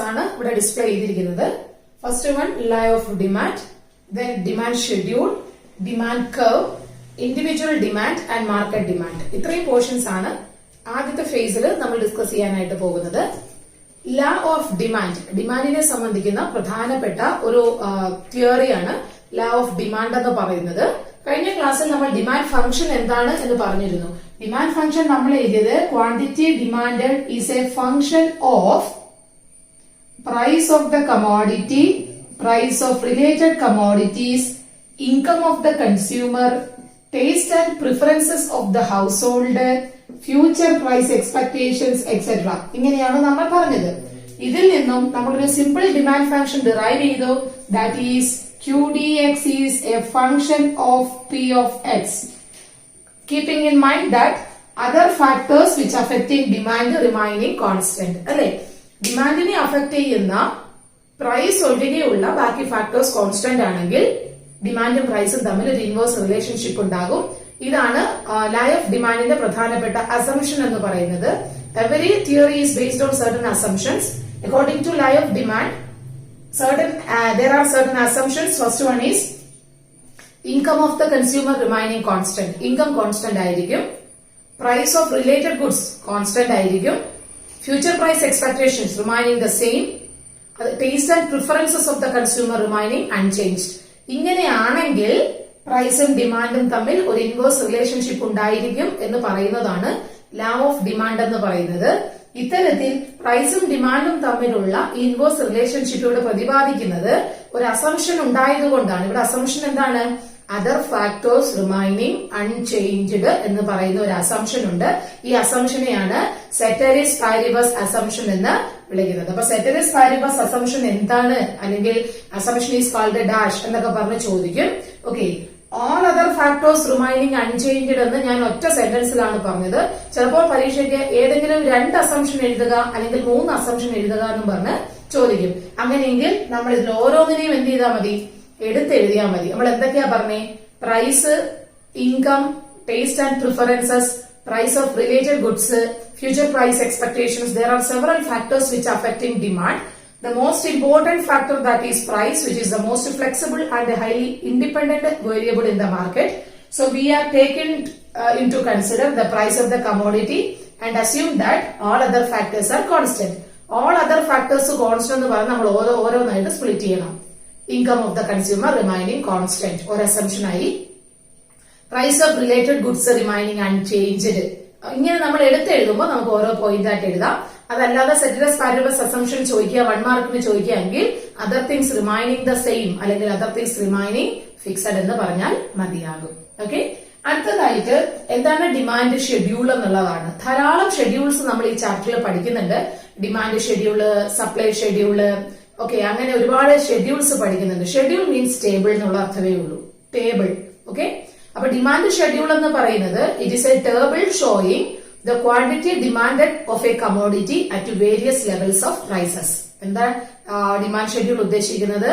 ആണ് ഇവിടെ ഡിസ്പ്ലേ ചെയ്തിരിക്കുന്നത്. First one law of demand, then demand schedule, demand curve, individual demand and market demand. ഇത്രയും portions ആണ് ആദ്യത്തെ ഫേസിൽ നമ്മൾ ഡിസ്കസ് ചെയ്യാനായിട്ട് പോകുന്നത്. ലോ ഓഫ് ഡിമാൻഡ്, ഡിമാൻഡിനെ സംബന്ധിക്കുന്ന പ്രധാനപ്പെട്ട ഒരു തിയറിയാണ് ലോ ഓഫ് ഡിമാൻഡ് എന്ന് പറയുന്നത്. കഴിഞ്ഞ ക്ലാസ്സിൽ നമ്മൾ ഡിമാൻഡ് ഫംഗ്ഷൻ എന്താണ് എന്ന് പറഞ്ഞിരുന്നു. ഡിമാൻഡ് ഫംഗ്ഷൻ നമ്മൾ എഴുതിയത് quantity demanded is a function of price of the commodity, price of related commodities, income of the consumer, taste and preferences of the household, future price expectations etcetera. ഇങ്ങനെയാണ് നമ്മൾ പറഞ്ഞത്. ഇതിൽ നിന്നും നമ്മളൊരു simple demand function derive ചെയ്തു. That is QDX is a function of P of X. Keeping in mind that other factors which affecting demand remaining constant. അല്ലെ, ഡിമാൻഡിനെ affect ചെയ്യുന്ന price ഒഴികെയുള്ള ബാക്കി ഫാക്ടേഴ്സ് കോൺസ്റ്റന്റ് ആണെങ്കിൽ ഡിമാൻഡും പ്രൈസും തമ്മിൽ ഒരു ഇൻവേഴ്സ് റിലേഷൻഷിപ്പ് ഉണ്ടാകും. ഇതാണ് ലോ ഓഫ് ഡിമാൻഡിന്റെ പ്രധാനപ്പെട്ട അസംഷൻ എന്ന് പറയുന്നത്. Every theory is based on certain assumptions. According to law of demand, there are certain assumptions. First one is income of the consumer remaining constant. Income constant ആയിരിക്കും. Price of related goods constant ആയിരിക്കും. Future price expectations remaining the same. Taste and preferences of the consumer remaining unchanged. ഇങ്ങനെയാണെങ്കിൽ പ്രൈസും ഡിമാൻഡും തമ്മിൽ ഒരു inverse relationship ഉണ്ടായിരിക്കും എന്ന് പറയുന്നതാണ് ലോ ഓഫ് ഡിമാൻഡ് എന്ന് പറയുന്നത്. ഇത്തരത്തിൽ പ്രൈസും ഡിമാൻഡും തമ്മിലുള്ള ഇൻവേഴ്സ് റിലേഷൻഷിപ്പോട് പ്രതിപാദിക്കുന്നത് ഒരു അസംഷൻ ഉണ്ടായതുകൊണ്ടാണ്. ഇവിടെ അസംഷൻ എന്താണ്? അതർ ഫാക്ടേഴ്സ് റിമൈനിങ് അൺചേഞ്ച്ഡ് എന്ന് പറയുന്ന ഒരു അസംഷൻ ഉണ്ട്. ഈ അസംഷനെയാണ് സെറ്ററിസ് പാരിബസ് അസംഷൻ എന്ന് വിളിക്കുന്നത്. അപ്പൊ സെറ്ററിസ് പാരിബസ് അസംഷൻ എന്താണ്, അല്ലെങ്കിൽ അസംഷൻ ഈസ് കാൾഡ് ഡാഷ് എന്നൊക്കെ പറഞ്ഞ് ചോദിക്കും. Okay, all other factors remaining unchanged എന്ന് ഞാൻ ഒറ്റ സെന്റൻസിലാണ് പറഞ്ഞത്. ചിലപ്പോൾ പരീക്ഷയ്ക്ക് ഏതെങ്കിലും 2 അസംഷൻ എഴുതുക അല്ലെങ്കിൽ 3 അസംഷൻ എഴുതുക എന്ന് പറഞ്ഞ് ചോദിക്കും. അങ്ങനെയെങ്കിൽ നമ്മൾ ഇതിൽ ഓരോന്നിനെയും എന്ത് ചെയ്താൽ മതി? എടുത്തെഴുതിയാൽ മതി. നമ്മൾ എന്തൊക്കെയാ പറഞ്ഞേ? Price, income, taste and preferences, price of related goods, future price expectations. There are several factors which are affecting demand. The most important factor, that is price, which is the most flexible and highly independent variable in the market. So we are taken into consider the price of the commodity and assume that all other factors are constant. All other factors constant എന്ന് പറഞ്ഞാൽ നമ്മൾ ഓരോന്നായിട്ട് split ചെയ്യണം. Income of the consumer remaining constant or assumption ആയി. Price of related goods remaining unchanged. ഇങ്ങനെ നമ്മൾ എടുത്തെഴുതുമ്പോൾ നമുക്ക് ഓരോ പോയിന്റ് ആയിട്ട് എഴുതാം. അതല്ലാതെ സെറ്ററിസ് പാരിബസ് അസംഷൻ ചോദിക്കുക 1 മാർക്കിന് ചോദിക്കുകയെങ്കിൽ other things remaining the same അല്ലെങ്കിൽ അതർ തിങ്സ് റിമൈനിങ് ഫിക്സഡ് എന്ന് പറഞ്ഞാൽ മതിയാകും. ഓക്കെ, അടുത്തതായിട്ട് എന്താണ് ഡിമാൻഡ് ഷെഡ്യൂൾ എന്നുള്ളതാണ്. ധാരാളം ഷെഡ്യൂൾസ് നമ്മൾ ഈ ചാപ്റ്ററിൽ പഠിക്കുന്നുണ്ട്. Demand schedule, supply schedule, okay, അങ്ങനെ ഒരുപാട് ഷെഡ്യൂൾസ് പഠിക്കുന്നുണ്ട്. ഷെഡ്യൂൾ മീൻസ് ടേബിൾ എന്നുള്ള അർത്ഥമേ ഉള്ളൂ. ടേബിൾ. ഓക്കെ, അപ്പൊ ഡിമാൻഡ് ഷെഡ്യൂൾ എന്ന് പറയുന്നത് it is A table showing the quantity demanded of a commodity at various levels of prices. എന്താ ഡിമാൻഡ് ഷെഡ്യൂൾ ഉദ്ദേശിക്കുന്നത്?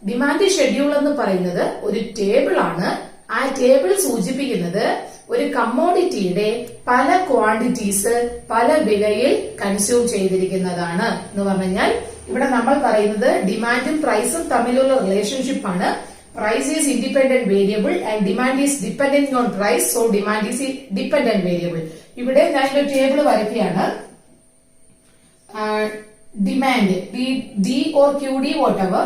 ഡിമാൻഡ് ഷെഡ്യൂൾ എന്ന് പറയുന്നത് ഒരു ടേബിൾ ആണ്. ആ ടേബിൾ സൂചിപ്പിക്കുന്നത് ഒരു കമ്മോഡിറ്റിയുടെ പല ക്വാണ്ടിറ്റീസ് പല വിലയിൽ കൺസ്യൂം ചെയ്തിരിക്കുന്നതാണ് എന്ന് പറഞ്ഞാൽ ഇവിടെ നമ്മൾ പറയുന്നത് ഡിമാൻഡും പ്രൈസും തമ്മിലുള്ള റിലേഷൻഷിപ്പ് ആണ്. Price is independent variable and demand is dependent on price, so demand is dependent variable. ഇവിടെ ഞാൻ ഒരു ടേബിൾ വരയ്ക്കുകയാണ്. Demand D or QD whatever,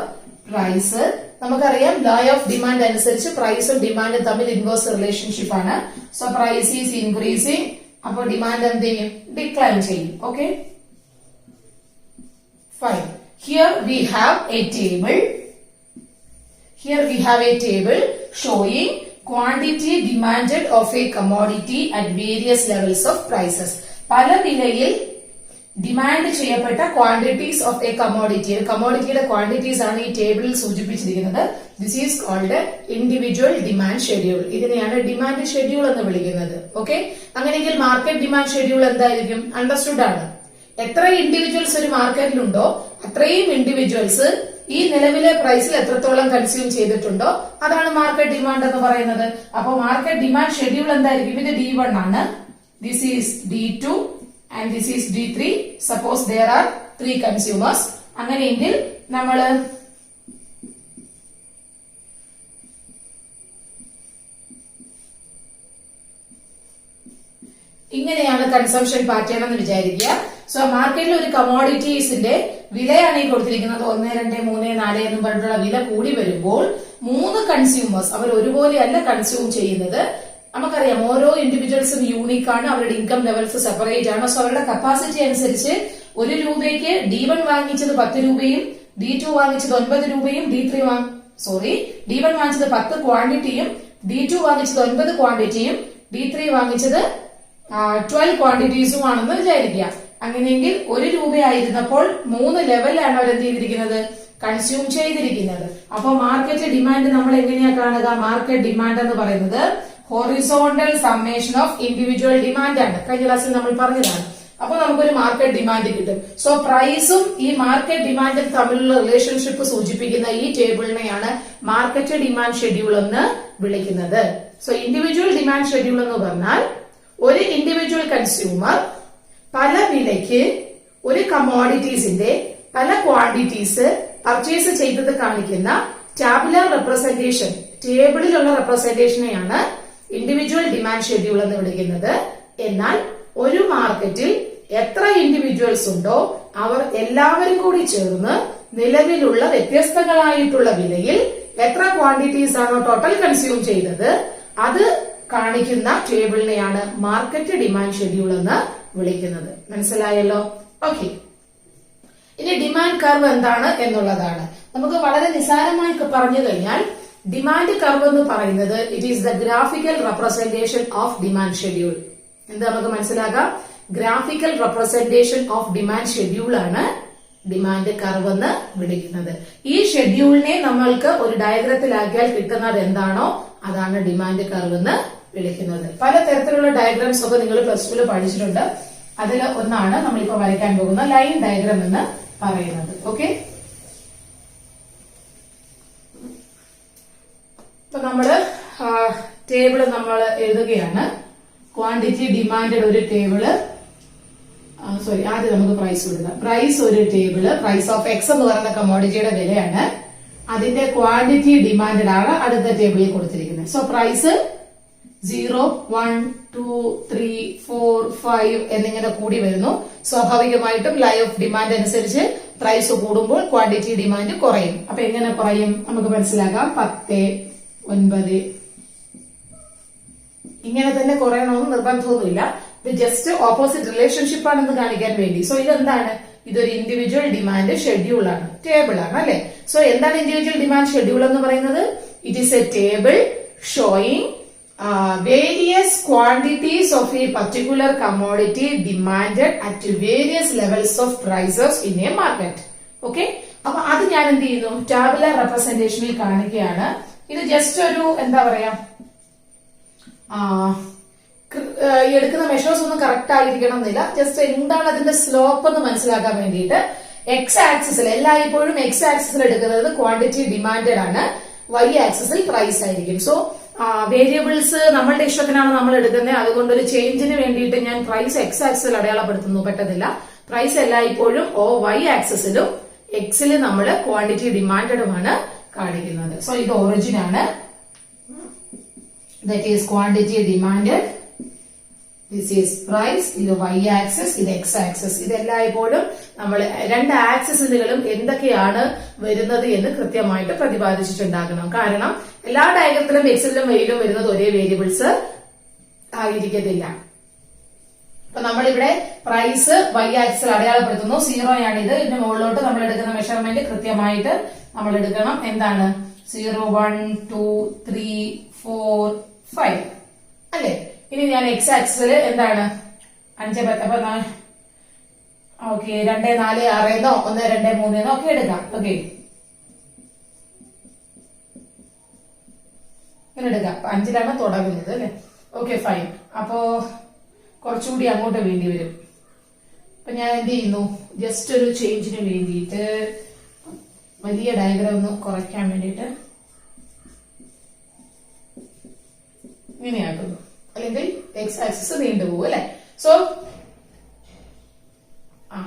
price നമുക്കറിയാം ലോ ഓഫ് ഡിമാൻഡ് അനുസരിച്ച് പ്രൈസും ഡിമാൻഡും തമ്മിൽ ഇൻവേഴ്സ് റിലേഷൻഷിപ്പ് ആണ്. സോ പ്രൈസ് ഈസ് ഇൻക്രീസിംഗ്, അപ്പൊ ഡിമാൻഡ് എന്ത് ചെയ്യും? ഡിക്ലൈൻ ചെയ്യും. Okay, fine. Here we have a table. Here we have a table showing quantity demanded of a commodity at various levels of prices. പല വിലയിൽ demand ചെയ്യപ്പെട്ട quantities of a commodity. കമോഡിറ്റിയുടെ quantities ആണ് ഈ ടേബിളിൽ സൂചിപ്പിച്ചിരിക്കുന്നത്. This is called individual demand schedule. ഇതിനെയാണ് demand schedule എന്ന് വിളിക്കുന്നത്. ഓക്കെ, അങ്ങനെയെങ്കിൽ മാർക്കറ്റ് ഡിമാൻഡ് ഷെഡ്യൂൾ എന്തായിരിക്കും? അണ്ടർസ്റ്റുഡ് ആണ്. എത്ര ഇൻഡിവിജ്വൽസ് ഒരു മാർക്കറ്റിലുണ്ടോ അത്രയും ഇൻഡിവിജ്വൽസ് ഈ നിലവിലെ പ്രൈസിൽ എത്രത്തോളം കൺസ്യൂം ചെയ്തിട്ടുണ്ടോ അതാണ് മാർക്കറ്റ് ഡിമാൻഡ് എന്ന് പറയുന്നത്. അപ്പൊ മാർക്കറ്റ് ഡിമാൻഡ് ഷെഡ്യൂൾ എന്തായിരിക്കും? ഇത് D1 ആണ്, this is D2 and this is D3. Suppose there are 3 consumers. അങ്ങനെയെങ്കിൽ നമ്മള് ഇങ്ങനെയാണ് കൺസംഷൻ പാറ്റേൺ എന്ന് വിചാരിക്കുക. സോ മാർക്കറ്റിൽ ഒരു കമോഡിറ്റീസിന്റെ വിലയാണ് ഈ കൊടുത്തിരിക്കുന്നത് 1, 2, 3, 4 എന്നും പറഞ്ഞിട്ടുള്ള വില കൂടി വരുമ്പോൾ 3 കൺസ്യൂമേഴ്സ് അവർ ഒരുപോലെയല്ല കൺസ്യൂം ചെയ്യുന്നത്. നമുക്കറിയാം ഓരോ ഇൻഡിവിജ്വൽസും യൂണിക് ആണ്, അവരുടെ ഇൻകം ലെവൽസ് സെപ്പറേറ്റ് ആണ്. സോ അവരുടെ കപ്പാസിറ്റി അനുസരിച്ച് 1 രൂപയ്ക്ക് D1 വാങ്ങിച്ചത് 10 രൂപയും D2 വാങ്ങിച്ചത് 9 രൂപയും D1 വാങ്ങിച്ചത് 10 ക്വാണ്ടിറ്റിയും D2 വാങ്ങിച്ചത് 9 ക്വാണ്ടിറ്റിയും D3 വാങ്ങിച്ചത് 12 ക്വാണ്ടിറ്റീസുമാണെന്ന് വിചാരിക്കുക. അങ്ങനെയെങ്കിൽ 1 രൂപയായിരുന്നപ്പോൾ 3 ലെവലിലാണ് അവർ എന്ത് ചെയ്തിരിക്കുന്നത്, കൺസ്യൂം ചെയ്തിരിക്കുന്നത്. അപ്പൊ മാർക്കറ്റ് ഡിമാൻഡ് നമ്മൾ എങ്ങനെയാ കാണുക? മാർക്കറ്റ് ഡിമാൻഡ് എന്ന് പറയുന്നത് horizontal summation of individual demand ആണ്. കഴിഞ്ഞ ക്ലാസ്സിൽ നമ്മൾ പറഞ്ഞതാണ്. അപ്പൊ നമുക്കൊരു മാർക്കറ്റ് ഡിമാൻഡ് കിട്ടും. സോ പ്രൈസും ഈ മാർക്കറ്റ് ഡിമാൻഡും തമ്മിലുള്ള റിലേഷൻഷിപ്പ് സൂചിപ്പിക്കുന്ന ഈ ടേബിളിനെയാണ് മാർക്കറ്റ് ഡിമാൻഡ് ഷെഡ്യൂൾ എന്ന് വിളിക്കുന്നത്. സോ ഇൻഡിവിജ്വൽ ഡിമാൻഡ് ഷെഡ്യൂൾ എന്ന് പറഞ്ഞാൽ ഒരു ഇൻഡിവിജ്വൽ കൺസ്യൂമർ പല വിലയ്ക്ക് ഒരു കമോഡിറ്റീസിന്റെ പല ക്വാണ്ടിറ്റീസ് പർച്ചേസ് ചെയ്തത് കാണിക്കുന്ന ടാബുലർ റെപ്രസെന്റേഷൻ, ടേബിളിലുള്ള റെപ്രസെന്റേഷനെയാണ് ഇൻഡിവിജ്വൽ ഡിമാൻഡ് ഷെഡ്യൂൾ എന്ന് വിളിക്കുന്നത്. എന്നാൽ ഒരു മാർക്കറ്റിൽ എത്ര ഇൻഡിവിജ്വൽസ് ഉണ്ടോ അവർ എല്ലാവരും കൂടി ചേർന്ന് നിലവിലുള്ള വ്യത്യസ്തങ്ങളായിട്ടുള്ള വിലയിൽ എത്ര ക്വാണ്ടിറ്റീസ് ആണോ ടോട്ടൽ കൺസ്യൂം ചെയ്തത് അത് കാണിക്കുന്ന ടേബിളിനെയാണ് മാർക്കറ്റ് ഡിമാൻഡ് ഷെഡ്യൂൾ എന്ന് വിളിക്കുന്നത്. മനസ്സിലായല്ലോ? ഓക്കെ. ഇനി ഡിമാൻഡ് കർവ് എന്താണ് എന്നുള്ളതാണ്. നമുക്ക് വളരെ നിസ്സാരമായി പറഞ്ഞു കഴിഞ്ഞാൽ ഡിമാൻഡ് കർവ് എന്ന് പറയുന്നത് it is the graphical representation of demand schedule. എന്താ നമുക്ക് മനസ്സിലാക്കാം? Graphical representation of demand schedule ആണ് ഡിമാൻഡ് കർവ് എന്ന് വിളിക്കുന്നത്. ഈ ഷെഡ്യൂളിനെ നമ്മൾക്ക് ഒരു ഡയഗ്രത്തിലാക്കിയാൽ കിട്ടുന്നത് എന്താണോ അതാണ് ഡിമാൻഡ് കർവ് എന്ന് വിളിക്കുന്നത്. പലതരത്തിലുള്ള ഡയഗ്രാംസ് ഒക്കെ നിങ്ങൾ പ്ലസ് ടുവിൽ പഠിച്ചിട്ടുണ്ട്. അതിൽ ഒന്നാണ് നമ്മളിപ്പോ വരയ്ക്കാൻ പോകുന്ന ലൈൻ ഡയഗ്രാം എന്ന് പറയുന്നത്. ഓക്കെ, ഇപ്പൊ നമ്മള് ടേബിള് നമ്മൾ എഴുതുകയാണ്. ക്വാണ്ടിറ്റി ഡിമാൻഡ് ഒരു ടേബിള്, ആദ്യം നമുക്ക് പ്രൈസ് കൊടുക്കാം. പ്രൈസ് ഒരു ടേബിള്, പ്രൈസ് ഓഫ് എക്സ് എന്ന് പറയുന്ന കമോഡിറ്റിയുടെ വിലയാണ്. അതിന്റെ ക്വാണ്ടിറ്റി ഡിമാൻഡ് ആണ് അടുത്ത ടേബിളിൽ കൊടുത്തിരിക്കുന്നത്. സോ പ്രൈസ് 0, 1, 2, 3, 4, 5 എന്നിങ്ങനെ കൂടി വരുന്നു. സ്വാഭാവികമായിട്ടും ലൈ ഓഫ് ഡിമാൻഡ് അനുസരിച്ച് പ്രൈസ് കൂടുമ്പോൾ ക്വാണ്ടിറ്റി ഡിമാൻഡ് കുറയും. അപ്പൊ എങ്ങനെ കുറയും നമുക്ക് മനസ്സിലാക്കാം. 10, 9 ഇങ്ങനെ തന്നെ കുറയണമെന്ന് നിർബന്ധമൊന്നുമില്ല. ഇത് ജസ്റ്റ് ഓപ്പോസിറ്റ് റിലേഷൻഷിപ്പ് ആണെന്ന് കാണിക്കാൻ വേണ്ടി. സോ ഇതെന്താണ്? ഇതൊരു ഇൻഡിവിജ്വൽ ഡിമാൻഡ് ഷെഡ്യൂൾ ആണ്, ടേബിൾ ആണ് അല്ലെ. സോ എന്താണ് ഇൻഡിവിജ്വൽ ഡിമാൻഡ് ഷെഡ്യൂൾ എന്ന് പറയുന്നത്? It is A table showing various quantities of a particular commodity demanded at various levels of prices in a market. Okay, അപ്പൊ അത് ഞാൻ എന്ത് ചെയ്യുന്നു? ടാബുലർ റെപ്രസെന്റേഷനിൽ കാണിക്കുകയാണ്. ഇത് ജസ്റ്റ് ഒരു എന്താ പറയാ, എടുക്കുന്ന മെഷേഴ്സ് ഒന്നും കറക്റ്റ് ആയിരിക്കണം എന്നില്ല. ജസ്റ്റ് എന്താണ് അതിന്റെ സ്ലോപ്പ് എന്ന് മനസ്സിലാക്കാൻ വേണ്ടിയിട്ട് എക്സ് ആക്സിസിൽ എല്ലായ്പ്പോഴും എക്സ് ആക്സിസിൽ എടുക്കുന്നത് ക്വാണ്ടിറ്റി ഡിമാൻഡഡ് ആണ്, വൈ ആക്സിസിൽ പ്രൈസ് ആയിരിക്കും. സോ വേരിയബിൾസ് നമ്മളുടെ ഇഷ്ടത്തിനാണ് നമ്മൾ എടുക്കുന്നത്. അതുകൊണ്ട് ഒരു ചേഞ്ചിന് വേണ്ടിയിട്ട് ഞാൻ പ്രൈസ് എക്സ് ആക്സിസിൽ അടയാളപ്പെടുത്തുന്നു പറ്റത്തില്ല. പ്രൈസ് എല്ലായ്പ്പോഴും വൈ ആക്സിസിലും എക്സിൽ നമ്മൾ ക്വാണ്ടിറ്റി ഡിമാൻഡഡുമാണ് കാണിക്കുന്നത്. സോ ഇത് ഒറിജിൻ ആണ്, that is quantity demanded. This is price. ഇത് വൈ ആക്സിസ്, ഇത് എക്സ് ആക്സിസ്. ഇതെല്ലായ്പ്പോഴും നമ്മൾ രണ്ട് ആക്സിസുകളും എന്തൊക്കെയാണ് വരുന്നത് എന്ന് കൃത്യമായിട്ട് പ്രതിപാദിച്ചിട്ടുണ്ടാകണം. കാരണം എല്ലാ ഡയഗ്രത്തിലും എക്സിലും വൈയിലും വരുന്നത് ഒരേ വേരിയബിൾസ് ആയിരിക്കത്തില്ല. അപ്പൊ നമ്മളിവിടെ പ്രൈസ് വൈ ആക്സിൽ അടയാളപ്പെടുത്തുന്നു. 0 ആണിത്. ഇതിന്റെ മുകളിലോട്ട് നമ്മൾ എടുക്കുന്ന മെഷർമെന്റ് കൃത്യമായിട്ട് നമ്മൾ എടുക്കണം. എന്താണ്? 0, 1, 2, 3, 4, 5 അല്ലെ. ഇനി ഞാൻ എക്സ് ആക്സിൽ എന്താണ് 5, 10 അപ്പൊ ഓക്കെ 2, 4, 6 എന്നോ 1, 2, 3 എന്നോ ഒക്കെ എടുക്കാം. ഓക്കെ, ഇങ്ങനെ എടുക്കാം. 5ലാണ് തുടങ്ങുന്നത് അല്ലെ. Okay fine. അപ്പോ കുറച്ചുകൂടി അങ്ങോട്ട് വേണ്ടി വരും. അപ്പൊ ഞാൻ എന്ത് ചെയ്യുന്നു? ജസ്റ്റ് ഒരു ചേഞ്ചിന് വേണ്ടിയിട്ട് വലിയ ഡയഗ്രാം ഒന്ന് കുറയ്ക്കാൻ വേണ്ടിയിട്ട് ഇങ്ങനെയാക്കുന്നു. അല്ലെങ്കിൽ എക്സ് ആക്സിസ് നീണ്ടുപോകും അല്ലെ. സോ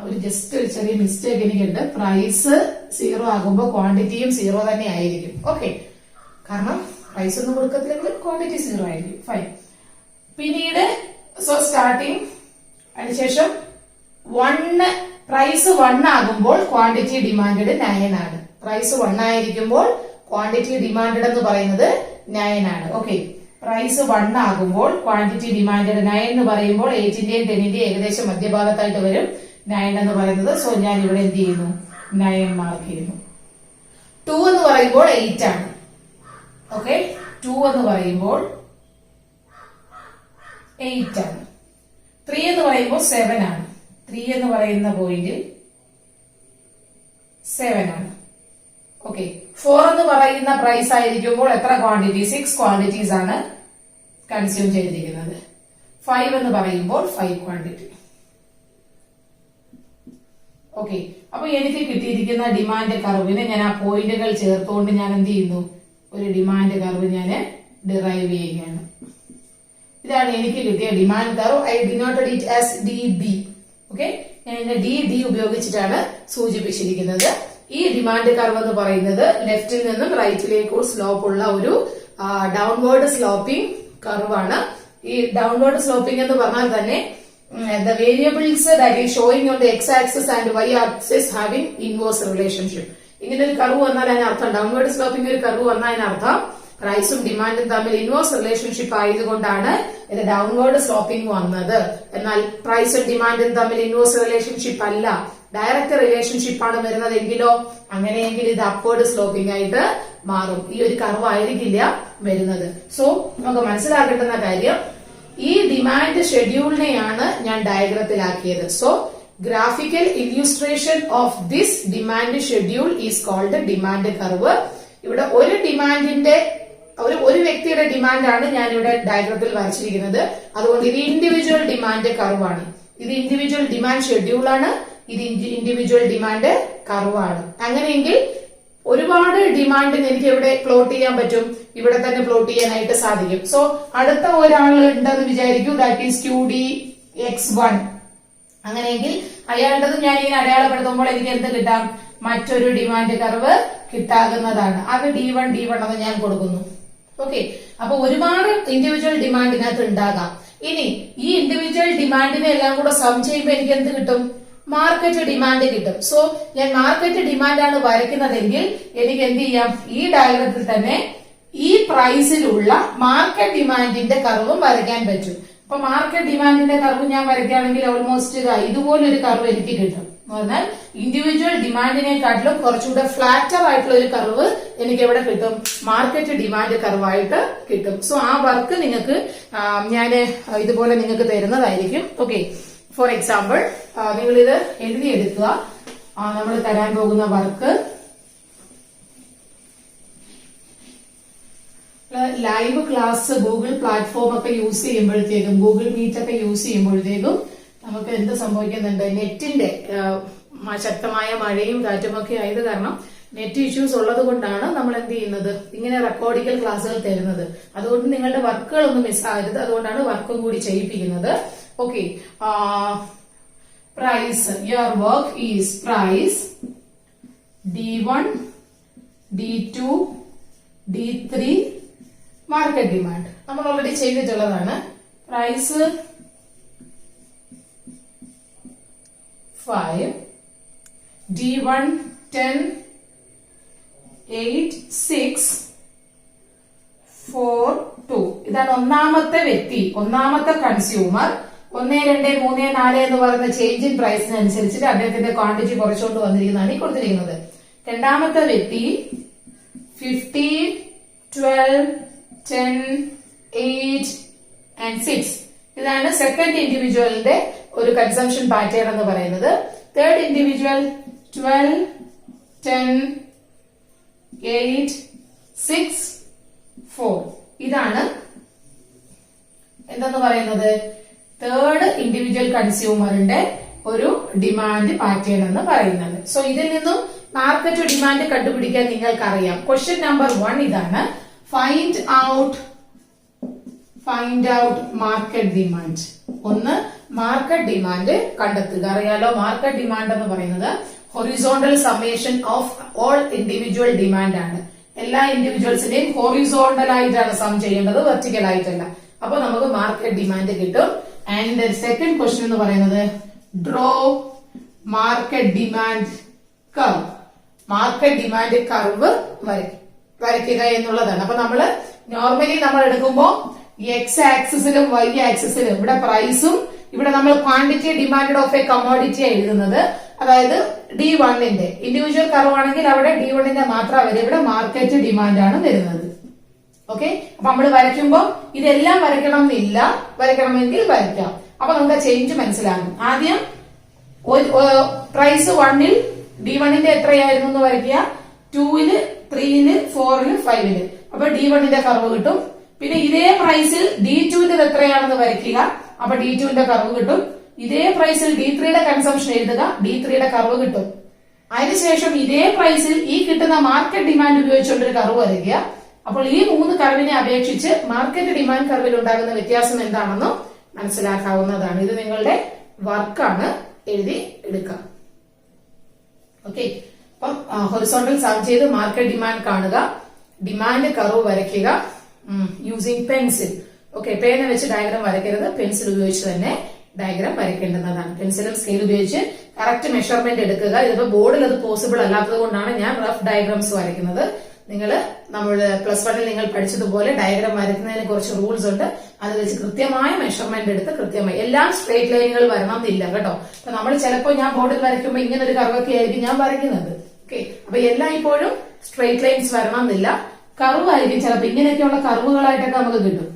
ഒരു ജസ്റ്റ് ഒരു ചെറിയ മിസ്റ്റേക്ക് എനിക്കുണ്ട്. പ്രൈസ് 0 ആകുമ്പോൾ ക്വാണ്ടിറ്റിയും 0 തന്നെ ആയിരിക്കും. ഓക്കെ, കാരണം പ്രൈസ് ഒന്നും കൊടുക്കത്തില്ലെങ്കിൽ ക്വാണ്ടിറ്റി 0 ആയിരിക്കും. ഫൈൻ. പിന്നീട് സ്റ്റാർട്ടിങ് അതിനുശേഷം പ്രൈസ് 1 ആകുമ്പോൾ ക്വാണ്ടിറ്റി ഡിമാൻഡ് 9 ആണ്. പ്രൈസ് 1 ആയിരിക്കുമ്പോൾ ക്വാണ്ടിറ്റി ഡിമാൻഡ് എന്ന് പറയുന്നത് 9 ആണ്. ഓക്കെ, പ്രൈസ് 1 ആകുമ്പോൾ ക്വാണ്ടിറ്റി ഡിമാൻഡ് 9 എന്ന് പറയുമ്പോൾ 8ന്റെയും 10ന്റെയും ഏകദേശം മധ്യഭാഗത്തായിട്ട് വരും 9 എന്ന് പറയുന്നത്. സോ ഞാൻ ഇവിടെ എന്ത് ചെയ്യുന്നു, 9 മാർക്ക് ചെയ്യുന്നു. 2 എന്ന് പറയുമ്പോൾ 8 ആണ്. ഓക്കെ, 2 എന്ന് പറയുമ്പോൾ 8 ആണ്. 3 എന്ന് പറയുമ്പോൾ 7 ആണ്. 3 എന്ന് പറയുന്ന പോയിന്റിൽ 7 ആണ്. ഓക്കെ, 4 എന്ന് പറയുന്ന പ്രൈസ് ആയിരിക്കുമ്പോൾ എത്ര ക്വാണ്ടിറ്റി, 6 ക്വാണ്ടിറ്റീസ് ആണ് കൺസ്യൂം ചെയ്തിരിക്കുന്നത്. 5 എന്ന് പറയുമ്പോൾ 5 ക്വാണ്ടിറ്റി. ഓക്കെ, അപ്പൊ എനിക്ക് കിട്ടിയിരിക്കുന്ന ഡിമാൻഡ് കർവിന് ഞാൻ ആ പോയിന്റുകൾ ചേർത്തുകൊണ്ട് ഞാൻ എന്ത് ചെയ്യുന്നു, ഒരു ഡിമാൻഡ് കർവ് ഞാൻ ഡിറൈവ് ചെയ്യുകയാണ്. ഇതാണ് എനിക്ക് കിട്ടിയ demand curve. I denoted it as DD. Okay, ഞാൻ ഇതിന്റെ DD ഉപയോഗിച്ചിട്ടാണ് സൂചിപ്പിച്ചിരിക്കുന്നത്. ഈ ഡിമാൻഡ് കർവ് എന്ന് പറയുന്നത് ലെഫ്റ്റിൽ നിന്നും റൈറ്റിലേക്ക് സ്ലോപ്പ് ഉള്ള ഒരു ഡൗൺവേർഡ് സ്ലോപ്പിംഗ് കർവാണ്. ഈ ഡൗൺവേർഡ് സ്ലോപ്പിംഗ് എന്ന് പറഞ്ഞാൽ തന്നെ the variables that is showing on the x-axis and y-axis having inverse relationship. ഇങ്ങനെ ഒരു കർവ് വന്നാൽ അതിനർത്ഥം ഡൗൺവേർഡ് സ്ലോപ്പിംഗ് ഒരു കർവ് വന്നാൽ അതിനർത്ഥം പ്രൈസും ഡിമാൻഡും തമ്മിൽ ഇൻവേഴ്സ് റിലേഷൻഷിപ്പ് ആയതുകൊണ്ടാണ് ഇത് ഡൗൺവേർഡ് സ്ലോപ്പിംഗ് വന്നത്. എന്നാൽ പ്രൈസും ഡിമാൻഡും തമ്മിൽ ഇൻവേഴ്സ് റിലേഷൻഷിപ്പ് അല്ല, ഡയറക്റ്റ് റിലേഷൻഷിപ്പ് ആണ് വരുന്നതെങ്കിലോ, അങ്ങനെയെങ്കിൽ ഇത് അപ്വേർഡ് സ്ലോപ്പിംഗ് ആയിട്ട് മാറും. ഈ ഒരു കർവ് ആയിരിക്കില്ല വരുന്നത്. സോ നമുക്ക് മനസ്സിലാക്കേണ്ടുന്ന കാര്യം, ഈ ഡിമാൻഡ് ഷെഡ്യൂളിനെയാണ് ഞാൻ ഡയഗ്രത്തിലാക്കിയത്. So graphical illustration of this demand schedule is called demand curve. ഇവിടെ ഒരു ഡിമാൻഡിന്റെ ഒരു വ്യക്തിയുടെ ഡിമാൻഡാണ് ഞാൻ ഇവിടെ ഡയഗ്രത്തിൽ വരച്ചിരിക്കുന്നത്. അതുകൊണ്ട് ഇത് ഇൻഡിവിജ്വൽ ഡിമാൻഡ് കർവാണ്. ഇത് ഇൻഡിവിജ്വൽ ഡിമാൻഡ് ഷെഡ്യൂൾ ആണ്. ഇത് ഇൻഡിവിജ്വൽ ഡിമാൻഡ് കർവാണ്. അങ്ങനെയെങ്കിൽ ഒരുപാട് ഡിമാൻഡിന് എനിക്ക് ഇവിടെ പ്ലോട്ട് ചെയ്യാൻ പറ്റും, ഇവിടെ തന്നെ പ്ലോട്ട് ചെയ്യാനായിട്ട് സാധിക്കും. സോ അടുത്ത ഒരാൾ ഉണ്ടെന്ന് വിചാരിക്കൂ, ദാറ്റ് ഈസ് QDX1. അങ്ങനെയെങ്കിൽ അയാളുടേത് ഞാൻ ഇങ്ങനെ അടയാളപ്പെടുത്തുമ്പോൾ എനിക്ക് എന്ത് കിട്ടാം, മറ്റൊരു ഡിമാൻഡ് കർവ് കിട്ടാകുന്നതാണ്. അത് D1 എന്ന് ഞാൻ കൊടുക്കുന്നു. ഓക്കെ, അപ്പൊ ഒരുപാട് ഇൻഡിവിജ്വൽ ഡിമാൻഡിനകത്ത് ഉണ്ടാകാം. ഇനി ഈ ഇൻഡിവിജ്വൽ ഡിമാൻഡിനെ എല്ലാം കൂടെ സം ചെയ്യുമ്പോൾ എനിക്ക് എന്ത് കിട്ടും, മാർക്കറ്റ് ഡിമാൻഡ് കിട്ടും. സോ ഞാൻ മാർക്കറ്റ് ഡിമാൻഡാണ് വരയ്ക്കുന്നതെങ്കിൽ എനിക്ക് എന്ത് ചെയ്യാം, ഈ ഡയഗ്രത്തിൽ തന്നെ ഈ പ്രൈസിലുള്ള മാർക്കറ്റ് ഡിമാൻഡിന്റെ കർവും വരയ്ക്കാൻ പറ്റും. അപ്പൊ മാർക്കറ്റ് ഡിമാൻഡിന്റെ കർവ് ഞാൻ വരയ്ക്കുകയാണെങ്കിൽ ഓൾമോസ്റ്റ് ഇതുപോലൊരു കർവ് എനിക്ക് കിട്ടും. എന്ന് പറഞ്ഞാൽ ഇൻഡിവിജ്വൽ ഡിമാൻഡിനെക്കാട്ടിലും കുറച്ചുകൂടെ ഫ്ലാറ്റർ ആയിട്ടുള്ള ഒരു കർവ് എനിക്ക് എവിടെ കിട്ടും, മാർക്കറ്റ് ഡിമാൻഡ് കർവായിട്ട് കിട്ടും. സോ ആ വർക്ക് നിങ്ങൾക്ക് ഞാൻ ഇതുപോലെ നിങ്ങൾക്ക് തരുന്നതായിരിക്കും. ഓക്കെ, ഫോർ എക്സാമ്പിൾ നിങ്ങൾ ഇത് എഴുതിയെടുക്കുക. നമ്മൾ തരാൻ പോകുന്ന work live class Google platform ഒക്കെ യൂസ് ചെയ്യുമ്പോഴത്തേക്കും, ഗൂഗിൾ മീറ്റ് ഒക്കെ യൂസ് ചെയ്യുമ്പോഴത്തേക്കും നമുക്ക് എന്ത് സംഭവിക്കുന്നുണ്ട്, നെറ്റിന്റെ ശക്തമായ മഴയും കാറ്റുമൊക്കെ ആയത് കാരണം നെറ്റ് ഇഷ്യൂസ് ഉള്ളത് കൊണ്ടാണ് നമ്മൾ എന്ത് ചെയ്യുന്നത്, ഇങ്ങനെ റെക്കോർഡിക്കൽ ക്ലാസ്സുകൾ തരുന്നത്. അതുകൊണ്ട് നിങ്ങളുടെ വർക്കുകളൊന്നും മിസ്സാകരുത്, അതുകൊണ്ടാണ് വർക്കും കൂടി ചെയ്യിപ്പിക്കുന്നത്. Okay, price, your work is price D1, D2, D3, market demand നമ്മൾ ഓൾറെഡി ചെയ്തിട്ടുള്ളതാണ്. Price 5, D1 10, 8, 6, 4, 2. ഇതാണ് ഒന്നാമത്തെ വ്യക്തി, ഒന്നാമത്തെ കൺസ്യൂമർ. 1, 2, 3, 4 എന്ന് പറയുന്ന ചേഞ്ച് ഇൻ പ്രൈസിനനുസരിച്ചിട്ട് അദ്ദേഹത്തിന്റെ ക്വാണ്ടിറ്റി കുറച്ചുകൊണ്ട് വന്നിരിക്കുന്നതാണ് ഈ കൊടുത്തിരിക്കുന്നത്. രണ്ടാമത്തെ വ്യക്തി 15, 12, 10, 8 and 6. ഇതാണ് സെക്കൻഡ് ഇൻഡിവിജ്വലിന്റെ ഒരു കൺസംഷൻ പാറ്റേൺ എന്ന് പറയുന്നത്. Third individual 12, 10, 8, 6, 4. ഇതാണ് എന്തെന്ന് പറയുന്നത്, തേർഡ് ഇൻഡിവിജ്വൽ കൺസ്യൂമറിന്റെ ഒരു ഡിമാൻഡ് പാറ്റേൺ എന്ന് പറയുന്നത്. സോ ഇതിൽ നിന്നും മാർക്കറ്റ് ഡിമാൻഡ് കണ്ടുപിടിക്കാൻ നിങ്ങൾക്കറിയാം. ക്വസ്റ്റ്യൻ നമ്പർ 1 ഇതാണ്, ഫൈൻഡ് ഔട്ട് മാർക്കറ്റ് ഡിമാൻഡ്. ഒന്ന് മാർക്കറ്റ് ഡിമാൻഡ് കണ്ടെത്തുക. അറിയാലോ, മാർക്കറ്റ് ഡിമാൻഡ് എന്ന് പറയുന്നത് horizontal summation of all individual demand ആണ്. എല്ലാ ഇൻഡിവിജ്വൽസിന്റെയും ഹൊറിസോണ്ടൽ ആയിട്ടാണ് സം ചെയ്യേണ്ടത്, വെർട്ടിക്കൽ ആയിട്ടല്ല. അപ്പൊ നമുക്ക് മാർക്കറ്റ് ഡിമാൻഡ് കിട്ടും. ആൻഡ് സെക്കൻഡ് ക്വസ്റ്റ്യൻ എന്ന് പറയുന്നത് draw market demand curve. Market demand curve വരയ്ക്കുക എന്നുള്ളതാണ്. അപ്പൊ നമ്മള് നോർമലി നമ്മൾ എടുക്കുമ്പോൾ എക്സ് ആക്സിസിലും വൈ ആക്സിസിലും ഇവിടെ പ്രൈസും ഇവിടെ നമ്മൾ quantity demand of a commodity എഴുതുന്നത്. അതായത് D1ന്റെ ഇൻഡിവിജ്വൽ കർവ് ആണെങ്കിൽ അവിടെ D1ന്റെ മാത്രം വരും, ഇവിടെ മാർക്കറ്റ് ഡിമാൻഡ് ആണ് വരുന്നത്. ഓക്കെ, അപ്പൊ നമ്മൾ വരയ്ക്കുമ്പോൾ ഇതെല്ലാം വരയ്ക്കണം എന്നില്ല, വരയ്ക്കണമെങ്കിൽ വരയ്ക്കാം. അപ്പൊ നമുക്ക് ചേഞ്ച് മനസ്സിലാകും. ആദ്യം പ്രൈസ് 1ൽ D1ന്റെ എത്രയായിരുന്നു എന്ന് വരയ്ക്കുക, 2ല് 3ല് 4ല് 5ല്. അപ്പൊ D1ന്റെ കർവ് കിട്ടും. പിന്നെ ഇതേ പ്രൈസിൽ D2ന്റെ എത്രയാണെന്ന് വരയ്ക്കുക, അപ്പൊ D2ന്റെ കർവ് കിട്ടും. ഇതേ പ്രൈസിൽ D3യുടെ കൺസംഷൻ എഴുതുക, D3യുടെ കർവ് കിട്ടും. അതിനുശേഷം ഇതേ പ്രൈസിൽ ഈ കിട്ടുന്ന മാർക്കറ്റ് ഡിമാൻഡ് ഉപയോഗിച്ചുകൊണ്ടൊരു കർവ് വരയ്ക്കുക. അപ്പോൾ ഈ 3 കർവിനെ അപേക്ഷിച്ച് മാർക്കറ്റ് ഡിമാൻഡ് കർവിൽ ഉണ്ടാകുന്ന വ്യത്യാസം എന്താണെന്നും മനസ്സിലാക്കാവുന്നതാണ്. ഇത് നിങ്ങളുടെ വർക്കാണ്, എഴുതി എടുക്കാം. ഓക്കെ, അപ്പം ഹൊറിസോണ്ടൽ സം ചെയ്ത് മാർക്കറ്റ് ഡിമാൻഡ് കാണുക, ഡിമാൻഡ് കർവ് വരയ്ക്കുക യൂസിങ് പെൻസിൽ. ഓക്കെ, പേന വെച്ച് ഡയഗ്രാം വരയ്ക്കരുത്, പെൻസിൽ ഉപയോഗിച്ച് തന്നെ ഡയഗ്രാം വരയ്ക്കേണ്ടതാണ്. പെൻസിലും സ്കെയിൽ ഉപയോഗിച്ച് കറക്റ്റ് മെഷർമെന്റ് എടുക്കുക. ഇതിപ്പോ ബോർഡിൽ അത് പോസിബിൾ അല്ലാത്തത് കൊണ്ടാണ് ഞാൻ റഫ് ഡയഗ്രാംസ് വരയ്ക്കുന്നത്. നിങ്ങൾ നമ്മുടെ +1ൽ നിങ്ങൾ പഠിച്ചതുപോലെ ഡയഗ്രാം വരയ്ക്കുന്നതിന് കുറച്ച് റൂൾസ് ഉണ്ട്. അത് വെച്ച് കൃത്യമായ മെഷർമെന്റ് എടുത്ത് കൃത്യമായി എല്ലാം സ്ട്രേറ്റ് ലൈനുകൾ വരണം എന്നില്ല കേട്ടോ. അപ്പൊ നമ്മൾ ചിലപ്പോൾ ഞാൻ ബോർഡിൽ വരയ്ക്കുമ്പോൾ ഇങ്ങനെ ഒരു കർവൊക്കെ ആയിരിക്കും ഞാൻ വരയ്ക്കുന്നത്. ഓക്കെ, അപ്പൊ എല്ലാം ഇപ്പോഴും സ്ട്രേറ്റ് ലൈൻസ് വരണം എന്നില്ല, കർവ് ആയിരിക്കും. ചിലപ്പോൾ ഇങ്ങനെയൊക്കെയുള്ള കർവുകളായിട്ടൊക്കെ നമുക്ക് കിട്ടും.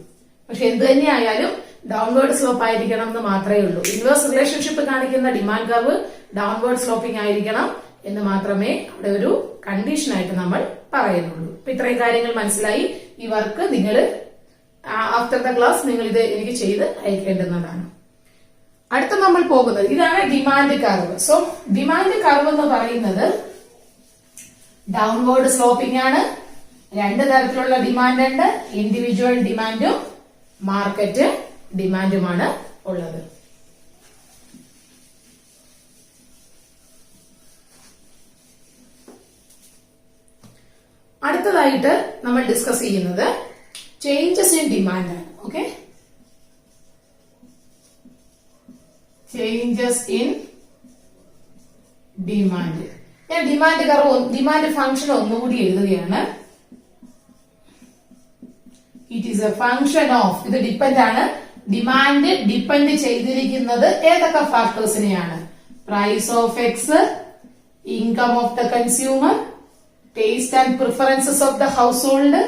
പക്ഷെ എന്ത് തന്നെയായാലും ഡൗൺവേർഡ് സ്ലോപ്പ് ആയിരിക്കണം എന്ന് മാത്രമേ ഉള്ളൂ. ഇൻവേഴ്സ് റിലേഷൻഷിപ്പ് കാണിക്കുന്ന ഡിമാൻഡ് കർവ് ഡൗൺവേർഡ് സ്ലോപ്പിംഗ് ആയിരിക്കണം എന്ന് മാത്രമേ അവിടെ ഒരു കണ്ടീഷനായിട്ട് നമ്മൾ പറയുന്നുള്ളൂ. അപ്പൊ ഇത്രയും കാര്യങ്ങൾ മനസ്സിലായി. ഈ വർക്ക് നിങ്ങൾ ആഫ്റ്റർ ദ ക്ലാസ് നിങ്ങൾ ഇത് എനിക്ക് ചെയ്ത് അയക്കേണ്ടുന്നതാണ്. അടുത്ത നമ്മൾ പോകുന്നത് ഇതാണ് demand curve. So demand curve എന്ന് പറയുന്നത് ഡൗൺവേർഡ് സ്ലോപ്പിംഗ് ആണ്. 2 തരത്തിലുള്ള ഡിമാൻഡ് ഉണ്ട്, ഇൻഡിവിജ്വൽ ഡിമാൻഡും മാർക്കറ്റ് ഡിമാൻഡുമാണ് ഉള്ളത്. അടുത്തതായിട്ട് നമ്മൾ ഡിസ്കസ് ചെയ്യുന്നത് ചേഞ്ചസ് ഇൻ ഡിമാൻഡ് ആണ്. Okay, changes in demand. ഞാൻ ഡിമാൻഡ് കർവ് ഡിമാൻഡ് ഫംഗ്ഷൻ ഒന്നുകൂടി എഴുതുകയാണ്. It is a function of, ഇത് ഡിപ്പെൻഡ് ആണ്. ഡിമാൻഡ് ഡിപ്പെൻഡ് ചെയ്തിരിക്കുന്നത് ഏതൊക്കെ ഫാക്ടേഴ്സിനെയാണ്? Price of x, income of the consumer, taste and preferences of the household,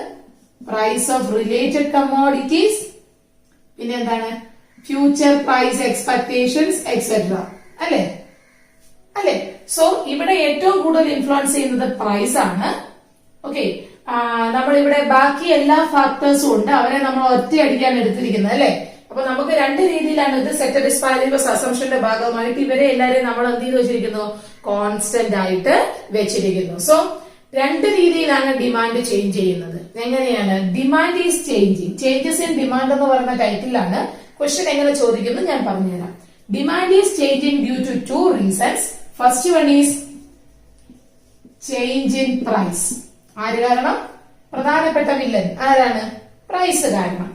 price of related commodities, പിന്നെ എന്താണ് ഫ്യൂച്ചർ പ്രൈസ് എക്സ്പെക്ടേഷൻസ് എക്സെട്ര. അല്ലെ? സോ ഇവിടെ ഏറ്റവും കൂടുതൽ ഇൻഫ്ലുവൻസ് ചെയ്യുന്നത് പ്രൈസ് ആണ്. ഓക്കെ, നമ്മളിവിടെ ബാക്കി എല്ലാ ഫാക്ടേഴ്സും ഉണ്ട്, അവരെ നമ്മൾ ഒറ്റയടിക്കാണ് എടുത്തിരിക്കുന്നത്. അല്ലെ? അപ്പൊ നമുക്ക് 2 രീതിയിലാണ് ഇത് സെറ്റപ്പ് പാരബിൾസ് അസംഷന്റെ ഭാഗമായിട്ട് ഇവരെ എല്ലാവരെയും നമ്മൾ എന്ത് ചെയ്ത് വെച്ചിരിക്കുന്നു? കോൺസ്റ്റന്റ് ആയിട്ട് വെച്ചിരിക്കുന്നു. സോ 2 രീതിയിലാണ് ഡിമാൻഡ് ചേഞ്ച് ചെയ്യുന്നത്. എങ്ങനെയാണ്? Demand is changing. Changes in demand എന്ന് പറയുന്ന ടൈറ്റിലാണ് ക്വസ്റ്റ്യൻ എങ്ങനെ ചോദിക്കുന്നു ഞാൻ പറഞ്ഞുതരാം. Demand is changing due to 2 reasons. First one is change in price. ആര് കാരണം? പ്രധാനപ്പെട്ട വില്ലൻ ആരാണ്? പ്രൈസ് കാരണം.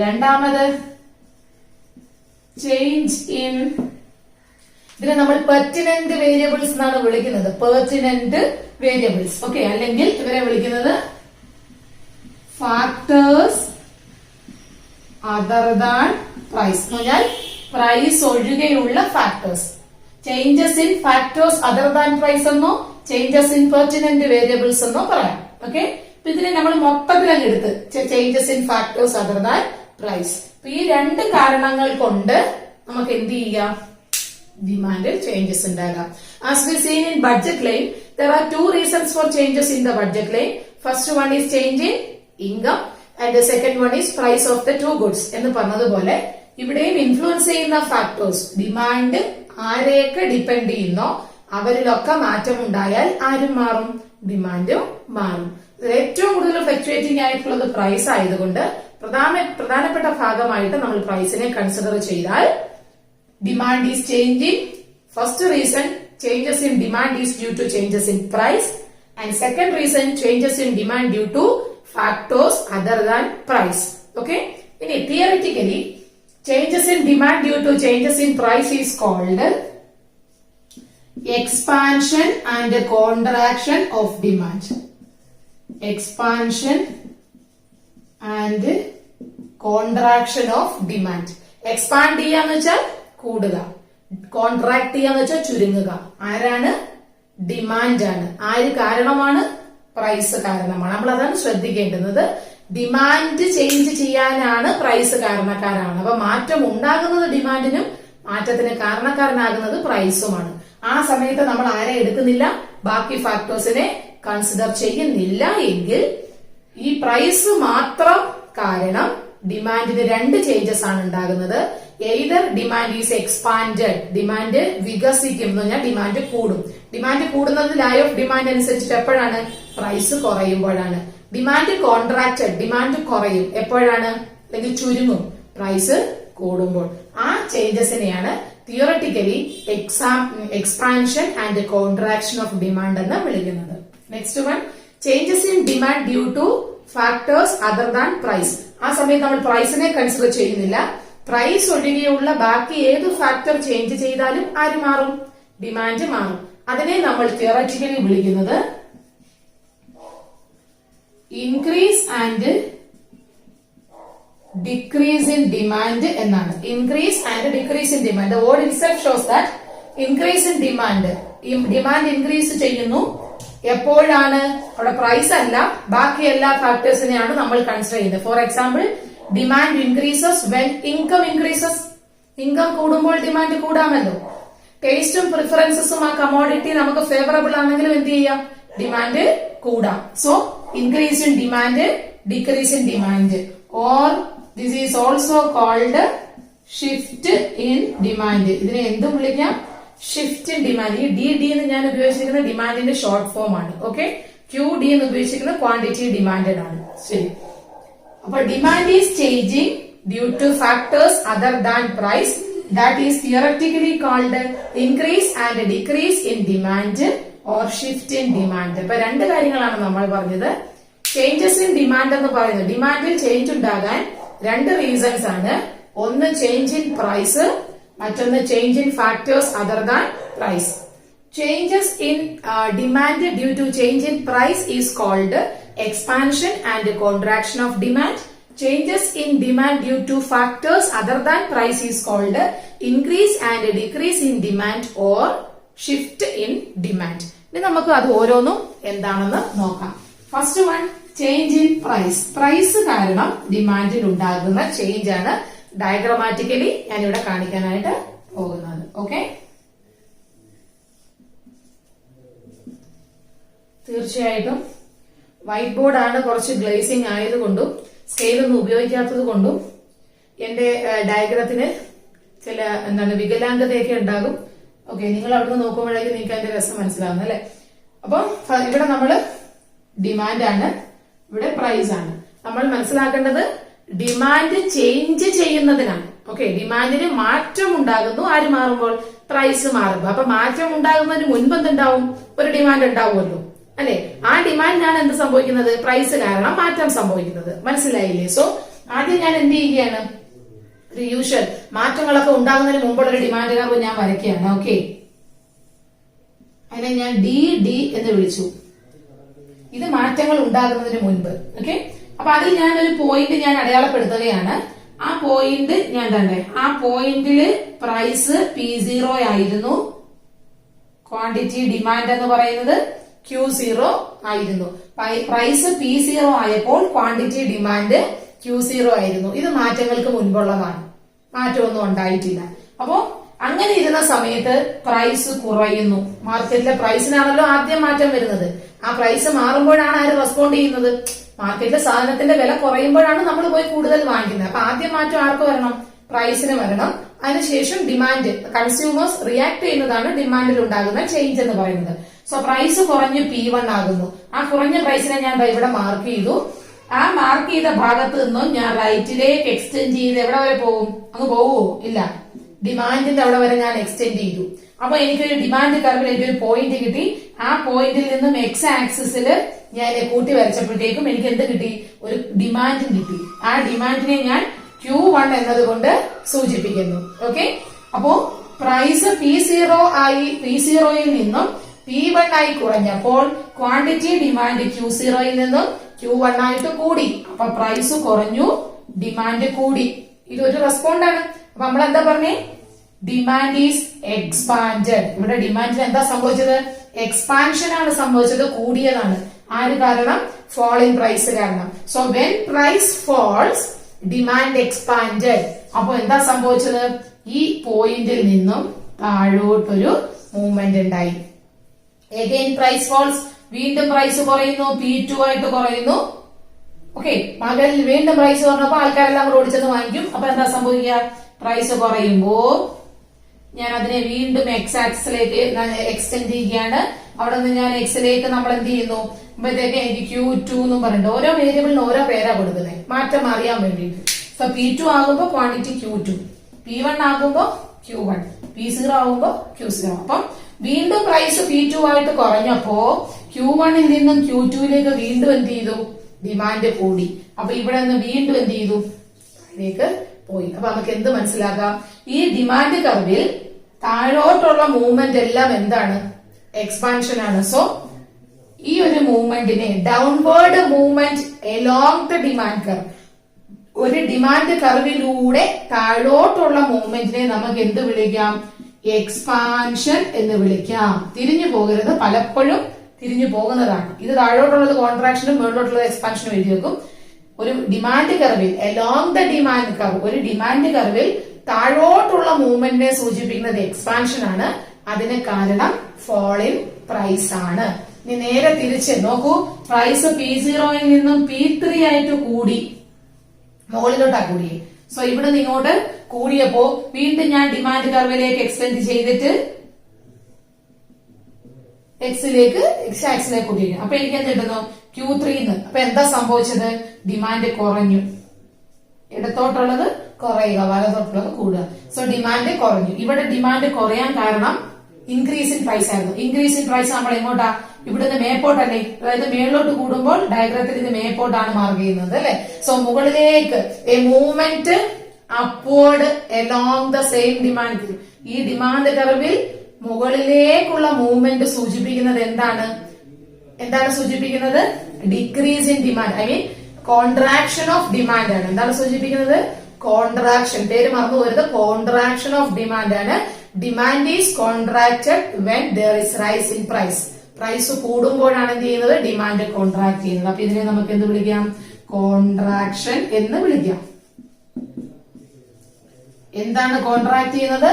രണ്ടാമത് ചേഞ്ച് ഇൻ, ഇതിനെ നമ്മൾ പെർട്ടിനന്റ് വേരിയബിൾസ് എന്നാണ് വിളിക്കുന്നത്. പെർട്ടിനന്റ് വേരിയബിൾസ്. ഓക്കെ, അല്ലെങ്കിൽ ഇവരെ വിളിക്കുന്നത് ഫാക്ടേഴ്സ് അതർ ദാൻ പ്രൈസ് എന്ന് പറഞ്ഞാൽ പ്രൈസ് ഒഴികെയുള്ള factors. Changes in factors other than price എന്നോ ചേഞ്ചസ് ഇൻ പെർട്ടിനന്റ് വേരിയബിൾസ് എന്നോ പറയാം. ഓക്കെ, ഇതിനെ നമ്മൾ മൊത്തത്തിലങ്ങ് എടുത്ത് changes in factors other than price. ഈ 2 കാരണങ്ങൾ കൊണ്ട് നമുക്ക് എന്ത് ചെയ്യാം? ഡിമാൻഡിൽ ചേഞ്ചസ് ഉണ്ടാകാം. As we seen in budget line, there are 2 reasons for changes in the budget line. First one is change in income and the second one is price of the 2 goods. എന്ന് പറഞ്ഞതുപോലെ ഇവിടെയും influence ചെയ്യുന്ന factors demand ആരെയൊക്കെ depend ചെയ്യുന്നോ അവരിലൊക്കെ മാറ്റം ഉണ്ടായാൽ ആരും മാറും? ഡിമാൻഡും മാറും. ഏറ്റവും കൂടുതൽ ഫ്ലക്ച്വേറ്റിംഗ് ആയിട്ടുള്ളത് പ്രൈസ് ആയതുകൊണ്ട് പ്രധാനപ്പെട്ട ഭാഗമായിട്ട് നമ്മൾ പ്രൈസിനെ കൺസിഡർ ചെയ്താൽ demand is changing. First reason changes in demand is due to changes in price and second reason changes in demand due to factors other than price. Okay, ഇനി theoretically changes in demand due to changes in price is called expansion and contraction of demand. Expansion and contraction of demand. Expand ചെയ്യാന്ന് വെച്ചാൽ കൂടുക, contract ചെയ്യാന്ന് വെച്ചാൽ ചുരുങ്ങുക. ആരാണ്? Demand ആണ്. ആര് കാരണമാണ്? പ്രൈസ് കാരണമാണ്. നമ്മൾ അതാണ് ശ്രദ്ധിക്കേണ്ടുന്നത്. ഡിമാൻഡ് ചേഞ്ച് ചെയ്യാനാണ് പ്രൈസ് കാരണക്കാരാണ്. അപ്പൊ മാറ്റം ഉണ്ടാകുന്നത് ഡിമാൻഡിനും മാറ്റത്തിന് കാരണക്കാരനാകുന്നത് പ്രൈസുമാണ്. ആ സമയത്ത് നമ്മൾ ആരെ എടുക്കുന്നില്ല? ബാക്കി ഫാക്ടേഴ്സിനെ കൺസിഡർ ചെയ്യുന്നില്ല എങ്കിൽ ഈ പ്രൈസ് മാത്രം കാരണം ഡിമാൻഡിന് രണ്ട് ചേഞ്ചസ് ആണ് ഉണ്ടാകുന്നത്. Either demand is expanded, demand വികസിക്കും എന്ന് പറഞ്ഞാൽ ഡിമാൻഡ് കൂടും. ഡിമാൻഡ് കൂടുന്നത് ലോ ഓഫ് ഡിമാൻഡ് അനുസരിച്ചിട്ട് എപ്പോഴാണ്? പ്രൈസ് കുറയുമ്പോഴാണ്. ഡിമാൻഡ് കോൺട്രാക്റ്റഡ്, ഡിമാൻഡ് കുറയും എപ്പോഴാണ്? അല്ലെങ്കിൽ ചുരുങ്ങും പ്രൈസ് കൂടുമ്പോൾ. ആ ചേഞ്ചസിനെയാണ് theoretically expansion and contraction of demand എന്ന് വിളിക്കുന്നത്. Next one, changes in demand due to factors other than price. ആ സമയത്ത് നമ്മൾ പ്രൈസിനെ കൺസിഡർ ചെയ്യുന്നില്ല. പ്രൈസ് ഒഴികെയുള്ള ബാക്കി ഏത് ഫാക്ടർ ചേഞ്ച് ചെയ്താലും ആര് മാറും? ഡിമാൻഡ് മാറും. അതിനെ നമ്മൾ തിയററ്റിക്കലി വിളിക്കുന്നത് increase and decrease in demand എന്നാണ്. Increase and decrease in demand. The word itself shows that increase in demand. Demand increase ചെയ്യുന്നു എപ്പോഴാണ്? അവിടെ പ്രൈസ് അല്ല, ബാക്കി എല്ലാ ഫാക്ടേഴ്സിനെയാണ് നമ്മൾ കൺസിഡർ ചെയ്യുന്നത്. For example, demand increases when income increases. Income കൂടുമ്പോൾ ഡിമാൻഡ് കൂടാമല്ലോ. ടേസ്റ്റും പ്രിഫറൻസസും ആ കമോഡിറ്റി നമുക്ക് ഫേവറബിൾ ആണെങ്കിലും എന്ത് ചെയ്യാം? ഡിമാൻഡ് കൂടാം. So increase in demand, decrease in demand, or this is also called shift in demand. ഇതിനെ എന്തും വിളിക്കാം? Shift in demand. ഈ ഡി എന്ന് ഞാൻ ഉപയോഗിച്ചിരിക്കുന്ന ഡിമാൻഡിന്റെ ഷോർട്ട് ഫോം ആണ്. ഓക്കെ, QD എന്ന് ഉപയോഗിച്ചിരിക്കുന്ന ക്വാണ്ടിറ്റി ഡിമാൻഡഡ് ആണ്. ശരി, അപ്പൊ demand is changing due to factors other than price. That is theoretically called increase and decrease in demand or shift in demand. ഇപ്പൊ രണ്ട് കാര്യങ്ങളാണ് നമ്മൾ പറഞ്ഞത്. ചേഞ്ചസ് ഇൻ ഡിമാൻഡ് എന്ന് പറയുന്നത്, ഡിമാൻഡിൽ ചേഞ്ച് ഉണ്ടാകാൻ രണ്ട് റീസൺസ് ആണ്. ഒന്ന് ചേഞ്ച് ഇൻ പ്രൈസ്, മറ്റൊന്ന് change in factors other than price. Changes in demand due to change in price is called expansion and contraction of demand. Changes in demand due to factors other than price is called increase and decrease in demand or shift in demand. ഇനി നമുക്ക് അത് ഓരോന്നും എന്താണെന്ന് നോക്കാം. First one, change in price. Price കാരണം ഡിമാൻഡിൽ ഉണ്ടാകുന്ന change ആണ് ഡയഗ്രമാറ്റിക്കലി ഞാൻ ഇവിടെ കാണിക്കാനായിട്ട് പോകുന്നത്. ഓക്കെ, തീർച്ചയായിട്ടും വൈറ്റ് ബോർഡ് ആണ്, കുറച്ച് ഗ്ലേസിംഗ് ആയതുകൊണ്ടും സ്കെയിലൊന്നും ഉപയോഗിക്കാത്തത് കൊണ്ടും എന്റെ ഡയഗ്രത്തിന് ചില വികലാംഗതയൊക്കെ ഉണ്ടാകും. ഓക്കെ, നിങ്ങൾ അവിടെ നിന്ന് നോക്കുമ്പോഴേക്കും നിങ്ങൾക്ക് അതിന്റെ രസം മനസ്സിലാവുന്നു അല്ലെ. അപ്പൊ ഇവിടെ നമ്മള് ഡിമാൻഡ് ആണ്, ഇവിടെ പ്രൈസ് ആണ്. നമ്മൾ മനസ്സിലാക്കേണ്ടത് ഡിമാൻഡ് ചേഞ്ച് ചെയ്യുന്നതിനാണ്. ഓക്കെ, ഡിമാൻഡിന് മാറ്റം ഉണ്ടാകുന്നു ആര് മാറുമ്പോൾ? പ്രൈസ് മാറുമ്പോൾ. അപ്പൊ മാറ്റം ഉണ്ടാകുന്നതിന് മുൻപ് എന്തുണ്ടാവും? ഒരു ഡിമാൻഡ് ഉണ്ടാവുമല്ലോ അല്ലെ. ആ ഡിമാൻഡിനാണ് എന്ത് സംഭവിക്കുന്നത്? പ്രൈസ് കാരണം മാറ്റം സംഭവിക്കുന്നത്. മനസ്സിലായില്ലേ? സോ ആദ്യം ഞാൻ എന്ത് ചെയ്യുകയാണ്? ഒരു യൂഷ്വൽ മാറ്റങ്ങളൊക്കെ ഉണ്ടാകുന്നതിന് മുമ്പുള്ള ഒരു ഡിമാൻഡ് കർവ് ഞാൻ വരയ്ക്കുകയാണ്. ഓക്കെ, അതിനെ ഞാൻ ഡി എന്ന് വിളിച്ചു. ഇത് മാറ്റങ്ങൾ ഉണ്ടാകുന്നതിന് മുൻപ്. ഓക്കെ, അപ്പൊ അതിൽ ഞാൻ ഒരു പോയിന്റ് ഞാൻ അടയാളപ്പെടുത്തുകയാണ്. ആ പോയിന്റ് ഞാൻ കണ്ടേ, ആ പോയിന്റില് പ്രൈസ് P0 ആയിരുന്നു, ക്വാണ്ടിറ്റി ഡിമാൻഡ് എന്ന് പറയുന്നത് Q0 ആയിരുന്നു. പ്രൈസ് P0 ആയപ്പോൾ ക്വാണ്ടിറ്റി ഡിമാൻഡ് Q0 ആയിരുന്നു. ഇത് മാറ്റങ്ങൾക്ക് മുൻപുള്ളതാണ്, മാറ്റമൊന്നും ഉണ്ടായിട്ടില്ല. അപ്പോ അങ്ങനെ ഇരുന്ന സമയത്ത് പ്രൈസ് കുറയുന്നു. മാർക്കറ്റിലെ പ്രൈസിനാണല്ലോ ആദ്യം മാറ്റം വരുന്നത്. ആ പ്രൈസ് മാറുമ്പോഴാണ് ആര് റെസ്പോണ്ട് ചെയ്യുന്നത്? മാർക്കറ്റിലെ സാധനത്തിന്റെ വില കുറയുമ്പോഴാണ് നമ്മൾ പോയി കൂടുതൽ വാങ്ങിക്കുന്നത്. അപ്പൊ ആദ്യം മാറ്റം ആർക്ക് വരണം? പ്രൈസിന് വരണം. അതിനുശേഷം ഡിമാൻഡ്, കൺസ്യൂമേഴ്സ് റിയാക്ട് ചെയ്യുന്നതാണ് ഡിമാൻഡിൽ ഉണ്ടാകുന്ന ചേഞ്ച് എന്ന് പറയുന്നത്. സോ പ്രൈസ് കുറഞ്ഞ് P1 ആകുന്നു. ആ കുറഞ്ഞ പ്രൈസിനെ ഞാൻ ഇവിടെ മാർക്ക് ചെയ്തു. ആ മാർക്ക് ചെയ്ത ഭാഗത്ത് നിന്നും ഞാൻ റൈറ്റിലേക്ക് എക്സ്റ്റെൻഡ് ചെയ്ത് എവിടെ വരെ പോകും? അങ്ങ് പോവോ? ഇല്ല. ഡിമാൻഡിന്റെ അവിടെ വരെ ഞാൻ എക്സ്റ്റെൻഡ് ചെയ്തു. അപ്പൊ എനിക്കൊരു ഡിമാൻഡ് കർവിൽ എനിക്കൊരു പോയിന്റ് കിട്ടി. ആ പോയിന്റിൽ നിന്നും എക്സ് ആക്സിസിൽ ഞാൻ കൂട്ടി വരച്ചപ്പോഴത്തേക്കും എനിക്ക് എന്ത് കിട്ടി? ഒരു ഡിമാൻഡും കിട്ടി. ആ ഡിമാൻഡിനെ ഞാൻ Q1 എന്നതുകൊണ്ട് സൂചിപ്പിക്കുന്നു. ഓക്കെ, അപ്പോ പ്രൈസ് P0 ആയി P0യിൽ നിന്നും P1 ആയി കുറഞ്ഞപ്പോൾ ക്വാണ്ടിറ്റി ഡിമാൻഡ് Q0യിൽ നിന്നും Q1 ആയിട്ട് കൂടി. അപ്പൊ പ്രൈസ് കുറഞ്ഞു, ഡിമാൻഡ് കൂടി. ഇതൊരു റെസ്പോണ്ട് ആണ്. അപ്പൊ നമ്മൾ എന്താ പറഞ്ഞേ? Demand is expanded. ഇവിടെ ഡിമാൻഡിന് എന്താ സംഭവിച്ചത്? എക്സ്പാൻഷൻ ആണ് സംഭവിച്ചത്, കൂടിയതാണ്. ആര് കാരണം? fall in പ്രൈസ് കാരണം. So when price falls demand expanded. അപ്പൊ എന്താ സംഭവിച്ചത്? ഈ പോയിന്റിൽ നിന്നും താഴോട്ടൊരു മൂവ്മെന്റ് ഉണ്ടായി. അഗൈൻ പ്രൈസ് ഫോൾസ്, വീണ്ടും പ്രൈസ് കുറയുന്നു, P2 ആയിട്ട് കുറയുന്നു. ഓക്കെ, മകളിൽ വീണ്ടും പ്രൈസ് കുറഞ്ഞപ്പോ ആൾക്കാരെല്ലാം ഓടിച്ചത് വാങ്ങിക്കും. അപ്പൊ എന്താ സംഭവിക്കുക? പ്രൈസ് കുറയുമ്പോ ഞാൻ അതിനെ വീണ്ടും എക്സ് ആക്സിലേക്ക് എക്സ്റ്റെൻഡ് ചെയ്യുകയാണ്. അവിടെ നിന്ന് ഞാൻ എക്സിലേക്ക് നമ്മൾ എന്ത് ചെയ്യുന്നു? അപ്പോഴത്തേക്ക് എനിക്ക് Q2 എന്നും പറഞ്ഞിട്ട് ഓരോ വേരിയബിളിന് ഓരോ പേരാ കൊടുക്കുന്നത്, മാറ്റം അറിയാൻ വേണ്ടിയിട്ട്. സോ P2 ആകുമ്പോ ക്വാണ്ടിറ്റി Q2, P1 ആകുമ്പോ Q1, P0 ആകുമ്പോ Q0. അപ്പം വീണ്ടും പ്രൈസ് P2 ആയിട്ട് കുറഞ്ഞപ്പോ Q1ൽ നിന്നും Q2ലേക്ക് വീണ്ടും എന്ത് ചെയ്തു? ഡിമാൻഡ് കൂടി. അപ്പൊ ഇവിടെ നിന്ന് വീണ്ടും എന്ത് ചെയ്തു? അതിലേക്ക് പോയി. അപ്പൊ നമുക്ക് എന്ത് മനസ്സിലാക്കാം? ഈ ഡിമാൻഡ് കർവിൽ താഴോട്ടുള്ള മൂവ്മെന്റ് എല്ലാം എന്താണ്? എക്സ്പാൻഷൻ ആണ്. സോ ഈ ഒരു മൂവ്മെന്റിനെ downward movement along the demand curve, ഒരു ഡിമാൻഡ് കർവിലൂടെ താഴോട്ടുള്ള മൂവ്മെന്റിനെ നമുക്ക് എന്ത് വിളിക്കാം? എക്സ്പാൻഷൻ എന്ന് വിളിക്കാം. തിരിഞ്ഞു പോകരുത്, പലപ്പോഴും തിരിഞ്ഞു പോകുന്നതാണ്. ഇത് താഴോട്ടുള്ളത് കോൺട്രാക്ഷനും മുകളിലോട്ടുള്ളത് എക്സ്പാൻഷനും എഴുതി വെക്കും. ഒരു ഡിമാൻഡ് കർവിൽ എലോങ് ദ ഡിമാൻഡ് കർവ്, ഒരു ഡിമാൻഡ് കർവിൽ താഴോട്ടുള്ള മൂവ്മെന്റിനെ സൂചിപ്പിക്കുന്നത് എക്സ്പാൻഷൻ ആണ്. അതിന് കാരണം fall in പ്രൈസ് ആണ്. ഇനി നേരെ തിരിച്ച് നോക്കൂ. പ്രൈസ് P0യിൽ നിന്നും P3 ആയിട്ട് കൂടി, മുകളിലോട്ടാ കൂടി. സോ ഇവിടെ നിന്ന് ഇങ്ങോട്ട് കൂടിയപ്പോ വീണ്ടും ഞാൻ ഡിമാൻഡ് കർവിലേക്ക് എക്സ്റ്റെൻഡ് ചെയ്തിട്ട് എക്സിലേക്ക് കൂട്ടിയിരിക്കും. അപ്പൊ എനിക്ക് എന്ത് കിട്ടുന്നു? Q3. അപ്പൊ എന്താ സംഭവിച്ചത്? ഡിമാൻഡ് കുറഞ്ഞു. ഇടത്തോട്ടുള്ളത് കുറയുക, വലത്തോട്ടുള്ളത് കൂടുക. സോ ഡിമാൻഡ് കുറഞ്ഞു. ഇവിടെ ഡിമാൻഡ് കുറയാൻ കാരണം ഇൻക്രീസ് ഇൻ പ്രൈസ് ആയിരുന്നു. ഇൻക്രീസ് ഇൻ പ്രൈസ് നമ്മൾ എങ്ങോട്ടാ? ഇവിടുന്ന് മേപ്പോട്ടല്ലേ? അതായത് മേളിലോട്ട് കൂടുമ്പോൾ ഡയഗ്രത്തിൽ ഇത് മേപ്പോട്ടാണ് മാർക്ക് ചെയ്യുന്നത് അല്ലെ? സോ മുകളിലേക്ക് a movement upward along the same demand. ഈ ഡിമാൻഡ് കർവിൽ മുകളിലേക്കുള്ള മൂവ്മെന്റ് സൂചിപ്പിക്കുന്നത് എന്താണ്? സൂചിപ്പിക്കുന്നത്? Decrease in demand, I mean contraction of demand ആണ്. എന്താണ് സൂചിപ്പിക്കുന്നത്? കോൺട്രാക്ഷൻ. പേര് മറന്നു പോരുത്, കോൺട്രാക്ഷൻ ഓഫ് ഡിമാൻഡ് ആണ്. Demand is contracted when there is rise in price. Price കൂടുമ്പോഴാണ് എന്ത് ചെയ്യുന്നത്? ഡിമാൻഡ് കോൺട്രാക്ട് ചെയ്യുന്നത്. അപ്പൊ ഇതിനെ നമുക്ക് എന്ത് വിളിക്കാം? കോൺട്രാക്ഷൻ എന്ന് വിളിക്കാം. എന്താണ് കോൺട്രാക്ട് ചെയ്യുന്നത്?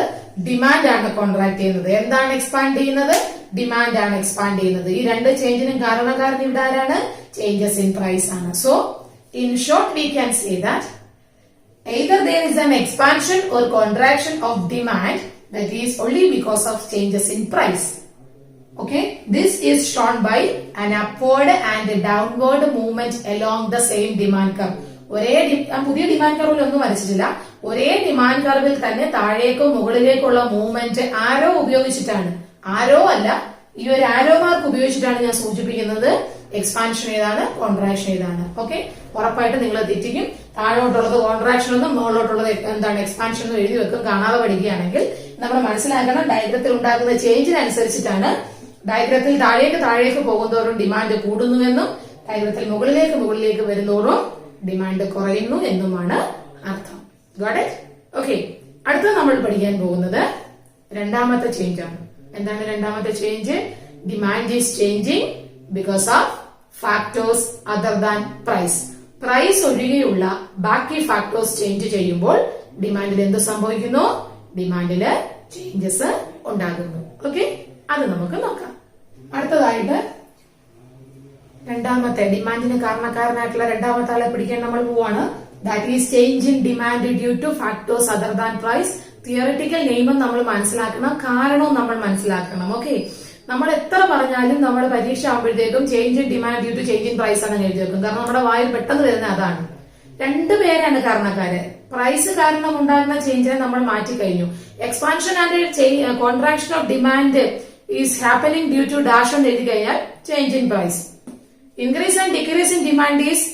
ഡിമാൻഡ് ആണ് കോൺട്രാക്ട് ചെയ്യുന്നത്. എന്താണ് എക്സ്പാൻഡ് ചെയ്യുന്നത്? ഡിമാൻഡ് ആണ് എക്സ്പാൻഡ് ചെയ്യുന്നത്. ഈ രണ്ട് ചേഞ്ചിനും കാരണക്കാരൻ ഇവിടെ ആരാണ്? ചേഞ്ചസ് ഇൻ പ്രൈസ് ആണ്. So in short we can say that either there is an expansion or contraction of demand, that is only because of changes in price. Okay, this is shown by an upward and downward movement along the same demand curve. പുതിയ demand കർവിൽ ഒന്നും വരച്ചിട്ടില്ല. ഒരേ demand കർവിൽ തന്നെ താഴേക്കും മുകളിലേക്കുള്ള movement ആരോ ഉപയോഗിച്ചിട്ടാണ്, ആരോ അല്ല, ഈ ഒരു ആരോ മാർക്ക് ഉപയോഗിച്ചിട്ടാണ് ഞാൻ സൂചിപ്പിക്കുന്നത് എക്സ്പാൻഷൻ ഏതാണ്, കോൺട്രാക്ഷൻ ഏതാണ്. ഓക്കെ, ഉറപ്പായിട്ട് നിങ്ങൾ തെറ്റിക്കും. താഴോട്ടുള്ളത് കോൺട്രാക്ഷൻ എന്നും മുകളിലോട്ടുള്ളത് എന്താണ് എക്സ്പാൻഷൻ എന്നും എഴുതി വെക്കും. കാണാതെ പഠിക്കുകയാണെങ്കിൽ നമ്മൾ മനസ്സിലാക്കണം, ഡയഗ്രത്തിൽ ഉണ്ടാകുന്ന ചേഞ്ചിനനുസരിച്ചിട്ടാണ്. ഡയഗ്രത്തിൽ താഴേക്ക് പോകുന്നതോറും ഡിമാൻഡ് കൂടുന്നുവെന്നും ഡയഗ്രത്തിൽ മുകളിലേക്ക് വരുന്നതോറും ഡിമാൻഡ് കുറയുന്നു എന്നുമാണ് അർത്ഥം. Got it? ഓക്കെ, അടുത്ത നമ്മൾ പഠിക്കാൻ പോകുന്നത് രണ്ടാമത്തെ ചേഞ്ച് ആണ്. എന്താണ് രണ്ടാമത്തെ change? Demand is changing because of factors other than price. Price ഒഴികെയുള്ള ബാക്കി ഫാക്ടേഴ്സ് ചേഞ്ച് ചെയ്യുമ്പോൾ ഡിമാൻഡിൽ എന്ത് സംഭവിക്കുന്നു? ഡിമാൻഡില് ചേഞ്ചസ് ഉണ്ടാകുന്നു. ഓക്കെ, അത് നമുക്ക് നോക്കാം. അടുത്തതായിട്ട് രണ്ടാമത്തെ ഡിമാൻഡിന് കാരണക്കാരനായിട്ടുള്ള രണ്ടാമത്തെ ആളെ പിടിക്കാൻ നമ്മൾ പോവാണ്. That is change in demand due to factors other than price. Theoretical നെയിമും നമ്മൾ മനസ്സിലാക്കണം, കാരണവും നമ്മൾ മനസ്സിലാക്കണം. ഓക്കെ, നമ്മൾ എത്ര പറഞ്ഞാലും നമ്മൾ പരീക്ഷ ആകുമ്പോഴത്തേക്കും change in demand due to change in price ആണ് എഴുതി വെക്കും. കാരണം നമ്മുടെ വായിൽ പെട്ടെന്ന് വരുന്ന അതാണ്. രണ്ടുപേരാണ് കാരണക്കാര്. പ്രൈസ് കാരണം ഉണ്ടാകുന്ന ചേഞ്ചിനെ നമ്മൾ മാറ്റിക്കഴിഞ്ഞു. Expansion and contraction of demand is happening due to dash എന്ന് എഴുതി കഴിഞ്ഞാൽ change in price. Increase and decrease in demand is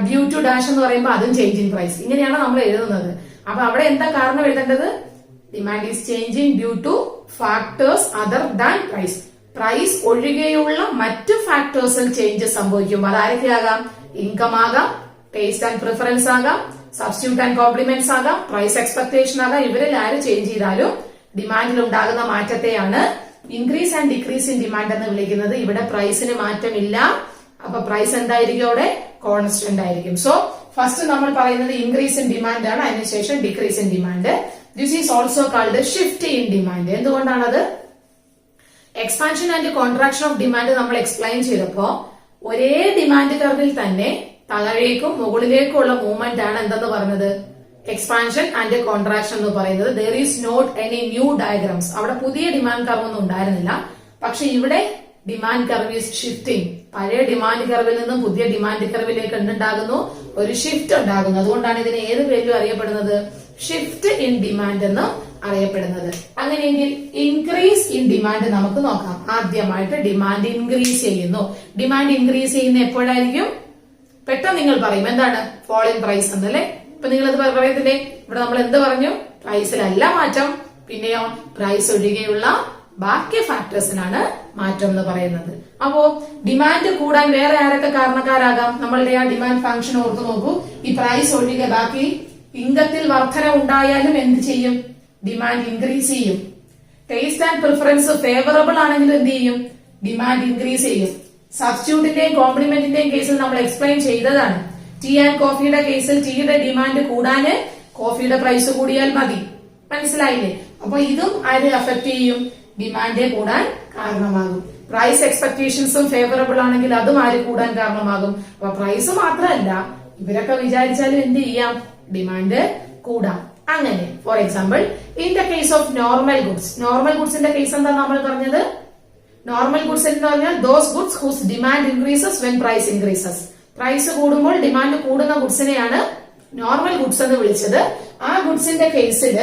due to dash എന്ന് പറയുമ്പോൾ അതും ചേഞ്ച് ഇൻ പ്രൈസ്. ഇങ്ങനെയാണ് നമ്മൾ എഴുതുന്നത്. അപ്പൊ അവിടെ എന്താ കാരണം എഴുതേണ്ടത്? Demand is changing due to factors other than price. Price ഒഴികെയുള്ള മറ്റു ഫാക്ടേഴ്സിൽ ചേഞ്ചസ് സംഭവിക്കും. അതാരൊക്കെയാകാം? ഇൻകം ആകാം, ടേസ്റ്റ് ആൻഡ് പ്രിഫറൻസ് ആകാം, സബ്സ്റ്റിറ്റ്യൂട്ട് ആൻഡ് കോംപ്ലിമെന്റ്സ് ആകാം, പ്രൈസ് എക്സ്പെക്ടേഷൻ ആകാം. ഇവരിൽ ആര് ചേഞ്ച് ചെയ്താലും ഡിമാൻഡിൽ ഉണ്ടാകുന്ന മാറ്റത്തെയാണ് increase and decrease in demand എന്ന് വിളിക്കുന്നത്. ഇവിടെ പ്രൈസിന് മാറ്റമില്ല. അപ്പൊ പ്രൈസ് എന്തായിരിക്കും? അവിടെ കോൺസ്റ്റന്റ് ആയിരിക്കും. സോ ഫസ്റ്റ് നമ്മൾ പറയുന്നത് ഇൻക്രീസ് ഇൻ ഡിമാൻഡ് ആണ്, അതിനുശേഷം decrease in demand. This is also called shift in demand. എന്തുകൊണ്ടാണത്? Expansion and contraction of demand നമ്മൾ എക്സ്പ്ലെയിൻ ചെയ്തപ്പോ ഒരേ ഡിമാൻഡ് കർവിൽ തന്നെ താഴേക്കും മുകളിലേക്കും ഉള്ള മൂവ്മെന്റ് ആണ് എന്തെന്ന് പറഞ്ഞത്? എക്സ്പാൻഷൻ ആൻഡ് കോൺട്രാക്ഷൻ എന്ന് പറയുന്നത്. There is not any new diagrams. അവിടെ പുതിയ ഡിമാൻഡ് കർവ് ഒന്നും ഉണ്ടായിരുന്നില്ല. പക്ഷെ ഇവിടെ ഡിമാൻഡ് കർവ് ഈസ് ഷിഫ്റ്റിംഗ്. പഴയ ഡിമാൻഡ് കർവിൽ നിന്നും പുതിയ ഡിമാൻഡ് കർവിലേക്ക് എന്തുണ്ടാകുന്നു? ഒരു ഷിഫ്റ്റ് ഉണ്ടാകുന്നു. അതുകൊണ്ടാണ് ഇതിനെ ഏത് പേരിലും അറിയപ്പെടുന്നത്? ഷിഫ്റ്റ് ഇൻ ഡിമാൻഡ് എന്ന് അറിയപ്പെടുന്നത്. അങ്ങനെയെങ്കിൽ ഇൻക്രീസ് ഇൻ ഡിമാൻഡ് നമുക്ക് നോക്കാം. ആദ്യമായിട്ട് ഡിമാൻഡ് ഇൻക്രീസ് ചെയ്യുന്നു. ഡിമാൻഡ് ഇൻക്രീസ് ചെയ്യുന്ന എപ്പോഴായിരിക്കും? പെട്ടെന്ന് നിങ്ങൾ പറയും എന്താണ്? ഫോൾ ഇൻ പ്രൈസ് എന്നല്ലേ. ഇപ്പൊ നിങ്ങൾ അത് പറയത്തില്ലേ? ഇവിടെ നമ്മൾ എന്ത് പറഞ്ഞു? പ്രൈസിലല്ല മാറ്റം, പിന്നെയോ പ്രൈസ് ഒഴികെയുള്ള ബാക്കി ഫാക്ടേഴ്സിനാണ് മാറ്റം എന്ന് പറയുന്നത്. അപ്പോ ഡിമാൻഡ് കൂടാൻ വേറെ ആരൊക്കെ കാരണക്കാരാകാം? നമ്മളുടെ ആ ഡിമാൻഡ് ഫംഗ്ഷൻ ഓർത്ത് നോക്കൂ. ഈ പ്രൈസ് ഒഴികെ ബാക്കി ഇൻകത്തിൽ വർധന ഉണ്ടായാലും എന്ത് ചെയ്യും? ഡിമാൻഡ് ഇൻക്രീസ് ചെയ്യും. ടേസ്റ്റ് ആൻഡ് പ്രിഫറൻസ് ഫേവറബിൾ ആണെങ്കിലും എന്ത് ചെയ്യും? ഡിമാൻഡ് ഇൻക്രീസ് ചെയ്യും. സബ്സ്റ്റിറ്റ്യൂട്ടിന്റെയും കോംപ്ലിമെന്റിന്റെയും കേസിൽ നമ്മൾ എക്സ്പ്ലെയിൻ ചെയ്തതാണ്. ടീ ആൻഡ് കോഫിയുടെ കേസിൽ ടീയുടെ ഡിമാൻഡ് കൂടാന് കോഫിയുടെ പ്രൈസ് കൂടിയാൽ മതി. മനസ്സിലായില്ലേ? അപ്പൊ ഇതും ആര് അഫക്ട് ചെയ്യും? ഡിമാൻഡ് കൂടാൻ കാരണമാകും. പ്രൈസ് എക്സ്പെക്ടേഷൻസും ഫേവറബിൾ ആണെങ്കിൽ അതും ആര് കൂടാൻ കാരണമാകും. അപ്പൊ പ്രൈസ് മാത്രമല്ല, ഇവരൊക്കെ വിചാരിച്ചാലും എന്ത് ചെയ്യാം? ഡിമാൻഡ് കൂടാം. അങ്ങനെ for example in the case of normal goods. Normal ഗുഡ്സിന്റെ കേസ് എന്താ നമ്മൾ പറഞ്ഞത്? നോർമൽ ഗുഡ്സ് എന്ന് പറഞ്ഞാൽ those goods whose demand increases when price increases. Price കൂടുമ്പോൾ ഡിമാൻഡ് കൂടുന്ന ഗുഡ്സിനെയാണ് നോർമൽ ഗുഡ്സ് എന്ന് വിളിച്ചത്. ആ ഗുഡ്സിന്റെ കേസിൽ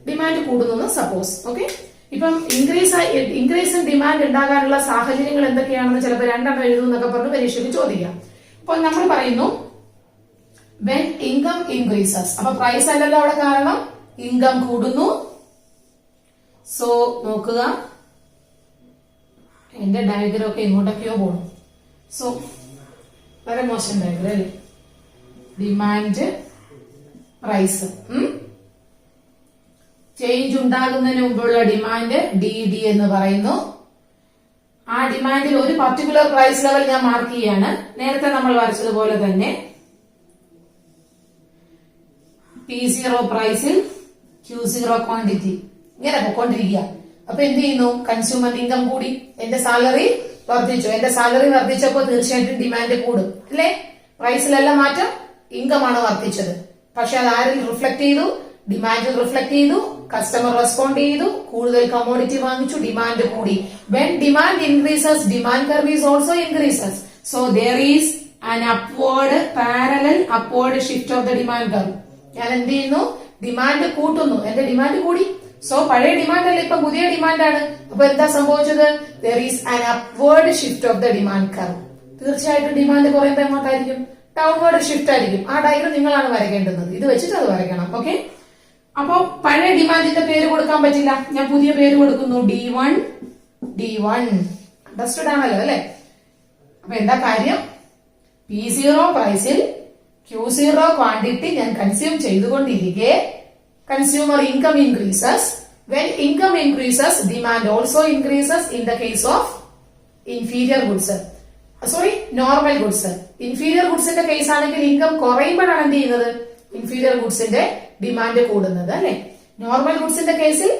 ഡിമാൻഡ് കൂടുന്നു സപ്പോസ്. ഓക്കെ, ഇപ്പം ഇൻക്രീസ് ഇൻ ഡിമാൻഡ് ഉണ്ടാകാനുള്ള സാഹചര്യങ്ങൾ എന്തൊക്കെയാണെന്ന് ചിലപ്പോൾ രണ്ടെണ്ണം എഴുതും എന്നൊക്കെ പറഞ്ഞ് പരീക്ഷയ്ക്ക് ചോദിക്കാം. അപ്പൊ നമ്മൾ പറയുന്നു when income increases. അപ്പൊ പ്രൈസ് അല്ലല്ലോ അവിടെ കാരണം, ഇൻകം കൂടുന്നു. സോ നോക്കുക, എന്റെ ഡയഗ്രം ഒക്കെ ഇങ്ങോട്ടൊക്കെയോ പോകണം. സോ വളരെ മോശം ഡയഗ്രം അല്ലേ? ഡിമാൻഡ് പ്രൈസ് ചേഞ്ച് ഉണ്ടാകുന്നതിന് മുമ്പുള്ള ഡിമാൻഡ് DD എന്ന് പറയുന്നു. ആ ഡിമാൻഡിൽ ഒരു പർട്ടിക്കുലർ പ്രൈസ് ലെവൽ ഞാൻ മാർക്ക് ചെയ്യാണ്. നേരത്തെ നമ്മൾ വരച്ചതുപോലെ തന്നെ P0 പ്രൈസിൽ Q0 ക്വാണ്ടിറ്റി ഇങ്ങനെ പോയിക്കൊണ്ടിരിക്കുക. അപ്പൊ എന്ത് ചെയ്യുന്നു? കൺസ്യൂമർ ഇൻകം കൂടി, എന്റെ സാലറി വർദ്ധിച്ചു. എന്റെ സാലറി വർദ്ധിച്ചപ്പോ തീർച്ചയായിട്ടും ഡിമാൻഡ് കൂടും അല്ലെ? പ്രൈസിലല്ല മാറ്റം, ഇൻകം ആണ് വർദ്ധിച്ചത്. പക്ഷെ അത് ആരിൽ റിഫ്ലക്ട് ചെയ്തു? ഡിമാൻഡിൽ റിഫ്ലക്ട് ചെയ്തു. കസ്റ്റമർ റെസ്പോണ്ട് ചെയ്തു, കൂടുതൽ കമോഡിറ്റി വാങ്ങിച്ചു, ഡിമാൻഡ് കൂടി. When demand increases, demand curve is also increases. So there is an upward parallel upward shift of the demand curve. ഞാൻ എന്ത് ചെയ്യുന്നു? ഡിമാൻഡ് കൂട്ടുന്നു. എന്റെ ഡിമാൻഡ് കൂടി. സോ പഴയ ഡിമാൻഡ് അല്ല, ഇപ്പൊ പുതിയ ഡിമാൻഡാണ്. അപ്പൊ എന്താ സംഭവിച്ചത്? there is an upward shift of the demand curve. തീർച്ചയായിട്ടും ഡിമാൻഡ് കുറയുമ്പോ എങ്ങോട്ടായിരിക്കും? ഡൗൺവേർഡ് ഷിഫ്റ്റ് ആയിരിക്കും. ആ ഡയഗ്രം നിങ്ങളാണ് വരയ്ക്കേണ്ടത്. ഇത് വെച്ചിട്ട് അത് വരയ്ക്കണം. ഓക്കെ, അപ്പൊ പഴയ ഡിമാൻഡിന്റെ പേര് കൊടുക്കാൻ പറ്റില്ല. ഞാൻ പുതിയ പേര് കൊടുക്കുന്നു, D1. അണ്ടർസ്റ്റുഡ് ആണല്ലോ അല്ലെ? അപ്പൊ എന്താ കാര്യം? P0 പ്രൈസിൽ Q0 ക്വാണ്ടിറ്റി ഞാൻ കൺസ്യൂം ചെയ്തുകൊണ്ടിരിക്കെ consumer income increases. When income increases, demand also increases in the case of inferior goods. Sorry, normal goods. Inferior ഗുഡ്സിന്റെ കേസ് ആണെങ്കിൽ ഇൻകം കുറയുമ്പോഴാണ് എന്ത് ചെയ്യുന്നത്? ഇൻഫീരിയർ ഗുഡ്സിന്റെ ഡിമാൻഡ് കൂടുന്നത് അല്ലെ? നോർമൽ ഗുഡ്സിന്റെ കേസിൽ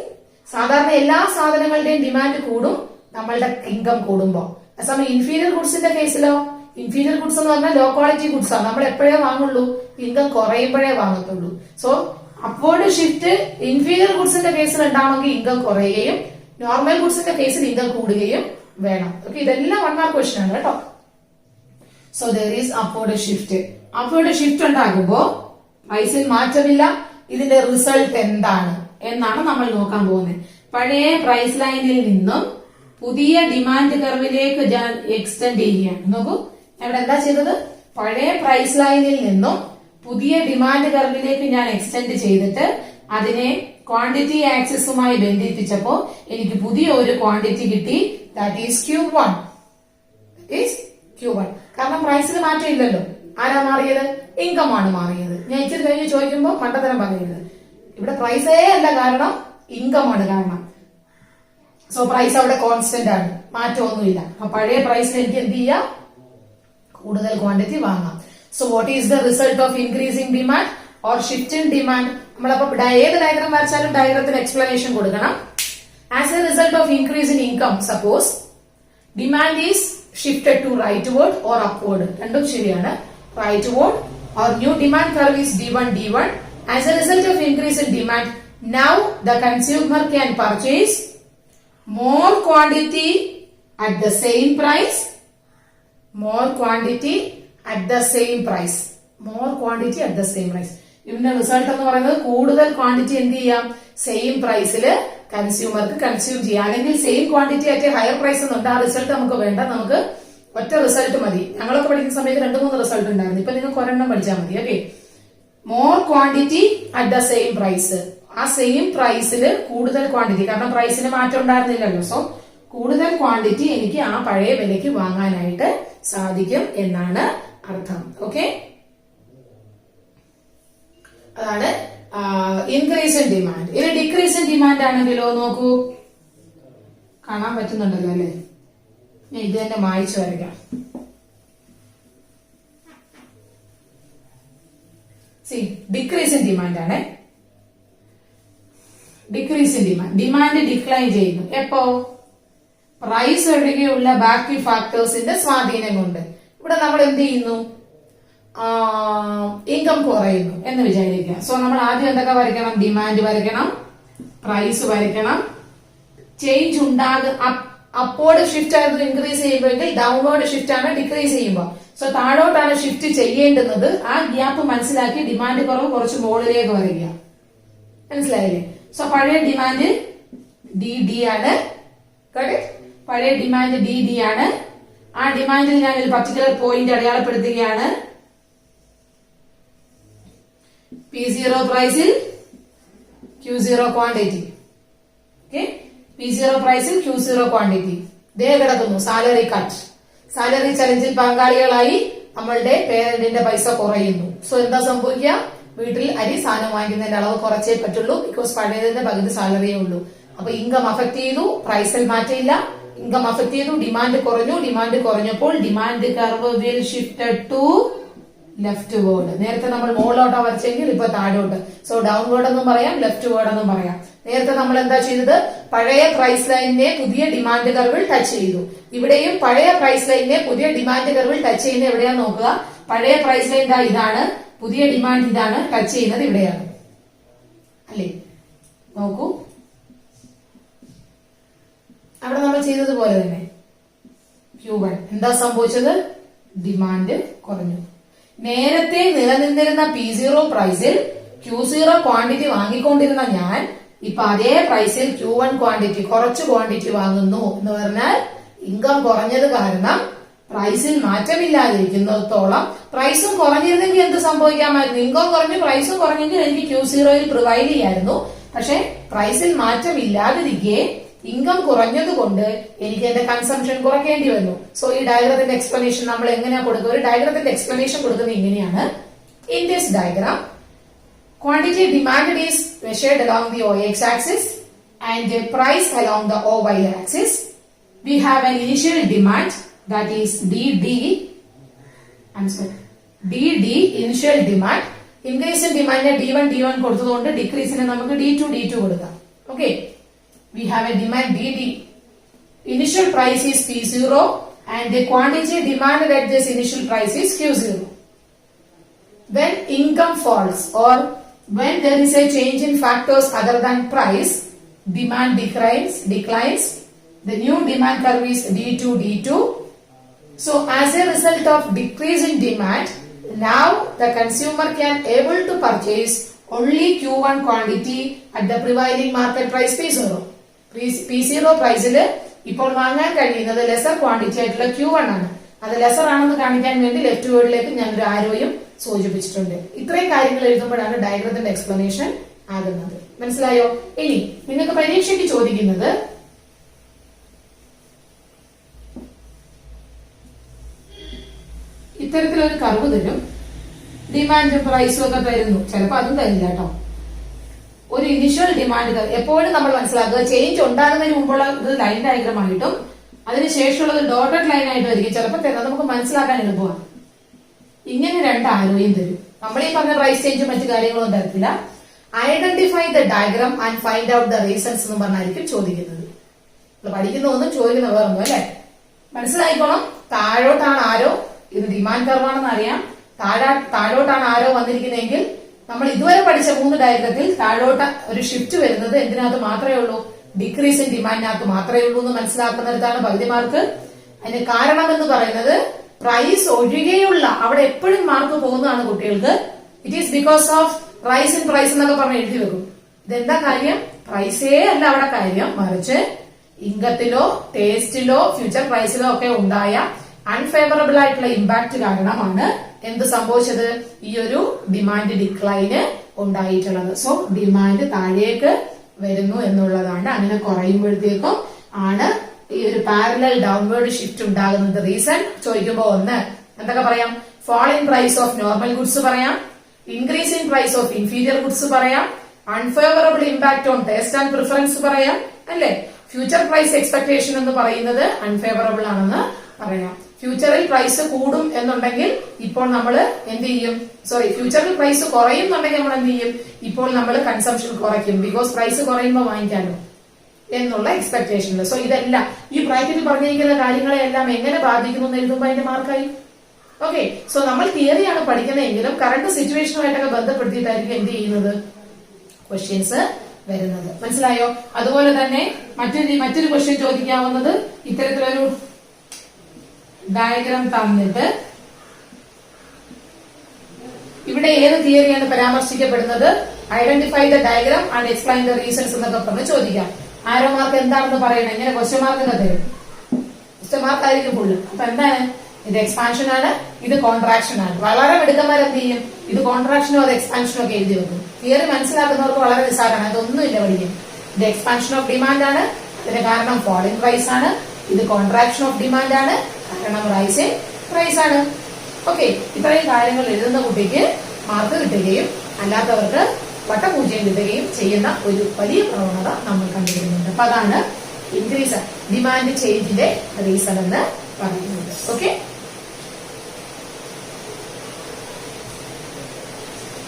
സാധാരണ എല്ലാ സാധനങ്ങളുടെയും ഡിമാൻഡ് കൂടും നമ്മളുടെ ഇൻകം കൂടുമ്പോ. അതേസമയം ഇൻഫീരിയർ ഗുഡ്സിന്റെ കേസിലോ, ഇൻഫീരിയർ ഗുഡ്സ് എന്ന് പറഞ്ഞാൽ ലോ ക്വാളിറ്റി ഗുഡ്സ് ആണ്. നമ്മൾ എപ്പോഴേ വാങ്ങുള്ളൂ? ഇൻകം കുറയുമ്പോഴേ വാങ്ങത്തുള്ളൂ. സോ അപ്വേർഡ് ഷിഫ്റ്റ് ഇൻഫീരിയർ ഗുഡ്സിന്റെ കേസിൽ ഉണ്ടാവണമെങ്കിൽ ഇൻകം കുറയുകയും നോർമൽ ഗുഡ്സിന്റെ കേസിൽ ഇൻകം കൂടുകയും വേണം. ഓക്കെ, ഇതെല്ലാം 1 മാർക്ക് ക്വസ്റ്റ്യൻ ആണ് കേട്ടോ. So there is upward shift. Upward shift ഉണ്ടാകുമ്പോ പ്രൈസിൽ മാറ്റമില്ല. ഇതിന്റെ റിസൾട്ട് എന്താണ് എന്നാണ് നമ്മൾ നോക്കാൻ പോകുന്നത്. പഴയ പ്രൈസ് ലൈനിൽ നിന്നും പുതിയ ഡിമാൻഡ് കർവിലേക്ക് ഞാൻ എക്സ്റ്റെൻഡ് ചെയ്യുകയാണ്. നോക്കൂ, ഇവിടെ എന്താ ചെയ്തത്? പഴയ പ്രൈസ് ലൈനിൽ നിന്നും പുതിയ ഡിമാൻഡ് കർവിലേക്ക് ഞാൻ എക്സ്റ്റെൻഡ് ചെയ്തിട്ട് അതിനെ ക്വാണ്ടിറ്റി ആക്സിസുമായി ബന്ധിപ്പിച്ചപ്പോ എനിക്ക് പുതിയ ഒരു ക്വാണ്ടിറ്റി കിട്ടി. That is Q1. Q1. കാരണം പ്രൈസിൽ മാറ്റം ഇല്ലല്ലോ. ആരാ മാറിയത്? ഇൻകം ആണ് മാറിയത്. ഞാൻ ഇച്ചിരി കഴിഞ്ഞ് ചോദിക്കുമ്പോ മണ്ടത്തരം പറയരുത്. ഇവിടെ പ്രൈസേ അല്ല കാരണം, ഇൻകം ആണ് കാരണം. സോ പ്രൈസ് അവിടെ കോൺസ്റ്റന്റ് ആണ്, മാറ്റമൊന്നുമില്ല. അപ്പൊ പഴയ പ്രൈസിൽ എനിക്ക് എന്ത് ചെയ്യാം? കൂടുതൽ ക്വാണ്ടിറ്റി വാങ്ങാം. So what is the result of increasing demand or shift in demand? നമ്മളപ്പോ ഏത് ഡയഗ്രാം വരച്ചാലും ഡയഗ്രത്തിന് എക്സ്പ്ലനേഷൻ കൊടുക്കണം. As a result of increase in income, suppose demand is shifted to rightward or upward. രണ്ടും ശരിയാണ്. Rightward or new demand curve is D1. As a result of increase in demand, now the consumer can purchase more quantity at the same price. More quantity at the same price. More quantity at the same price. ഇതിന്റെ result എന്ന് പറയുന്നത് കൂടുതൽ quantity എന്ത് ചെയ്യാം? Same പ്രൈസിൽ കൺസ്യൂമർക്ക് consume ചെയ്യാം. അല്ലെങ്കിൽ same quantity at higher price എന്നുണ്ട്. ആ റിസൾട്ട് നമുക്ക് വേണ്ട. നമുക്ക് ഒറ്റ റിസൾട്ട് മതി. ഞങ്ങളൊക്കെ പഠിക്കുന്ന സമയത്ത് 2-3 റിസൾട്ട് ഉണ്ടായിരുന്നു. ഇപ്പൊ നിങ്ങൾക്ക് ഒരെണ്ണം പഠിച്ചാൽ മതി. Okay, more quantity at the same price. ആ സെയിം പ്രൈസിൽ കൂടുതൽ ക്വാണ്ടിറ്റി, കാരണം പ്രൈസിന് മാറ്റം ഉണ്ടായിരുന്നില്ലല്ലോ. സോ കൂടുതൽ ക്വാണ്ടിറ്റി എനിക്ക് ആ പഴയ വിലയ്ക്ക് വാങ്ങാനായിട്ട് സാധിക്കും എന്നാണ് അർത്ഥം. ഓക്കെ, അതാണ് ഇൻക്രീസ് ഇൻ ഡിമാൻഡ്. ഇനി ഡിക്രീസ് ഇൻ ഡിമാൻഡ് ആണെങ്കിലോ നോക്കൂ, കാണാൻ പറ്റുന്നുണ്ടല്ലോ അല്ലെ? ഇത് തന്നെ മായ്ച്ചു വരയ്ക്കാം. ഡിക്രീസ് ഇൻ ഡിമാൻഡ് ആണ്. Decrease in demand, demand decline ചെയ്യുന്നു. എപ്പോ? പ്രൈസ് ഒഴികെയുള്ള ബാക്കി ഫാക്ടേഴ്സിന്റെ സ്വാധീനം കൊണ്ട്. ഇവിടെ നമ്മൾ എന്ത് ചെയ്യുന്നു? ഇൻകം കുറയുന്നു എന്ന് വിചാരിക്കുക. സോ നമ്മൾ ആദ്യം എന്തൊക്കെ വരയ്ക്കണം? ഡിമാൻഡ് വരയ്ക്കണം, പ്രൈസ് വരയ്ക്കണം. ചേഞ്ച് അപ്വേർഡ് ഷിഫ്റ്റ് ആയിരുന്നു ഇൻക്രീസ് ചെയ്യുമ്പോഴെങ്കിൽ ഡൗൺവേർഡ് ഷിഫ്റ്റ് ആണ് ഡിക്രീസ് ചെയ്യുമ്പോൾ. സോ താഴോട്ടാണ് ഷിഫ്റ്റ് ചെയ്യേണ്ടുന്നത്. ആ ഗ്യാപ്പ് മനസ്സിലാക്കി ഡിമാൻഡ് കുറവ് കുറച്ച് മുകളിലേക്ക് വരിക. മനസ്സിലായില്ലേ? സോ പഴയ ഡിമാൻഡ് DD ആണ്. പഴയ ഡിമാൻഡ് DD ആണ്. ആ ഡിമാൻഡിൽ ഞാൻ ഒരു പർട്ടിക്കുലർ പോയിന്റ് അടയാളപ്പെടുത്തുകയാണ്. P0 പ്രൈസിൽ Q0 ക്വാണ്ടിറ്റി. ഓക്കെ, P0 പ്രൈസിൽ Q0 ക്വാണ്ടിറ്റി. ദേ കിടക്കുന്നു സാലറി കട്ട്. സാലറി ചലഞ്ചിൽ പങ്കാളികളായി നമ്മളുടെ പേരന്റിന്റെ പൈസ കുറയുന്നു. സോ എന്താ സംഭവിക്കുക? വീട്ടിൽ അരി സാധനം വാങ്ങിക്കുന്നതിന്റെ അളവ് കുറച്ചേ പറ്റുള്ളൂ. ബിക്കോസ് പഴയതിന്റെ പകുതി സാലറിയേ ഉള്ളൂ. അപ്പൊ ഇൻകം അഫക്ട് ചെയ്തു, പ്രൈസിൽ മാറ്റമില്ല. ഇൻകം അഫക്ട് ചെയ്തു, ഡിമാൻഡ് കുറഞ്ഞു. ഡിമാൻഡ് കുറഞ്ഞപ്പോൾ demand curve will shifted to leftward. നേരത്തെ നമ്മൾ മുകളിലോട്ടാ വരച്ചെങ്കിൽ ഇപ്പൊ താഴോട്ട്. സോ ഡൗൺ വേർഡ് എന്നും പറയാം, ലെഫ്റ്റ് വേർഡ് എന്നും പറയാം. നേരത്തെ നമ്മൾ എന്താ ചെയ്തത്? പഴയ പ്രൈസ് ലൈനിനെ പുതിയ ഡിമാൻഡ് കർവിൽ ടച്ച് ചെയ്തു. ഇവിടെയും പഴയ പ്രൈസ് ലൈനിനെ പുതിയ ഡിമാൻഡ് കർവിൽ ടച്ച് ചെയ്യുന്നത് എവിടെയാന്ന് നോക്കുക. പഴയ പ്രൈസ് ലൈൻ ഇതാണ്, പുതിയ ഡിമാൻഡ് ഇതാണ്, ടച്ച് ചെയ്യുന്നത് ഇവിടെയാണ് അല്ലേ? നോക്കൂ, അവിടെ നമ്മൾ ചെയ്തതുപോലെ തന്നെ Q1 എന്താ സംഭവിച്ചത്? ഡിമാൻഡ് കുറഞ്ഞു. നേരത്തെ നിലനിന്നിരുന്ന P0 പ്രൈസിൽ Q0 ക്വാണ്ടിറ്റി വാങ്ങിക്കൊണ്ടിരുന്ന ഞാൻ ഇപ്പൊ അതേ പ്രൈസിൽ Q1 ക്വാണ്ടിറ്റി, കുറച്ച് ക്വാണ്ടിറ്റി വാങ്ങുന്നു എന്ന് പറഞ്ഞാൽ ഇൻകം കുറഞ്ഞത് കാരണം പ്രൈസിൽ മാറ്റമില്ലാതിരിക്കുന്നിടത്തോളം. പ്രൈസും കുറഞ്ഞിരുന്നെങ്കിൽ എന്ത് സംഭവിക്കാമായിരുന്നു? ഇൻകം കുറഞ്ഞു, പ്രൈസും കുറഞ്ഞെങ്കിൽ എനിക്ക് Q0യിൽ പ്രിവൈഡ് ചെയ്യായിരുന്നു. പക്ഷെ പ്രൈസിൽ മാറ്റമില്ലാതിരിക്കെ ഇൻകം കുറഞ്ഞതുകൊണ്ട് എനിക്ക് എന്റെ കൺസംഷൻ കുറയ്ക്കേണ്ടി വന്നു. സോ ഈ ഡയഗ്രത്തിന്റെ എക്സ്പ്ലനേഷൻ നമ്മൾ എങ്ങനെയാ കൊടുക്കുക? ഒരു ഡയഗ്രത്തിന്റെ എക്സ്പ്ലനേഷൻ കൊടുക്കുന്നത് ഇങ്ങനെയാണ്. In this diagram, quantity demanded is measured along the OX axis and the price along the OY axis. We have an initial demand, that is DD. DD initial demand. Increase in demand D1 കൊടുത്തതുകൊണ്ട് ഡിക്രീസിന് നമുക്ക് D2 കൊടുക്കാം. Okay, we have a demand DD. Initial price is P0 and the quantity demanded at this initial price is Q0. When income falls or when there is a change in factors other than price, demand declines. The new demand curve is D2, D2. So as a result of decrease in demand, now the consumer can able to purchase only Q1 quantity at the prevailing market price P0. P0 പ്രൈസിൽ ഇപ്പോൾ വാങ്ങാൻ കഴിയുന്നത് lesser quantity ആയിട്ടുള്ള Q1 ആണ്. അത് lesser ആണെന്ന് കാണിക്കാൻ വേണ്ടി ലെഫ്റ്റ് വേർഡിലേക്ക് ഞാനൊരു ആരോയും സൂചിപ്പിച്ചിട്ടുണ്ട്. ഇത്രയും കാര്യങ്ങൾ എഴുതുമ്പോഴാണ് ഡയഗ്രത്തിന്റെ എക്സ്പ്ലനേഷൻ ആകുന്നത്. മനസ്സിലായോ? ഇനി നിങ്ങൾക്ക് പരീക്ഷയ്ക്ക് ചോദിക്കുന്നത് ഇത്തരത്തിലൊരു കർവ് തരും, ഡിമാൻഡും പ്രൈസും ഒക്കെ തരുന്നു. ചിലപ്പോൾ അതും തരില്ല കേട്ടോ. ഒരു ഇനിഷ്യൽ ഡിമാൻഡ് എപ്പോഴും നമ്മൾ മനസ്സിലാക്കുക, ചേഞ്ച് ഉണ്ടാകുന്നതിന് മുമ്പുള്ള ലൈൻ ഡയഗ്രം ആയിട്ടും അതിനുശേഷമുള്ളത് ഡോട്ടഡ് ലൈൻ ആയിട്ടും ചിലപ്പോൾ തരുന്നത് നമുക്ക് മനസ്സിലാക്കാൻ എളുപ്പമാണ്. ഇങ്ങനെ രണ്ട് ആരോയും തരും. നമ്മൾ ഈ പറഞ്ഞ പ്രൈസ് ചേഞ്ചും മറ്റു കാര്യങ്ങളൊന്നും തരത്തില്ല. Identify the diagram and find out the reasons എന്ന് പറഞ്ഞായിരിക്കും ചോദിക്കുന്നത്. പഠിക്കുന്ന ഒന്നും ചോദിക്കുന്ന വേറൊന്നും അല്ലെ. മനസ്സിലായിക്കോണം. താഴോട്ടാണ് ആരോ, ഇത് ഡിമാൻഡ് കർവാണെന്ന് അറിയാം. താഴോട്ടാണ് ആരോ വന്നിരിക്കുന്നതെങ്കിൽ നമ്മൾ ഇതുവരെ പഠിച്ച 3 ഡയഗ്രത്തിൽ താഴോട്ട് ഒരു ഷിഫ്റ്റ് വരുന്നത് എന്തിനകത്ത് മാത്രമേ ഉള്ളൂ? ഡിക്രീസ് ഇൻ ഡിമാൻഡിനകത്ത് മാത്രമേ ഉള്ളൂ എന്ന് മനസ്സിലാക്കുന്നിടത്താണ് പകുതി മാർക്ക്. അതിന് കാരണം എന്ന് പറയുന്നത് പ്രൈസ് ഒഴികെയുള്ള അവിടെ എപ്പോഴും മാർക്ക് പോകുന്നതാണ് കുട്ടികൾക്ക്. It is because of rise in price എന്നൊക്കെ പറഞ്ഞ് എഴുതി വെക്കും. ഇതെന്താ കാര്യം? പ്രൈസേ അല്ല അവിടെ കാര്യം, മറിച്ച് ഇൻകത്തിലോ ടേസ്റ്റിലോ ഫ്യൂച്ചർ പ്രൈസിലോ ഒക്കെ ഉണ്ടായ അൺഫേവറബിൾ ആയിട്ടുള്ള ഇമ്പാക്ട് കാരണമാണ് എന്ത് സംഭവിച്ചത്? ഈ ഒരു ഡിമാൻഡ് ഡിക്ലൈന് ഉണ്ടായിട്ടുള്ളത്. സോ ഡിമാൻഡ് താഴേക്ക് വരുന്നു എന്നുള്ളതാണ്. അങ്ങനെ കുറയുമ്പോഴത്തേക്കും ആണ് ഈ ഒരു പാരലൽ ഡൗൺവേർഡ് ഷിഫ്റ്റ് ഉണ്ടാകുന്നത്. റീസൺ ചോദിക്കുമ്പോൾ ഒന്ന് എന്തൊക്കെ പറയാം? fall in price of normal goods പറയാം, increase in price of inferior goods പറയാം, unfavorable impact on taste and preference പറയാം അല്ലെ. ഫ്യൂച്ചർ പ്രൈസ് എക്സ്പെക്ടേഷൻ എന്ന് പറയുന്നത് അൺഫേവറബിൾ ആണെന്ന് പറയാം. ഫ്യൂച്ചറിൽ പ്രൈസ് കൂടും എന്നുണ്ടെങ്കിൽ ഇപ്പോൾ നമ്മൾ എന്ത് ചെയ്യും? ഫ്യൂച്ചറിൽ പ്രൈസ് കുറയും എന്നുണ്ടെങ്കിൽ നമ്മൾ എന്ത് ചെയ്യും? ഇപ്പോൾ നമ്മൾ കൺസംഷൻ കുറയ്ക്കും. ബിക്കോസ് പ്രൈസ് കുറയുമ്പോൾ വാങ്ങിക്കാമല്ലോ എന്നുള്ള എക്സ്പെക്ടേഷനിൽ. സോ ഇതെല്ലാം ഈ ബ്രാക്കറ്റിൽ പറഞ്ഞിരിക്കുന്ന കാര്യങ്ങളെല്ലാം എങ്ങനെ ബാധിക്കുന്നു എന്ന് എഴുതുമ്പോൾ അതിന്റെ മാർക്കായി. ഓക്കെ. സോ നമ്മൾ തിയറിയാണ് പഠിക്കുന്നതെങ്കിലും കറണ്ട് സിറ്റുവേഷനുമായിട്ടൊക്കെ ബന്ധപ്പെടുത്തിയിട്ടായിരിക്കും എന്ത് ചെയ്യുന്നത്? ക്വസ്റ്റ്യൻസ് വരുന്നത്. മനസ്സിലായോ? അതുപോലെ തന്നെ മറ്റൊരു ക്വസ്റ്റ്യൻ ചോദിക്കാവുന്നത് ഇത്തരത്തിലൊരു ഡയഗ്രാം തന്നിട്ട് ഇവിടെ ഏത് തിയറിയാണ് പരാമർശിക്കപ്പെടുന്നത്? Identify the diagram and explain the reasons എന്നൊക്കെ പറഞ്ഞ് ചോദിക്കാം. ആരോ മാർക്ക് എന്താണെന്ന് പറയണം. ഇങ്ങനെ ക്വസ്റ്റ്യൻ മാർക്ക് തരും. ക്വസ്റ്റ്യൻ മാർക്ക് ആയിരിക്കും ഫുള്ള്. അപ്പൊ എന്താണ്? ഇത് എക്സ്പാൻഷൻ ആണ്, ഇത് കോൺട്രാക്ഷൻ ആണ്. വളരെ മിടുക്കന്മാർ എന്ത് ചെയ്യും? ഇത് കോൺട്രാക്ഷനോ അത് എക്സ്പാൻഷനോ ഒക്കെ എഴുതി വെക്കും. തിയറി മനസ്സിലാക്കുന്നവർക്ക് വളരെ നിസ്സാരമാണ്. അതൊന്നുമില്ല പഠിക്കും. ഇത് എക്സ്പാൻഷൻ ഓഫ് ഡിമാൻഡ് ആണ്, ഇതിന് കാരണം ഫോളിംഗ് പ്രൈസ് ആണ്. ഇത് കോൺട്രാക്ഷൻ ഓഫ് ഡിമാൻഡ് ആണ്, കാരണം റൈസ് ഇൻ പ്രൈസ് ആണ്. ഓക്കെ. ഇത്രയും കാര്യങ്ങൾ എഴുതുന്ന കുട്ടിക്ക് മാർക്ക് കിട്ടുകയും അല്ലാത്തവർക്ക് വട്ടപൂജ്യം കിട്ടുകയും ചെയ്യുന്ന ഒരു വലിയ പ്രവണത നമ്മൾ കണ്ടുവരുന്നുണ്ട്. അപ്പൊ അതാണ് ഇൻക്രീസ് ഡിമാൻഡ് ചേഞ്ചിന്റെ റീസൺ എന്ന് പറയുന്നത്. ഓക്കെ.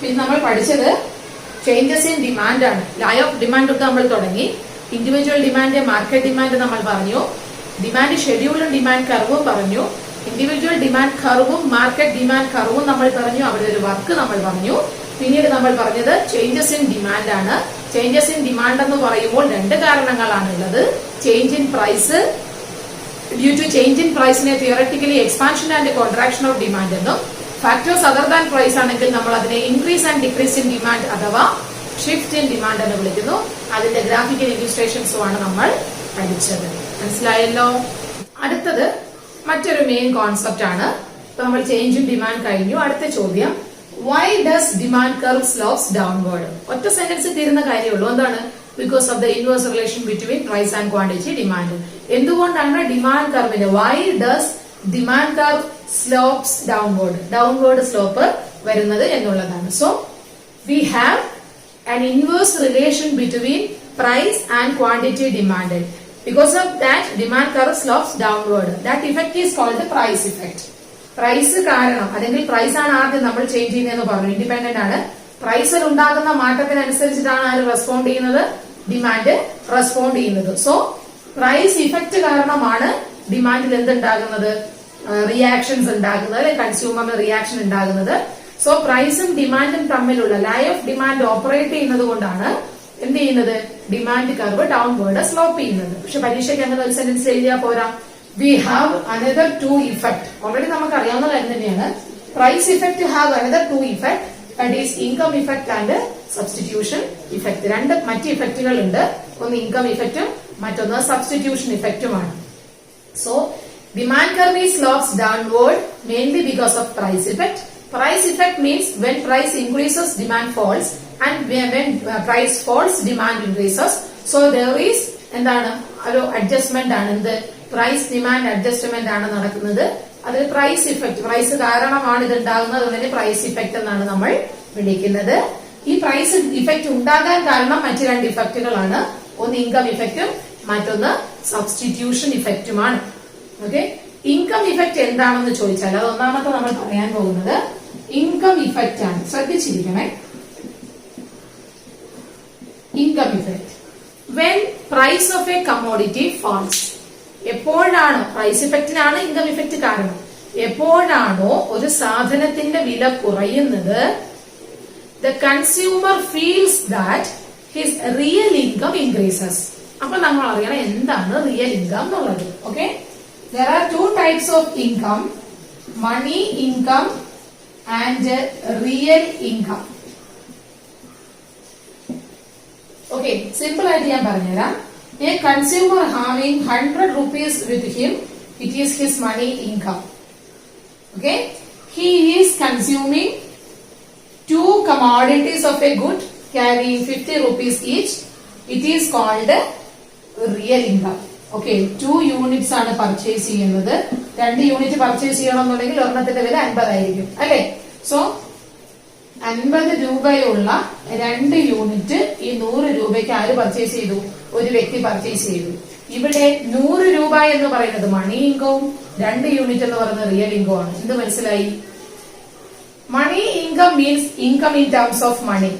പിന്നെ നമ്മൾ പഠിച്ചത് ചേഞ്ചസ് ഇൻ ഡിമാൻഡ് ആണ്. ലൈ ഓഫ് ഡിമാൻഡ് ഒക്കെ നമ്മൾ തുടങ്ങി. ഇൻഡിവിജ്വൽ ഡിമാൻഡ്, മാർക്കറ്റ് ഡിമാൻഡ് നമ്മൾ പറഞ്ഞു. ഡിമാൻഡ് ഷെഡ്യൂളും ഡിമാൻഡ് കർവും പറഞ്ഞു. ഇൻഡിവിജ്വൽ ഡിമാൻഡ് കർവും മാർക്കറ്റ് ഡിമാൻഡ് കർവും നമ്മൾ പറഞ്ഞു. അവിടെ ഒരു വർക്ക് നമ്മൾ പറഞ്ഞു. പിന്നീട് നമ്മൾ പറഞ്ഞത് ചേഞ്ചസ് ഇൻ ഡിമാൻഡ് ആണ്. ചേഞ്ചസ് ഇൻ ഡിമാൻഡ് എന്ന് പറയുമ്പോൾ 2 കാരണങ്ങളാണുള്ളത്. Change in price, due to change in പ്രൈസിനെ theoretically expansion and contraction of demand എന്നും, ഫാക്ടേഴ്സ് അതർ ദാൻ പ്രൈസ് ആണെങ്കിൽ നമ്മൾ അതിനെ increase and decrease in demand അഥവാ ഷിഫ്റ്റ് ഇൻ ഡിമാൻഡ് എന്ന് വിളിക്കുന്നു. അതിന്റെ ഗ്രാഫിക്കൽ ഇല്ലുസ്ട്രേഷൻസും ആണ് നമ്മൾ പഠിച്ചത്. മനസ്സിലായല്ലോ? അടുത്തത് മറ്റൊരു മെയിൻ കോൺസെപ്റ്റ് ആണ്. ഇപ്പൊ നമ്മൾ ചേഞ്ച് ഇൻ ഡിമാൻഡ് കഴിഞ്ഞു. അടുത്ത ചോദ്യം, why does demand curve slopes downward? ഒറ്റ സെന്റൻസിൽ തീരുന്ന കാര്യമുള്ളൂ. എന്താണ്? Because of the inverse relation between price and quantity demand. എന്തുകൊണ്ടാണ് ഡിമാൻഡ് കർവിന് why does demand curve slopes downward slope വരുന്നത് എന്നുള്ളതാണ്. So we have an inverse relation between price and quantity demanded. Because of that, demand curve slopes downward. That effect is called the price effect. Price കാരണം, അല്ലെങ്കിൽ price ആണ് ആദ്യം നമ്മൾ change ചെയ്യുന്നതെന്ന് പറഞ്ഞു. Independent ആണ്. പ്രൈസിൽ ഉണ്ടാകുന്ന മാറ്റത്തിനനുസരിച്ചിട്ടാണ് ആര് റെസ്പോണ്ട് ചെയ്യുന്നത്? ഡിമാൻഡ് റെസ്പോണ്ട് ചെയ്യുന്നത്. സോ പ്രൈസ് ഇഫക്റ്റ് കാരണമാണ് ഡിമാൻഡിൽ എന്തുണ്ടാകുന്നത്? റിയാക്ഷൻസ് ഉണ്ടാകുന്നത്, അല്ലെങ്കിൽ കൺസ്യൂമറിന് റിയാക്ഷൻ ഉണ്ടാകുന്നത്. സോ പ്രൈസും ഡിമാൻഡും തമ്മിലുള്ള ലൈ ഓഫ് ഡിമാൻഡ് ഓപ്പറേറ്റ് ചെയ്യുന്നത് കൊണ്ടാണ് എന്ത് ചെയ്യുന്നത്? ഡിമാൻഡ് കർവ് ഡൗൺവേർഡ് സ്ലോപ്പ് ചെയ്യുന്നത്. പക്ഷെ പരീക്ഷയ്ക്ക് അങ്ങനെ ഒരു സെന്റൻസ് എഴുതിയാൽ പോരാ. We have another two effect. Already നമുക്ക് അറിയാവുന്ന കാര്യം തന്നെയാണ്. Price effect have another two effect, that is income effect and substitution effect. രണ്ട് മറ്റ് ഇഫക്റ്റുകൾ ഉണ്ട്. ഒന്ന് ഇൻകം ഇഫക്റ്റും മറ്റൊന്ന് സബ്സ്റ്റിറ്റ്യൂഷൻ ഇഫക്റ്റുമാണ്. So demand curve slopes downward mainly because of price effect. Price effect means when price increases, demand falls, and when price falls, demand increases. So there is എന്താണ് ഒരു അഡ്ജസ്റ്റ്മെന്റ് ആണ്. എന്ത്? പ്രൈസ് ഡിമാൻഡ് അഡ്ജസ്റ്റ്മെന്റ് ആണ് നടക്കുന്നത്. അതിൽ price effect, price കാരണമാണ് ഇത് ഉണ്ടാകുന്നത്. അതിനെ പ്രൈസ് ഇഫക്ട് എന്നാണ് നമ്മൾ വിളിക്കുന്നത്. ഈ പ്രൈസ് ഇഫക്ട് ഉണ്ടാകാൻ കാരണം മറ്റു രണ്ട് ഇഫക്റ്റുകളാണ്. ഒന്ന് ഇൻകം ഇഫക്റ്റും മറ്റൊന്ന് സബ്സ്റ്റിറ്റ്യൂഷൻ ഇഫക്റ്റുമാണ്. ഓക്കെ, ഇൻകം ഇഫക്റ്റ് എന്താണെന്ന് ചോദിച്ചാൽ അത് ഒന്നാമത്തെ നമ്മൾ പറയാൻ പോകുന്നത് ഇൻകം ഇഫക്റ്റ് ആണ്. ശ്രദ്ധിച്ചിരിക്കണേ. Income effect when price of a commodity falls. എപ്പോഴാണോ പ്രൈസ് ഇഫക്റ്റിനാണ് ഇൻകം ഇഫക്റ്റ് കാരണം. എപ്പോഴാണോ ഒരു സാധനത്തിന്റെ വില കുറയുന്നത്, the consumer feels that his real income increases. അപ്പൊ നമ്മൾ അറിയണം എന്താണ് റിയൽ ഇൻകം എന്നുള്ളത്. Okay, there are two types of income, money income and real income. Okay, simple ആയിട്ട് ഞാൻ പറഞ്ഞുതരാം. A consumer having 100 rupees with him, it is his money income. Okay, he is consuming two commodities of a good carrying 50 rupees each. It is called real income. Okay, 2 units ആണ് purchase ചെയ്യുന്നത്. 2 unit purchase ചെയ്യണമെന്നുണ്ടെങ്കിൽ ഒരെണ്ണത്തിന്റെ വില 50 ആയിരിക്കും അല്ലെ. So 50 രൂപയുള്ള 2 unit ഈ 100 രൂപയ്ക്ക് ആര് purchase ചെയ്തു? ഒരു വ്യക്തി പർച്ചേസ് ചെയ്തു. ഇവിടെ 100 രൂപ എന്ന് പറയുന്നത് മണി ഇൻകവും 2 യൂണിറ്റ് എന്ന് പറയുന്നത് റിയൽ ഇൻകം ആണ്. എന്ത് മനസ്സിലായി? Money income means income in terms of money.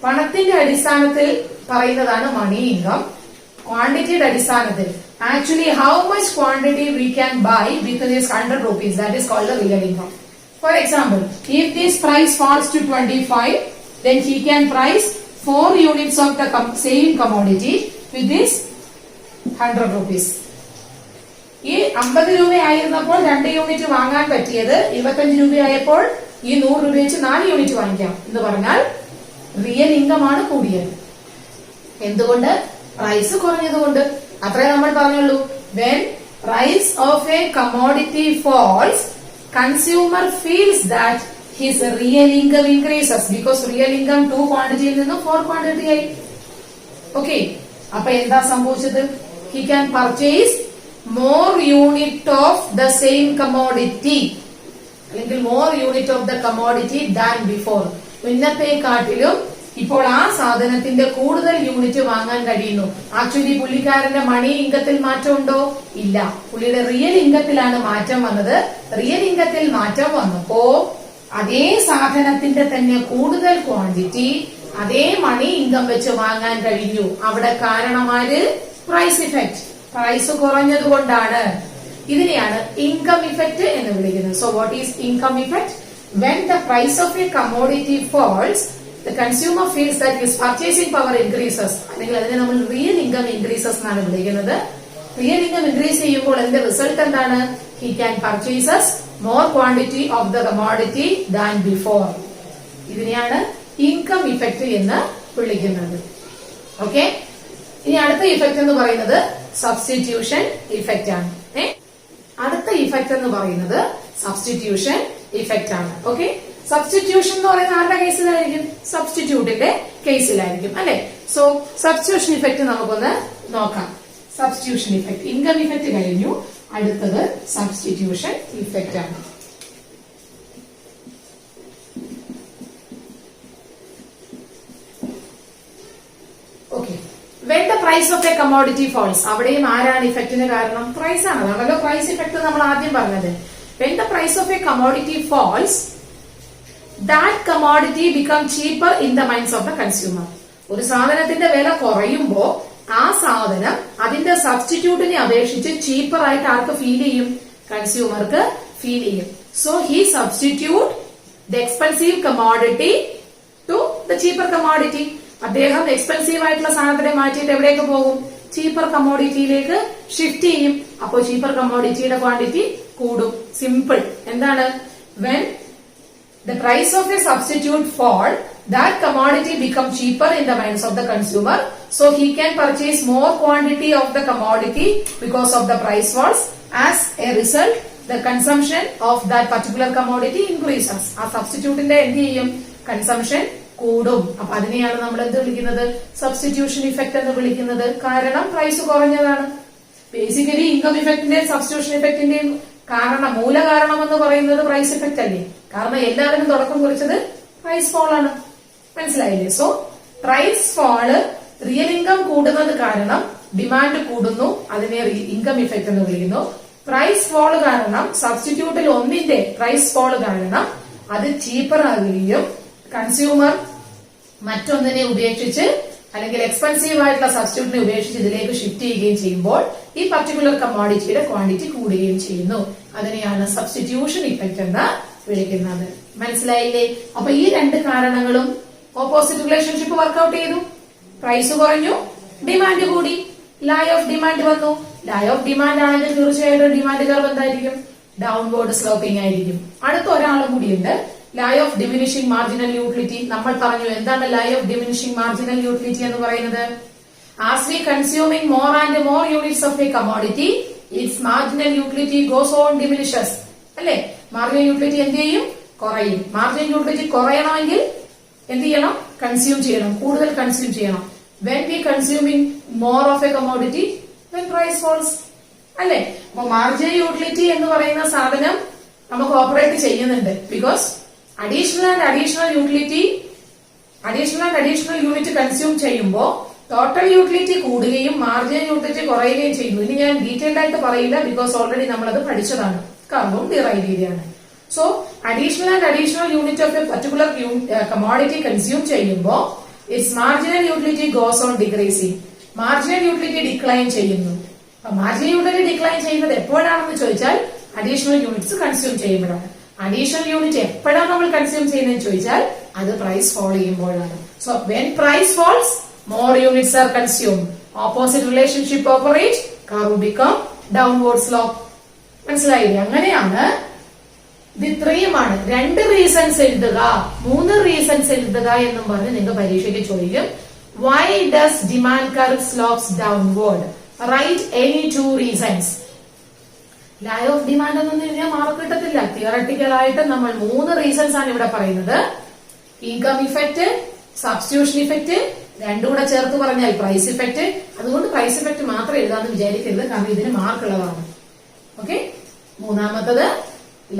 പണത്തിന്റെ അടിസ്ഥാനത്തിൽ പറയുന്നതാണ് മണി ഇൻകം. ക്വാണ്ടിറ്റിയുടെ അടിസ്ഥാനത്തിൽ actually how much quantity we can buy with this 100 rupees, that is called the real income. For example, if this price falls to 25, then he can price 4 units of the same commodity with this 100 rupees. ഈ 50 രൂപയായിരുന്നപ്പോൾ 2 unit വാങ്ങാൻ പറ്റിയത് 25 രൂപയായപ്പോൾ ഈ 100 രൂപ വെച്ച് 4 unit വാങ്ങിക്കാം എന്ന് പറഞ്ഞാൽ real income ആണ് കൂടിയത്. എന്തുകൊണ്ട്? പ്രൈസ് കുറഞ്ഞതുകൊണ്ട്. അത്രേ നമ്മൾ പറഞ്ഞുള്ളൂ. When price of a commodity falls, consumer feels that his real income increases. Because real income 2 ക്വാണ്ടിറ്റിയിൽ നിന്നും 4 ക്വാണ്ടിറ്റി ആയി. ഓക്കെ, അപ്പൊ എന്താ സംഭവിച്ചത്? He can purchase more unit of the same commodity, അല്ലെങ്കിൽ more unit of the commodity than before. മുന്നത്തെക്കാട്ടിലും ഇപ്പോൾ ആ സാധനത്തിന്റെ കൂടുതൽ യൂണിറ്റ് വാങ്ങാൻ കഴിയുന്നു. ആക്ച്വലി പുള്ളിക്കാരന്റെ മണി ഇൻകത്തിൽ മാറ്റമുണ്ടോ? ഇല്ല. പുള്ളിയുടെ റിയൽ ഇൻകത്തിലാണ് മാറ്റം വന്നത്. റിയൽ ഇൻകത്തിൽ മാറ്റം വന്നപ്പോ അതേ സാധനത്തിന്റെ തന്നെ കൂടുതൽ ക്വാണ്ടിറ്റി അതേ മണി ഇൻകം വെച്ച് വാങ്ങാൻ കഴിഞ്ഞു. അവിടെ കാരണമാര്? Price effect. പ്രൈസ് കുറഞ്ഞതുകൊണ്ടാണ്. ഇതിനെയാണ് ഇൻകം ഇഫക്റ്റ് എന്ന് വിളിക്കുന്നത്. So what is income effect? When the price of a commodity falls, the consumer feels that his purchasing power increases. അല്ലെങ്കിൽ അതിനെ നമ്മൾ റിയൽ ഇൻകം ഇൻക്രീസസ് എന്നാണ് വിളിക്കുന്നത്. റിയൽ ഇൻകം ഇൻക്രീസ് ചെയ്യുമ്പോൾ അതിന്റെ റിസൾട്ട് എന്താണ്? he can purchases more quantity of the commodity than before. ഇതിനെയാണ് income effect എന്ന് വിളിക്കുന്നത്. ഓക്കെ, ഇനി അടുത്ത ഇഫക്റ്റ് എന്ന് പറയുന്നത് സബ്സ്റ്റിറ്റ്യൂഷൻ ഇഫക്റ്റ് ആണ്. അടുത്ത ഇഫക്റ്റ് എന്ന് പറയുന്നത് സബ്സ്റ്റിറ്റ്യൂഷൻ ഇഫക്റ്റ് ആണ്. ഓക്കെ, സബ്സ്റ്റിറ്റ്യൂഷൻ എന്ന് പറയുന്നത് ആരുടെ കേസിലായിരിക്കും? സബ്സ്റ്റിറ്റ്യൂട്ടിന്റെ കേസിലായിരിക്കും അല്ലെ. സോ സബ്സ്റ്റിറ്റ്യൂഷൻ ഇഫക്റ്റ് നമുക്കൊന്ന് നോക്കാം. സബ്സ്റ്റിറ്റ്യൂഷൻ ഇഫക്റ്റ്, ഇൻകം ഇഫക്റ്റ് കഴിഞ്ഞു. അടുത്തത് സബ്സ്റ്റിറ്റ്യൂഷൻ ഇഫക്റ്റ് ആണ്. Okay, when the price of a commodity falls, അവിടെയും ആരാണ് ഇഫക്റ്റിന് കാരണം? പ്രൈസ് ആണ്. അതാണല്ലോ പ്രൈസ് ഇഫക്റ്റ് നമ്മൾ ആദ്യം പറഞ്ഞത്. When the price of a commodity falls, that commodity become cheaper in the minds of the consumer. ഒരു സാധനത്തിന്റെ വില കുറയുമ്പോ ആ സാധനം അതിന്റെ സബ്സ്റ്റിറ്റ്യൂട്ടിനെ അപേക്ഷിച്ച് ചീപ്പർ ആയിട്ട് ആർക്ക് ഫീൽ ചെയ്യും? കൺസ്യൂമർക്ക് ഫീൽ ചെയ്യും. So he substitute the expensive commodity to the cheaper commodity. അദ്ദേഹം എക്സ്പെൻസീവ് ആയിട്ടുള്ള സാധനത്തിനെ മാറ്റിയിട്ട് എവിടേക്ക് പോകും? ചീപ്പർ കമ്മോഡിറ്റിയിലേക്ക് ഷിഫ്റ്റ് ചെയ്യും. അപ്പോൾ ചീപ്പർ കമ്മോഡിറ്റിയുടെ ക്വാണ്ടിറ്റി കൂടും. സിമ്പിൾ. എന്താണ്? When the price of a substitute fall, that commodity become cheaper in the minds of the consumer, so he can purchase more quantity of the commodity because of the price falls. As a result, the consumption of that particular commodity increases. ആ സബ്സ്റ്റിറ്റ്യൂട്ടിന്റെ എന്ത് ചെയ്യും? Consumption കൂടും. അപ്പൊ അതിനെയാണ് നമ്മൾ എന്ത് വിളിക്കുന്നത്? Substitution effect എന്ന് വിളിക്കുന്നത്. കാരണം പ്രൈസ് കുറഞ്ഞതാണ്. ബേസിക്കലി ഇൻകം ഇഫക്റ്റിന്റെയും സബ്സ്റ്റിറ്റ്യൂഷൻ ഇഫക്റ്റിന്റെയും മൂല കാരണം എന്ന് പറയുന്നത് പ്രൈസ് ഇഫക്റ്റ് അല്ലേ? കാരണം എല്ലാവരും തുടക്കം കുറിച്ചത് പ്രൈസ് ഫോൾ ആണ്. മനസ്സിലായില്ലേ? So price fall real income കൂടുന്നത് കാരണം ഡിമാൻഡ് കൂടുന്നു. അതിനെ ഇൻകം ഇഫക്റ്റ് എന്ന് വിളിക്കുന്നു. പ്രൈസ് ഫോള് കാരണം സബ്സ്റ്റിറ്റ്യൂട്ടിൽ ഒന്നിന്റെ പ്രൈസ് ഫോള് കാരണം അത് ചീപ്പർ ആകുകയും കൺസ്യൂമർ മറ്റൊന്നിനെ ഉപേക്ഷിച്ച് അല്ലെങ്കിൽ എക്സ്പെൻസീവ് ആയിട്ടുള്ള സബ്സ്റ്റിറ്റ്യൂട്ടിനെ ഉപേക്ഷിച്ച് ഇതിലേക്ക് ഷിഫ്റ്റ് ചെയ്യുകയും ചെയ്യുമ്പോൾ ഈ പർട്ടിക്കുലർ കമ്മോഡിറ്റിയുടെ ക്വാണ്ടിറ്റി കൂടുകയും ചെയ്യുന്നു. അതിനെയാണ് സബ്സ്റ്റിറ്റ്യൂഷൻ ഇഫക്റ്റ് എന്ന് വിളിക്കുന്നത്. മനസ്സിലായില്ലേ? അപ്പൊ ഈ രണ്ട് കാരണങ്ങളും ഓപ്പോസിറ്റ് റിലേഷൻഷിപ്പ് വർക്ക്ഔട്ട് ചെയ്തു. പ്രൈസ് കുറഞ്ഞു, ഡിമാൻഡ് കൂടി, ലോ ഓഫ് ഡിമാൻഡ് വന്നു. ലോ ഓഫ് ഡിമാൻഡ് ആണെങ്കിൽ തീർച്ചയായിട്ടും ഡിമാൻഡ് കർവ് എന്തായിരിക്കും? ഡൗൺവേർഡ് സ്ലോപ്പിംഗ് ആയിരിക്കും. അടുത്ത ഒരാളും കൂടിയുണ്ട്, law of diminishing marginal utility. നമ്മൾ പറഞ്ഞു എന്താണ് law of diminishing marginal utility എന്ന് പറയുന്നത്? As we consuming more and more units of a commodity, it's marginal utility goes on diminishes. അല്ലെ? മാർജിനൽ യൂട്ടിലിറ്റി എന്ത് ചെയ്യും? കുറയും. മാർജിനൽ യൂട്ടിലിറ്റി കുറയണമെങ്കിൽ എന്ത് ചെയ്യണം? കൺസ്യൂം ചെയ്യണം, കൂടുതൽ കൺസ്യൂം ചെയ്യണം. When we consuming more of a commodity, when price falls. അല്ലെ? അപ്പൊ മാർജിനൽ യൂട്ടിലിറ്റി എന്ന് പറയുന്ന സാധനം നമുക്ക് ഓപ്പറേറ്റ് ചെയ്യുന്നുണ്ട്. Because additional and additional unit consume ചെയ്യുമ്പോൾ ടോട്ടൽ യൂട്ടിലിറ്റി കൂടുകയും മാർജിനൽ യൂട്ടിലിറ്റി കുറയുകയും ചെയ്യുന്നു. ഇനി ഞാൻ ഡീറ്റെയിൽഡ് ആയിട്ട് പറയില്ല, ബിക്കോസ് ഓൾറെഡി നമ്മളത് പഠിച്ചതാണ്. കർവും ഡിറൈവ് ചെയ്തതാണ്. So additional and additional unit of a particular commodity consume ചെയ്യുമ്പോൾ its marginal utility goes on decreasing. Marginal utility decline ചെയ്യുന്നു. മാർജിനൽ യൂട്ടിലിറ്റി ഡിക്ലൈൻ ചെയ്യുന്നത് എപ്പോഴാണെന്ന് ചോദിച്ചാൽ അഡീഷണൽ യൂണിറ്റ്സ് കൺസ്യൂം ചെയ്യുമ്പോഴാണ്. അഡീഷണൽ യൂണിറ്റ് എപ്പോഴാണ് നമ്മൾ കൺസ്യൂം ചെയ്യുന്നതെന്ന് ചോദിച്ചാൽ അത് പ്രൈസ് ഫോൾ ചെയ്യുമ്പോഴാണ്. So when price falls, more units are consume. Opposite relationship operate, curve become downward slope. മനസ്സിലായില്ലേ? അങ്ങനെയാണ്. ഇത് ഇത്രയുമാണ്. 2 റീസൺസ് എഴുതുക, 3 റീസൺസ് എഴുതുക എന്നും പറഞ്ഞ് നിങ്ങൾക്ക് പരീക്ഷയ്ക്ക് ചോദിക്കും. Why does demand curve slopes downward? Write any 2 reasons. Law of demand ഒന്നും എഴുതിയാൽ മാർക്ക് കിട്ടത്തില്ല. തിയറട്ടിക്കൽ ആയിട്ട് നമ്മൾ 3 റീസൺസ് ആണ് ഇവിടെ പറയുന്നത്. ഇൻകം ഇഫക്റ്റ്, സബ്സ്റ്റിറ്റ്യൂഷൻ ഇഫക്റ്റ്, രണ്ടും കൂടെ ചേർത്ത് പറഞ്ഞാൽ പ്രൈസ് ഇഫക്റ്റ്. അതുകൊണ്ട് പ്രൈസ് ഇഫക്റ്റ് മാത്രം എഴുതാന്ന് വിചാരിക്കരുത്, കാരണം ഇതിന് മാർക്ക് ഉള്ളതാണ്. ഓക്കെ. മൂന്നാമത്തത്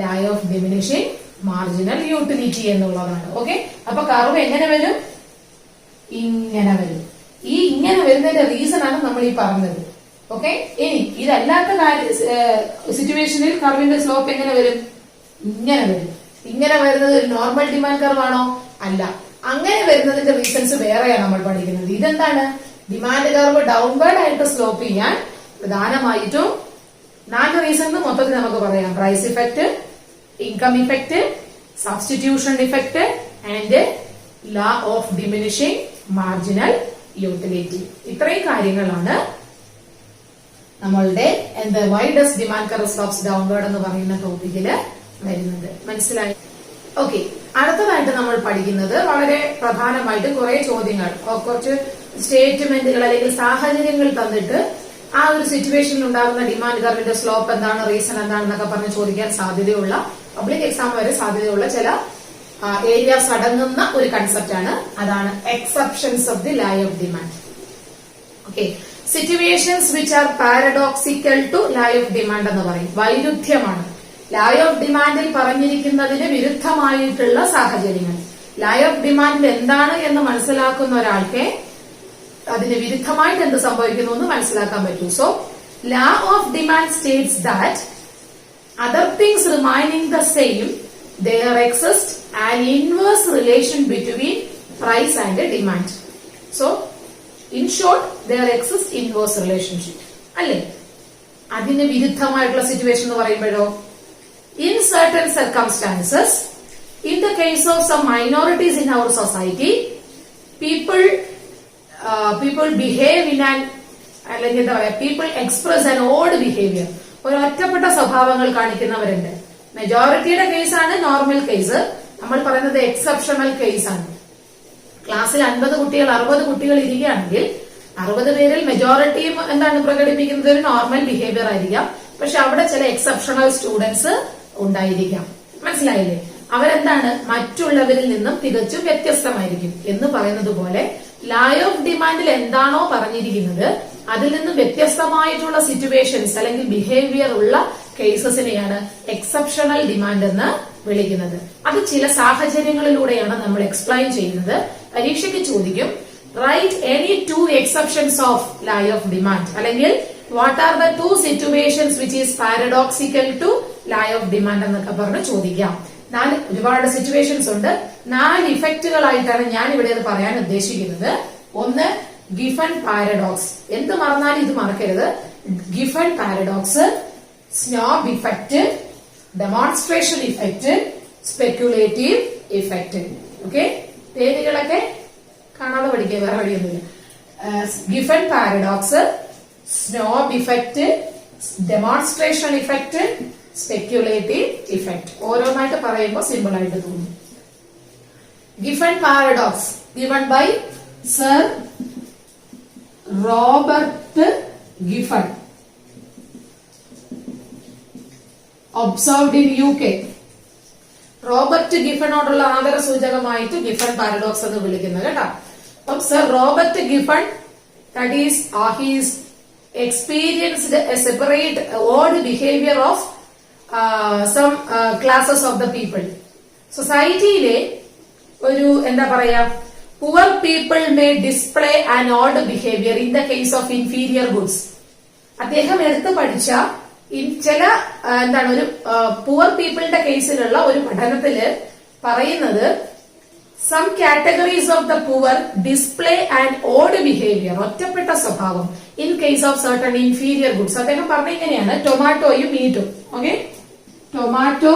law of diminishing marginal utility എന്നുള്ളതാണ്. ഓക്കെ. അപ്പൊ കർവ് എങ്ങനെ വരും? ഇങ്ങനെ വരും. ഈ ഇങ്ങനെ വരുന്നതിന്റെ റീസൺ ആണ് നമ്മൾ ഈ പറഞ്ഞത്. ഓക്കെ. ഇനി ഇതല്ലാത്ത സിറ്റുവേഷനിൽ കർവിന്റെ സ്ലോപ്പ് എങ്ങനെ വരും? ഇങ്ങനെ വരും. ഇങ്ങനെ വരുന്നത് ഒരു നോർമൽ ഡിമാൻഡ് കർവ് ആണോ? അല്ല. അങ്ങനെ വരുന്നതിന്റെ റീസൺസ് വേറെയാണ് നമ്മൾ പഠിക്കുന്നത്. ഇതെന്താണ്? ഡിമാൻഡ് കർവ് ഡൗൺവേർഡ് ആയിട്ട് സ്ലോപ്പ് ചെയ്യാൻ പ്രധാനമായിട്ടും 4 റീസൺ മൊത്തത്തിൽ നമുക്ക് പറയാം. Price effect, income effect, substitution effect and law of diminishing marginal utility. ഇത്രയും കാര്യങ്ങളാണ് നമ്മളുടെ why does demand curve slopes downward എന്ന് പറയുന്ന ടോപ്പിക്കില് വരുന്നത്. മനസ്സിലായി? ഓക്കെ. അടുത്തതായിട്ട് നമ്മൾ പഠിക്കുന്നത് വളരെ പ്രധാനമായിട്ട് കുറെ ചോദ്യങ്ങൾ, കുറച്ച് സ്റ്റേറ്റ്മെന്റുകൾ അല്ലെങ്കിൽ സാഹചര്യങ്ങൾ തന്നിട്ട് ആ ഒരു സിറ്റുവേഷനിൽ ഉണ്ടാകുന്ന ഡിമാൻഡ് കർവിന്റെ സ്ലോപ്പ് എന്താണ്, റീസൺ എന്താണെന്നൊക്കെ പറഞ്ഞ് ചോദിക്കാൻ സാധ്യതയുള്ള, പബ്ലിക് എക്സാം വരെ സാധ്യതയുള്ള ചില ഏരിയാസ് അടങ്ങുന്ന ഒരു കൺസെപ്റ്റ് ആണ്. അതാണ് exceptions of the law of demand. Okay. Situations which are paradoxical to law of demand എന്ന് പറയും. വൈരുദ്ധ്യമാണ്. ലോ ഓഫ് ഡിമാൻഡിൽ പറഞ്ഞിരിക്കുന്നതിന് വിരുദ്ധമായിട്ടുള്ള സാഹചര്യങ്ങൾ. ലോ ഓഫ് ഡിമാൻഡിൽ എന്താണ് എന്ന് മനസ്സിലാക്കുന്ന ഒരാൾക്ക് അതിന് വിരുദ്ധമായിട്ട് എന്ത് സംഭവിക്കുന്നു എന്ന് മനസ്സിലാക്കാൻ പറ്റൂ. So low of demand States that other things remaining the same, there exists an inverse relation between price and demand. So in short, there exists inverse relationship. അല്ലേ? അതിന് വിരുദ്ധമായിട്ടുള്ള സിറ്റുവേഷൻ എന്ന് പറയുമ്പോഴോ, in certain circumstances, in the case of some minorities in our society, people behave in an, അല്ലെങ്കിൽ എന്താ പറയാ, people express an odd behaviour, ഒരു ഒറ്റപ്പെട്ട സ്വഭാവങ്ങൾ കാണിക്കുന്നവരുണ്ട്. മെജോറിറ്റിയുടെ കേസാണ് നോർമൽ കേസ്, നമ്മൾ പറയുന്നത് എക്സെപ്ഷണൽ കേസാണ്. ക്ലാസ്സിൽ 50 കുട്ടികൾ 60 കുട്ടികൾ ഇരിക്കുകയാണെങ്കിൽ 60 പേരിൽ മെജോറിറ്റിയും എന്താണ് പ്രകടിപ്പിക്കുന്നത്, ഒരു നോർമൽ ബിഹേവിയർ ആയിരിക്കാം. പക്ഷെ അവിടെ ചില എക്സെപ്ഷണൽ സ്റ്റുഡൻസ് ഉണ്ടായിരിക്കാം. മനസ്സിലായില്ലേ? അവരെന്താണ്, മറ്റുള്ളവരിൽ നിന്നും തികച്ചും വ്യത്യസ്തമായിരിക്കും. എന്ന് പറയുന്നത് പോലെ ലോ ഓഫ് ഡിമാൻഡിൽ എന്താണോ പറഞ്ഞിരിക്കുന്നത് അതിൽ നിന്നും വ്യത്യസ്തമായിട്ടുള്ള സിറ്റുവേഷൻസ് അല്ലെങ്കിൽ ബിഹേവിയർ ഉള്ള കേസസിനെയാണ് എക്സെപ്ഷണൽ ഡിമാൻഡ് എന്ന് വിളിക്കുന്നത്. അത് ചില സാഹചര്യങ്ങളിലൂടെയാണ് നമ്മൾ എക്സ്പ്ലെയിൻ ചെയ്യുന്നത്. പരീക്ഷയ്ക്ക് ചോദിക്കും, right any 2 exceptions of law of demand, അല്ലെങ്കിൽ what are the 2 situations which is paradoxical to law of demand എന്നൊക്കെ പറഞ്ഞ് ചോദിക്കാം. ഒരുപാട് സിറ്റുവേഷൻസ് ഉണ്ട്. 4 ഇഫക്റ്റുകളായിട്ടാണ് ഞാൻ ഇവിടെ അത് പറയാൻ ഉദ്ദേശിക്കുന്നത്. ഒന്ന്, ഗിഫൺ പാരഡോക്സ്. എന്ത് മറന്നാലും ഇത് മറക്കരുത്. Giffen paradox, snob effect, demonstration effect, speculative effect. Okay, പേരുകളൊക്കെ കാണാതെ പഠിക്കുക, വേറെ വഴിയൊന്നുമില്ല. Giffen paradox, snob effect, demonstration effect, speculative effect. ഓരോന്നായിട്ട് പറയുമ്പോൾ സിമ്പിൾ ആയിട്ട് തോന്നും. Giffen paradox given by sir Robert Giffen, observed in UK. Robert ഗിഫണോടുള്ള ആദര സൂചകമായിട്ട് ഗിഫൺ പാരഡോക്സ് എന്ന് വിളിക്കുന്നത് കേട്ടോ. അപ്പം sir Robert Giffen, that is his experienced a separate odd behaviour of some classes of the people. സൊസൈറ്റിയിലെ ഒരു എന്താ പറയാ, poor people may display an odd behaviour in the case of inferior goods. അദ്ദേഹം എടുത്തു പഠിച്ച ചില എന്താണ് ഒരു പുവർ പീപ്പിളിന്റെ കേസിലുള്ള ഒരു പഠനത്തില് പറയുന്നത്, some categories of the poor display and odd behaviour, ഒറ്റപ്പെട്ട സ്വഭാവം, in case of certain inferior goods. അദ്ദേഹം പറഞ്ഞ ഇങ്ങനെയാണ്, ടൊമാറ്റോയും മീറ്റും. Okay, tomato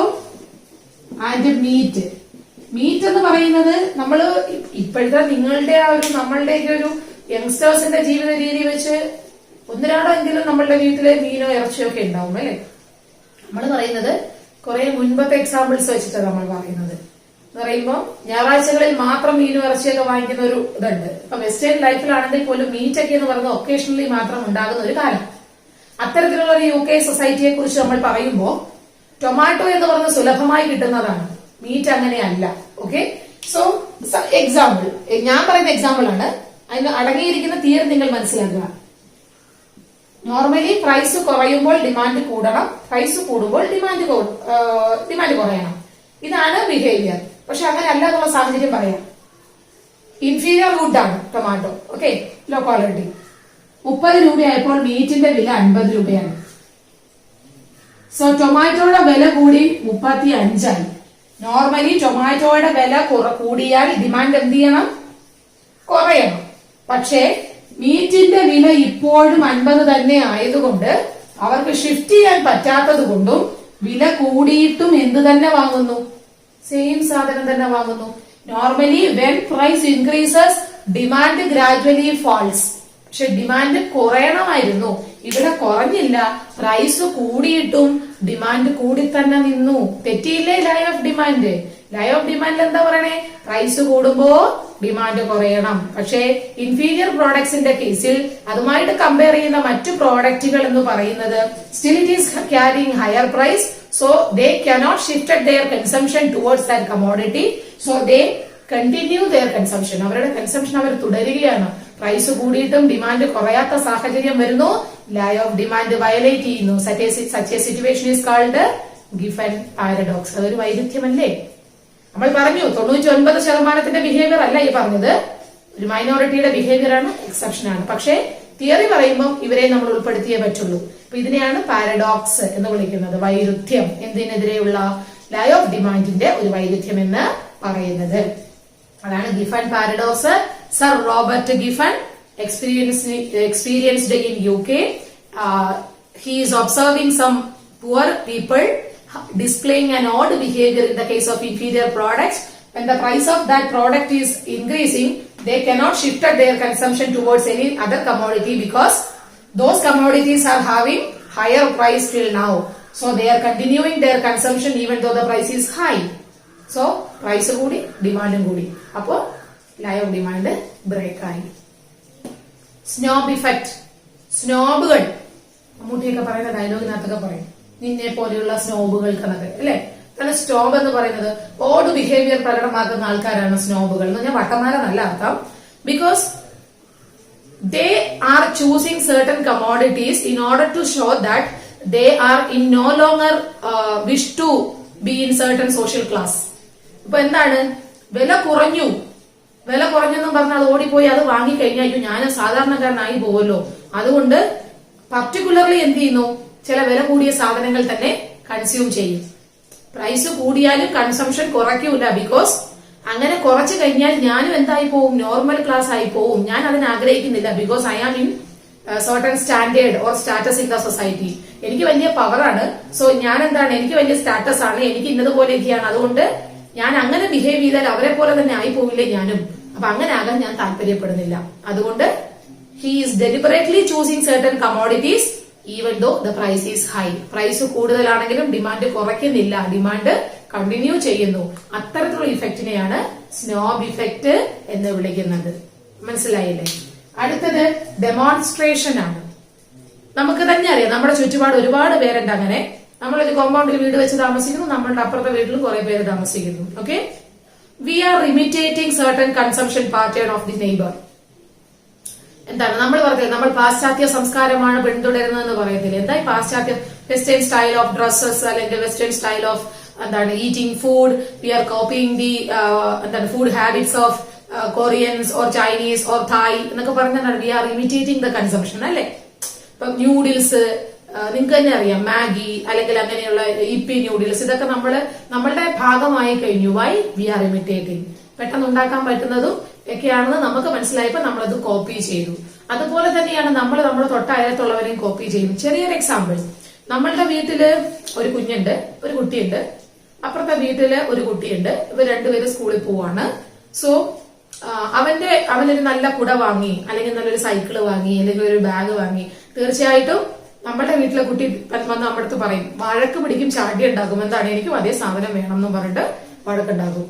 and meat. Meat എന്ന് പറയുന്നത് നമ്മള് ഇപ്പോഴത്തെ നിങ്ങളുടെ ആ ഒരു നമ്മളുടെയൊക്കെ ഒരു യങ്സ്റ്റേഴ്സിന്റെ ജീവിത രീതി വെച്ച് 1-2 എങ്കിലും നമ്മളുടെ വീട്ടില് മീനോ ഇറച്ചിയോ ഒക്കെ ഉണ്ടാവും അല്ലെ. നമ്മൾ പറയുന്നത് കുറെ മുൻപത്തെ എക്സാമ്പിൾസ് വെച്ചിട്ടാണ് നമ്മൾ പറയുന്നത്. എന്ന് പറയുമ്പോൾ ഞായറാഴ്ചകളിൽ മാത്രം മീനും ഇറച്ചിയൊക്കെ വാങ്ങിക്കുന്ന ഒരു ഇതുണ്ട്. ഇപ്പൊ വെസ്റ്റേൺ ലൈഫിലാണെങ്കിൽ പോലും മീറ്റ് ഒക്കെ എന്ന് പറയുന്നത് ഒക്കേഷണലി മാത്രം ഉണ്ടാകുന്ന ഒരു കാലം. അത്തരത്തിലുള്ള ഒരു UK സൊസൈറ്റിയെ കുറിച്ച് നമ്മൾ പറയുമ്പോൾ ടൊമാറ്റോ എന്ന് പറയുന്നത് സുലഭമായി കിട്ടുന്നതാണ്, മീറ്റ് അങ്ങനെയല്ല. ഓക്കെ, സോ എക്സാമ്പിൾ, ഞാൻ പറയുന്ന എക്സാമ്പിൾ ആണ്. അതിന് അടങ്ങിയിരിക്കുന്ന തിയറി നിങ്ങൾ മനസ്സിലാക്കുക. നോർമലി പ്രൈസ് കുറയുമ്പോൾ ഡിമാൻഡ് കൂടണം, പ്രൈസ് കൂടുമ്പോൾ ഡിമാൻഡ് കുറയണം. ഇതാണ് ബിഹേവിയർ. പക്ഷെ അങ്ങനെ അല്ല എന്നുള്ള സാഹചര്യം പറയാം. ഇൻഫീരിയർ ഗുഡ് ആണ് ടൊമാറ്റോ. Okay, low quality. 30 രൂപയായപ്പോൾ മീറ്റിന്റെ വില 50 രൂപയാണ്. സോ ടൊമാറ്റോയുടെ വില കൂടി 35 ആയി. നോർമലി ടൊമാറ്റോയുടെ വില കൂടിയാൽ ഡിമാൻഡ് എന്ത് ചെയ്യണം? കുറയണം. പക്ഷേ മീറ്റിന്റെ വില ഇപ്പോഴും 50 തന്നെ ആയതുകൊണ്ട് അവർക്ക് ഷിഫ്റ്റ് ചെയ്യാൻ പറ്റാത്തത് കൊണ്ടും വില കൂടിയിട്ടും എന്ത് തന്നെ വാങ്ങുന്നു? സെയിം സാധനം തന്നെ വാങ്ങുന്നു. Normally when price increases demand gradually falls. പക്ഷെ ഡിമാൻഡ് കുറയണമായിരുന്നു, ഇവിടെ കുറഞ്ഞില്ല. പ്രൈസ് കൂടിയിട്ടും ഡിമാൻഡ് കൂടി തന്നെ നിന്നു. തെറ്റിയില്ലേ law of demand? Law of ഡിമാൻഡിൽ എന്താ പറയണേ? പ്രൈസ് കൂടുമ്പോ ഡിമാൻഡ് കുറയണം. പക്ഷേ ഇൻഫീരിയർ പ്രോഡക്ട്സിന്റെ കേസിൽ അതുമായിട്ട് കമ്പയർ ചെയ്യുന്ന മറ്റു പ്രോഡക്റ്റുകൾ എന്ന് പറയുന്നത് still it is carrying higher price. So they cannot shifted their consumption towards that commodity. So they continue their consumption. അവരുടെ കൺസംഷൻ അവർ തുടരുകയാണ്. പ്രൈസ് കൂടിയിട്ടും ഡിമാൻഡ് കുറയാത്ത സാഹചര്യം വരുന്നു, ലോ ഓഫ് ഡിമാൻഡ് വയലേറ്റ് ചെയ്യുന്നു. Such a situation is called Giffen paradox. അതൊരു വൈരുദ്ധ്യമല്ലേ? നമ്മൾ പറഞ്ഞു 99% ബിഹേവിയർ അല്ല ഈ പറഞ്ഞത്, ഒരു മൈനോറിറ്റിയുടെ ബിഹേവിയർ ആണ്, എക്സെപ്ഷൻ ആണ്. പക്ഷേ തിയറി പറയുമ്പോൾ ഇവരെ നമ്മൾ ഉൾപ്പെടുത്തിയേ പറ്റുള്ളൂ. അപ്പൊ ഇതിനെയാണ് പാരഡോക്സ് എന്ന് വിളിക്കുന്നത്, വൈരുദ്ധ്യം. എന്തിനെതിരെയുള്ള? ലോ ഓഫ് ഡിമാൻഡിന്റെ ഒരു വൈരുദ്ധ്യം എന്ന് പറയുന്നത്. അതാണ് Giffen paradox. Sir Robert Giffen experienced in UK. He is observing some poor people displaying an odd behavior in the case of inferior products. when the price of that product is increasing, they cannot shift their consumption towards any other commodity because those commodities are having higher price till now. So they are continuing their consumption even though the price is high. So price കൂടി ഡിമാൻഡും കൂടി, അപ്പോ law of demand break ആയി. Snob effect. സ്നോബുകൾ മമ്മൂട്ടിയൊക്കെ പറയുന്ന ഡയലോഗിനകത്തൊക്കെ പറയും നിന്നെ പോലെയുള്ള സ്നോബുകൾക്കെന്നൊക്കെ അല്ലെ. കാരണം സ്നോബ് എന്ന് പറയുന്നത് ഓഡ് ബിഹേവിയർ പ്രകടമാക്കുന്ന ആൾക്കാരാണ് സ്നോബുകൾ എന്ന്. ഞാൻ വട്ടന്മാരെന്നല്ല അർത്ഥം. Because they are choosing certain commodities in order to show that they are in no longer wish to be in certain social class. ഇപ്പൊ എന്താണ്, വില കുറഞ്ഞെന്നും പറഞ്ഞാൽ അത് ഓടിപ്പോയി അത് വാങ്ങിക്കഴിഞ്ഞാൽ ഞാൻ സാധാരണക്കാരനായി പോവല്ലോ. അതുകൊണ്ട് പർട്ടിക്കുലർലി എന്ത് ചെയ്യുന്നു, ചില വില കൂടിയ സാധനങ്ങൾ തന്നെ കൺസ്യൂം ചെയ്യും. പ്രൈസ് കൂടിയാലും കൺസംഷൻ കുറയ്ക്കൂല. ബിക്കോസ് അങ്ങനെ കുറച്ചു കഴിഞ്ഞാൽ ഞാനും എന്തായി പോവും, നോർമൽ ക്ലാസ് ആയി പോവും. ഞാൻ അതിന് ആഗ്രഹിക്കുന്നില്ല. Because I am in certain standard or status in the society. എനിക്ക് വലിയ പവറാണ്. സോ ഞാൻ എന്താണ്, എനിക്ക് വലിയ സ്റ്റാറ്റസ് ആണ്, എനിക്ക് ഇന്നതുപോലെയൊക്കെയാണ്. അതുകൊണ്ട് ഞാൻ അങ്ങനെ ബിഹേവ് ചെയ്താൽ അവരെ പോലെ തന്നെ ആയി പോവില്ലേ ഞാനും. അപ്പൊ അങ്ങനെ ആകാൻ ഞാൻ താല്പര്യപ്പെടുന്നില്ല. അതുകൊണ്ട് he is deliberately choosing certain commodities even though the price is high. Price കൂടുതലാണെങ്കിലും ഡിമാൻഡ് കുറയ്ക്കുന്നില്ല, ഡിമാൻഡ് കണ്ടിന്യൂ ചെയ്യുന്നു. അത്തരത്തിലുള്ള ഇഫക്റ്റിനെയാണ് സ്നോബ് ഇഫക്റ്റ് എന്ന് വിളിക്കുന്നത്. മനസ്സിലായില്ലേ? അടുത്തത് ഡെമോൺസ്ട്രേഷൻ ആണ്. നമുക്ക് തന്നെ അറിയാം, നമ്മുടെ ചുറ്റുപാട് ഒരുപാട് പേരുണ്ട്. അങ്ങനെ നമ്മളൊരു കോമ്പൗണ്ടിൽ വീട് വെച്ച് താമസിക്കുന്നു, നമ്മളുടെ അപ്പുറത്തെ വീട്ടിലും കുറെ പേര് താമസിക്കുന്നു. Okay, we are imitating certain consumption pattern of the neighbour. എന്താണ് നമ്മൾ പറഞ്ഞത്, നമ്മൾ പാശ്ചാത്യ സംസ്കാരമാണ് പിന്തുടരുന്നതെന്ന് പറയത്തില്ല. എന്തായി പാശ്ചാത്യ വെസ്റ്റേൺ സ്റ്റൈൽ ഓഫ് ഡ്രസ്സസ് അല്ലെങ്കിൽ വെസ്റ്റേൺ സ്റ്റൈൽ ഓഫ് എന്താണ് eating food. We are copying the എന്താണ് food habits of Koreans or Chinese or Thai എന്നൊക്കെ പറഞ്ഞാൽ we are imitating the consumption അല്ലെ. ഇപ്പൊ ന്യൂഡിൽസ് നിങ്ങൾക്ക് തന്നെ അറിയാം, മാഗി അല്ലെങ്കിൽ അങ്ങനെയുള്ള ഇപ്പി ന്യൂഡിൽസ്, ഇതൊക്കെ നമ്മളുടെ ഭാഗമായി കഴിഞ്ഞു. Why we are imitating. പെട്ടെന്ന് ഉണ്ടാക്കാൻ പറ്റുന്നതും ഒക്കെയാണെന്ന് നമുക്ക് മനസ്സിലായപ്പോ നമ്മളത് കോപ്പി ചെയ്തു. അതുപോലെ തന്നെയാണ് നമ്മൾ നമ്മുടെ തൊട്ടയത്തുള്ളവരെയും കോപ്പി ചെയ്യും. ചെറിയൊരു എക്സാമ്പിൾ, നമ്മളുടെ വീട്ടില് ഒരു കുട്ടിയുണ്ട്, അപ്പുറത്തെ വീട്ടില് ഒരു കുട്ടിയുണ്ട്. ഇവർ രണ്ടുപേരും സ്കൂളിൽ പോവാണ്. സോ അവനൊരു നല്ല കുട വാങ്ങി, അല്ലെങ്കിൽ നല്ലൊരു സൈക്കിള് വാങ്ങി, അല്ലെങ്കിൽ ഒരു ബാഗ് വാങ്ങി. തീർച്ചയായിട്ടും നമ്മുടെ വീട്ടിലെ കുട്ടി വന്ന് നമ്മുടെ അടുത്ത് പറയും, വഴക്ക് പിടിക്കും, ചാടി ഉണ്ടാക്കും. എന്താണ്, എനിക്കും അതേ സാധനം വേണം എന്ന് പറഞ്ഞിട്ട് വഴക്കുണ്ടാകും.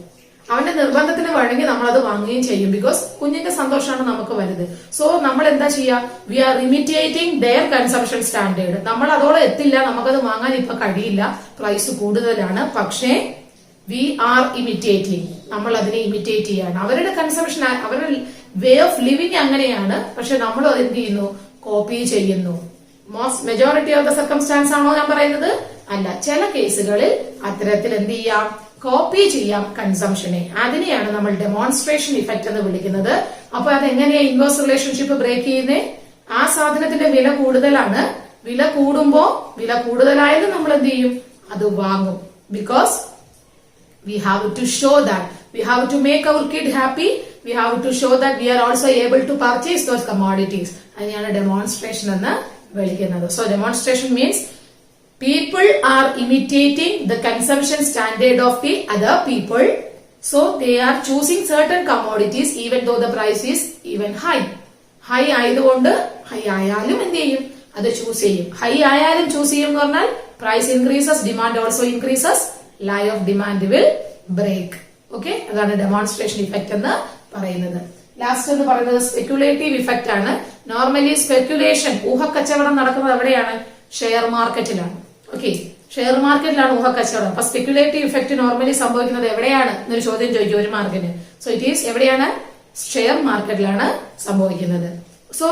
അവന്റെ നിർബന്ധത്തിന് വഴങ്ങി നമ്മളത് വാങ്ങുകയും ചെയ്യും. ബിക്കോസ് കുഞ്ഞിന്റെ സന്തോഷമാണ് നമുക്ക് വലുത്. സോ നമ്മൾ എന്താ ചെയ്യുക, we are imitating their consumption standard. നമ്മൾ അതോടെ എത്തില്ല, നമുക്കത് വാങ്ങാൻ ഇപ്പൊ കഴിയില്ല, പ്രൈസ് കൂടുതലാണ്. പക്ഷേ വി ആർ ഇമിറ്റേറ്റിംഗ്, നമ്മൾ അതിനെ ഇമിറ്റേറ്റ് ചെയ്യാണ്. അവരുടെ കൺസംഷൻ, അവരുടെ വേ ഓഫ് ലിവിങ് അങ്ങനെയാണ്. പക്ഷെ നമ്മൾ അത് എന്ത് ചെയ്യുന്നു, കോപ്പി ചെയ്യുന്നു. മെജോറിറ്റി ഓഫ് ദ സർക്കംസ്റ്റാൻസ് ആണോ ഞാൻ പറയുന്നത്? അല്ല. ചില കേസുകളിൽ അത്തരത്തിൽ എന്ത് ചെയ്യാം, കോപ്പി ചെയ്യാം കൺസംഷനെ. അതിനെയാണ് നമ്മൾ ഡെമോൺസ്ട്രേഷൻ ഇഫക്റ്റ് എന്ന് വിളിക്കുന്നത്. അപ്പൊ അതെങ്ങനെയാ ഇൻവേഴ്സ് റിലേഷൻഷിപ്പ് ബ്രേക്ക് ചെയ്യുന്നത്? ആ സാധനത്തിന്റെ വില കൂടുതലാണ്, വില കൂടുമ്പോ വില കൂടുതലായാലും നമ്മൾ എന്ത് ചെയ്യും, അത് വാങ്ങും. Because we have to show that we have to make our kid happy, we have to show that we are also able to purchase those commodities. അതിനെയാണ് ഡെമോൺസ്ട്രേഷൻ എന്ന് വിളിക്കുന്നത്. So demonstration means people are imitating the consumption standard of the other people. So they are choosing certain commodities even though the price is even high. High ആയതുകൊണ്ട് high ആയാലും എന്ത് ചെയ്യും, അത് choose ചെയ്യും. High ആയാലും choose ചെയ്യും എന്ന് പറഞ്ഞാൽ price increases, demand also increases, law of demand will break. Okay, അതാണ് ഡെമോൺസ്ട്രേഷൻ ഇഫക്റ്റ് എന്ന് പറയുന്നത്. ലാസ്റ്റ് എന്ന് പറയുന്നത് സ്പെക്യുലേറ്റീവ് ഇഫക്റ്റ് ആണ്. നോർമലി സ്പെക്യുലേഷൻ, ഊഹക്കച്ചവടം നടക്കുന്നത് എവിടെയാണ്? ഷെയർ മാർക്കറ്റിലാണ്. ഓക്കെ, ഷെയർ മാർക്കറ്റിലാണ് ഊഹക്കച്ചവടം. അപ്പൊ സ്പെക്യുലേറ്റീവ് ഇഫക്റ്റ് നോർമലി സംഭവിക്കുന്നത് എവിടെയാണ് എന്നൊരു ചോദ്യം ചോദിക്കും ഒരു മാർക്കിന്. സോ ഇറ്റ് ഈസ് എവിടെയാണ്? ഷെയർ മാർക്കറ്റിലാണ് സംഭവിക്കുന്നത്. സോ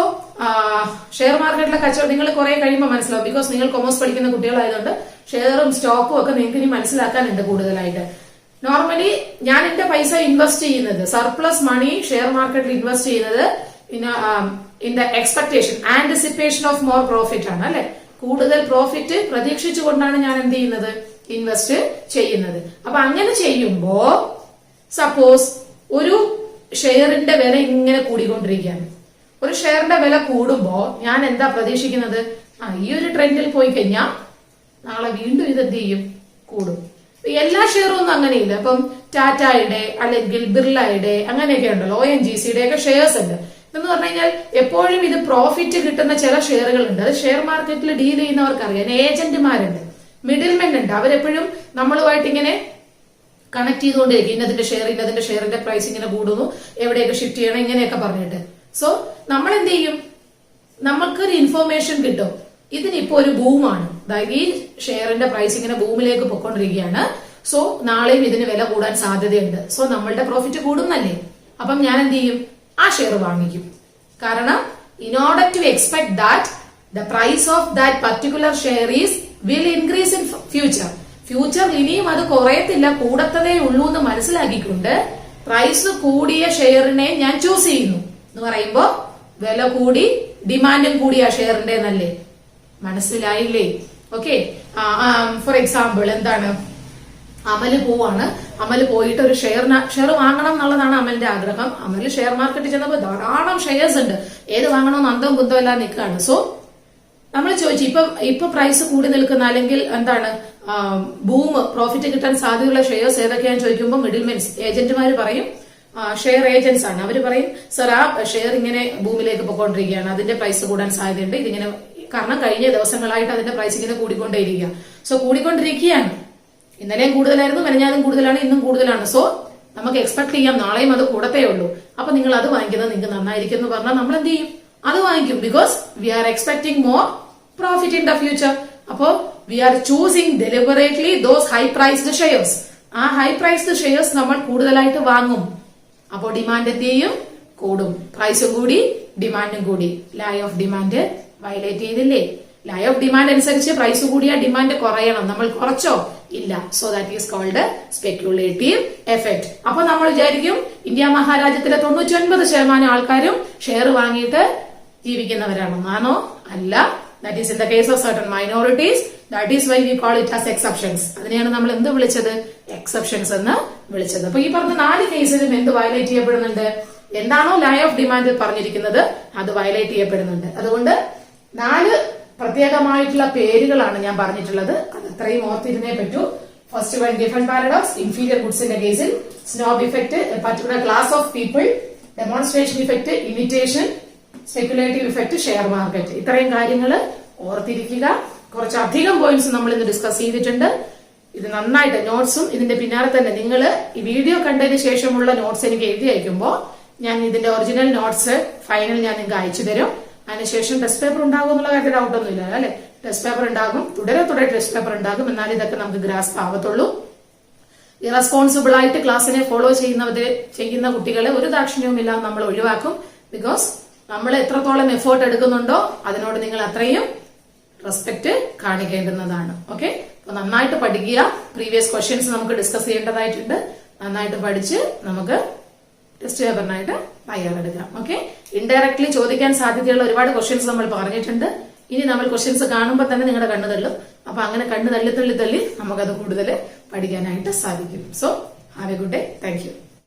ഷെയർ മാർക്കറ്റിലെ കച്ചവടം നിങ്ങൾ കുറെ കഴിയുമ്പോൾ മനസ്സിലാവും. ബിക്കോസ് നിങ്ങൾ കൊമേഴ്സ് പഠിക്കുന്ന കുട്ടികളായതുകൊണ്ട് ഷെയറും സ്റ്റോക്കും ഒക്കെ നിങ്ങൾക്ക് ഇനി മനസ്സിലാക്കാനുണ്ട് കൂടുതലായിട്ട്. നോർമലി ഞാൻ എന്റെ പൈസ ഇൻവെസ്റ്റ് ചെയ്യുന്നത്, സർപ്ലസ് മണി ഷെയർ മാർക്കറ്റിൽ ഇൻവെസ്റ്റ് ചെയ്യുന്നത് in the expectation, anticipation of more profit ആണ് അല്ലെ. കൂടുതൽ പ്രോഫിറ്റ് പ്രതീക്ഷിച്ചുകൊണ്ടാണ് ഞാൻ എന്ത് ചെയ്യുന്നത്, ഇൻവെസ്റ്റ് ചെയ്യുന്നത്. അപ്പൊ അങ്ങനെ ചെയ്യുമ്പോ സപ്പോസ് ഒരു ഷെയറിന്റെ വില ഇങ്ങനെ കൂടിക്കൊണ്ടിരിക്കുകയാണ്. ഒരു ഷെയറിന്റെ വില കൂടുമ്പോ ഞാൻ എന്താ പ്രതീക്ഷിക്കുന്നത്, ഈ ഒരു ട്രെൻഡിൽ പോയി കഴിഞ്ഞാൽ നാളെ വീണ്ടും ഇത് എന്ത് ചെയ്യും, കൂടും. എല്ലാ ഷെയറും ഒന്നും അങ്ങനെയില്ല. അപ്പം ടാറ്റയുടെ അല്ലെങ്കിൽ ബിർളയുടെ അങ്ങനെയൊക്കെ ഉണ്ടല്ലോ, ONGCയുടെ ഒക്കെ ഷെയർസ് ഉണ്ട്. എന്ന് പറഞ്ഞു കഴിഞ്ഞാൽ എപ്പോഴും ഇത് പ്രോഫിറ്റ് കിട്ടുന്ന ചില ഷെയറുകളുണ്ട്. അത് ഷെയർ മാർക്കറ്റിൽ ഡീൽ ചെയ്യുന്നവർക്ക് അറിയാം. ഏജന്റുമാരുണ്ട്, മിഡിൽമെൻ ഉണ്ട്. അവരെപ്പോഴും നമ്മളുമായിട്ട് ഇങ്ങനെ കണക്ട് ചെയ്തുകൊണ്ടിരിക്കും. ഇന്നതിന്റെ ഷെയറിന്റെ പ്രൈസ് ഇങ്ങനെ കൂടുന്നു, എവിടെയൊക്കെ ഷിഫ്റ്റ് ചെയ്യണം, ഇങ്ങനെയൊക്കെ പറഞ്ഞിട്ട്. സോ നമ്മൾ എന്ത് ചെയ്യും, നമുക്കൊരു ഇൻഫോർമേഷൻ കിട്ടും. ഇതിനിപ്പോ ഒരു ബൂമാണ്, അതായത് ഈ ഷെയറിന്റെ പ്രൈസ് ഇങ്ങനെ ബൂമിലേക്ക് പൊയ്ക്കൊണ്ടിരിക്കുകയാണ്. സോ നാളെയും ഇതിന് വില കൂടാൻ സാധ്യതയുണ്ട്. സോ നമ്മളുടെ പ്രോഫിറ്റ് കൂടുന്നല്ലേ, അപ്പം ഞാൻ എന്ത് ചെയ്യും, ആ ഷെയർ വാങ്ങിക്കും. കാരണം in order to expect that the price of that particular share is will increase in future ഇനിയും അത് കുറയത്തില്ല, കൂടത്തതേ ഉള്ളൂ എന്ന് മനസ്സിലാക്കിക്കൊണ്ട് പ്രൈസ് കൂടിയ ഷെയറിനെ ഞാൻ ചൂസ് ചെയ്യുന്നു. എന്ന് പറയുമ്പോ വില കൂടി ഡിമാൻഡും കൂടിയ ഷെയറിന്റെ നല്ലേ, മനസ്സിലായില്ലേ? ഓക്കെ, ഫോർ എക്സാമ്പിൾ എന്താണ്, അമല് പോവാണ്. അമല് പോയിട്ട് ഒരു ഷെയർ വാങ്ങണം എന്നുള്ളതാണ് അമലിന്റെ ആഗ്രഹം. അമല് ഷെയർ മാർക്കറ്റിൽ ചെന്നപ്പോൾ ധാരാളം ഷെയർസ് ഉണ്ട്, ഏത് വാങ്ങണമെന്ന് അന്തം കുന്തം എല്ലാം നിൽക്കുകയാണ്. സോ നമ്മൾ ചോദിച്ചു, ഇപ്പൊ പ്രൈസ് കൂടി നിൽക്കുന്ന അല്ലെങ്കിൽ എന്താണ് ബൂം പ്രോഫിറ്റ് കിട്ടാൻ സാധ്യതയുള്ള ഷെയർസ് ഏതൊക്കെയാണെന്ന് ചോദിക്കുമ്പോൾ മിഡിൽമെൻസ് ഏജന്റുമാർ പറയും, ഷെയർ ഏജന്റ്സ് ആണ്. അവർ പറയും, സർ ആ ഷെയർ ഇങ്ങനെ ഭൂമിയിലേക്ക് പോയിക്കൊണ്ടിരിക്കുകയാണ്, അതിന്റെ പ്രൈസ് കൂടാൻ സാധ്യതയുണ്ട്. ഇതിങ്ങനെ കാരണം കഴിഞ്ഞ ദിവസങ്ങളായിട്ട് അതിന്റെ പ്രൈസ് ഇങ്ങനെ കൂടിക്കൊണ്ടേയിരിക്കുക. സോ കൂടിക്കൊണ്ടിരിക്കുകയാണ്. ഇന്നലെയും കൂടുതലായിരുന്നു, മെനഞ്ഞാലും കൂടുതലാണ്, ഇന്നും കൂടുതലാണ്. സോ നമുക്ക് എക്സ്പെക്ട് ചെയ്യാം നാളെയും അത് കൂടത്തേ ഉള്ളൂ. അപ്പൊ നിങ്ങൾ അത് വാങ്ങിക്കുന്നത് നിങ്ങൾക്ക് നന്നായിരിക്കും എന്ന് പറഞ്ഞാൽ നമ്മൾ എന്ത് ചെയ്യും, അത് വാങ്ങിക്കും. Because we are expecting more profit in the future. അപ്പോ we are choosing deliberately those high priced shares. ആ ഹൈ പ്രൈസ്ഡ് ഷെയർസ് നമ്മൾ കൂടുതലായിട്ട് വാങ്ങും. അപ്പോൾ ഡിമാൻഡ് എന്ത് ചെയ്യും, കൂടും. പ്രൈസും കൂടി ഡിമാൻഡും കൂടി. ലോ ഓഫ് ഡിമാൻഡ് വയലേറ്റ് ചെയ്തില്ലേ? ലോ ഓഫ് ഡിമാൻഡ് അനുസരിച്ച് പ്രൈസ് കൂടിയ ഡിമാൻഡ് കുറയണം, നമ്മൾ കുറച്ചോ ഇല്ല. So that is called speculative effect. അപ്പൊ നമ്മൾ വിചാരിക്കും ഇന്ത്യ മഹാരാജ്യത്തിലെ 99% ആൾക്കാരും ഷെയർ വാങ്ങിയിട്ട് ജീവിക്കുന്നവരാണെന്നാണോ? അല്ല. That is in the case of certain minorities. That is why we call it as exceptions. അതിനെയാണ് നമ്മൾ എന്ത് വിളിച്ചത്, എക്സെപ്ഷൻസ് എന്ന് വിളിച്ചത്. അപ്പൊ ഈ പറഞ്ഞ 4 കേസിലും എന്ത് വയലേറ്റ് ചെയ്യപ്പെടുന്നുണ്ട്, എന്താണോ ലോ ഓഫ് ഡിമാൻഡ് പറഞ്ഞിരിക്കുന്നത് അത് വയലേറ്റ് ചെയ്യപ്പെടുന്നുണ്ട്. അതുകൊണ്ട് 4 പ്രത്യേകമായിട്ടുള്ള പേരുകളാണ് ഞാൻ പറഞ്ഞിട്ടുള്ളത്. അത് അത്രയും ഓർത്തിരുന്നേ പറ്റൂ. First one different paradox, inferior ഗുഡ്സിന്റെ കേസിൽ snob effect, particular class of people, demonstration effect, imitation, speculative effect, share market. ഇത്രയും കാര്യങ്ങൾ ഓർത്തിരിക്കുക. കുറച്ചധികം പോയിന്റ്സ് നമ്മൾ ഇന്ന് ഡിസ്കസ് ചെയ്തിട്ടുണ്ട്. ഇത് നന്നായിട്ട് നോട്ട്സും ഇതിന്റെ പിന്നാലെ തന്നെ നിങ്ങൾ ഈ വീഡിയോ കണ്ടതിന് ശേഷമുള്ള നോട്ട്സ് എനിക്ക് എഴുതി അയക്കുമ്പോൾ ഞാൻ ഇതിന്റെ ഒറിജിനൽ നോട്ട്സ് ഫൈനൽ ഞാൻ നിങ്ങൾക്ക് അയച്ചു തരും. അതിനുശേഷം ടെസ്റ്റ് പേപ്പർ ഉണ്ടാകും എന്നുള്ള കാര്യത്തിൽ ഡൗട്ടൊന്നും ഇല്ല അല്ലെ? ടെസ്റ്റ് പേപ്പർ ഉണ്ടാകും, തുടരെ ടെസ്റ്റ് പേപ്പർ ഉണ്ടാകും. എന്നാൽ ഇതൊക്കെ നമുക്ക് ഗ്രാസ്പ് ആവത്തുള്ളൂ. ഇറസ്പോൺസിബിൾ ആയിട്ട് ക്ലാസ്സിനെ ഫോളോ ചെയ്യുന്ന കുട്ടികളെ ഒരു ദാക്ഷിണ്യവും ഇല്ലാതെ നമ്മൾ ഒഴിവാക്കും. ബിക്കോസ് നമ്മൾ എത്രത്തോളം എഫേർട്ട് എടുക്കുന്നുണ്ടോ അതിനോട് നിങ്ങൾ അത്രയും റെസ്പെക്ട് കാണിക്കേണ്ടുന്നതാണ്. ഓക്കെ, അപ്പൊ നന്നായിട്ട് പഠിക്കുക. പ്രീവിയസ് ക്വസ്റ്റ്യൻസ് നമുക്ക് ഡിസ്കസ് ചെയ്യേണ്ടതായിട്ടുണ്ട്. നന്നായിട്ട് പഠിച്ച് നമുക്ക് ടെസ്റ്റ് പേപ്പറിനായിട്ട് തയ്യാറെടുക്കാം. ഓക്കെ, ഇൻഡയറക്ട്ലി ചോദിക്കാൻ സാധ്യതയുള്ള ഒരുപാട് ക്വസ്റ്റ്യൻസ് നമ്മൾ പറഞ്ഞിട്ടുണ്ട്. ഇനി നമ്മൾ ക്വസ്റ്റ്യൻസ് കാണുമ്പോൾ തന്നെ നിങ്ങളുടെ കണ്ണ് തള്ളും. അപ്പൊ അങ്ങനെ കണ്ണ് തള്ളി നമുക്കത് കൂടുതൽ പഠിക്കാനായിട്ട് സാധിക്കും. So have A good day. Thank you.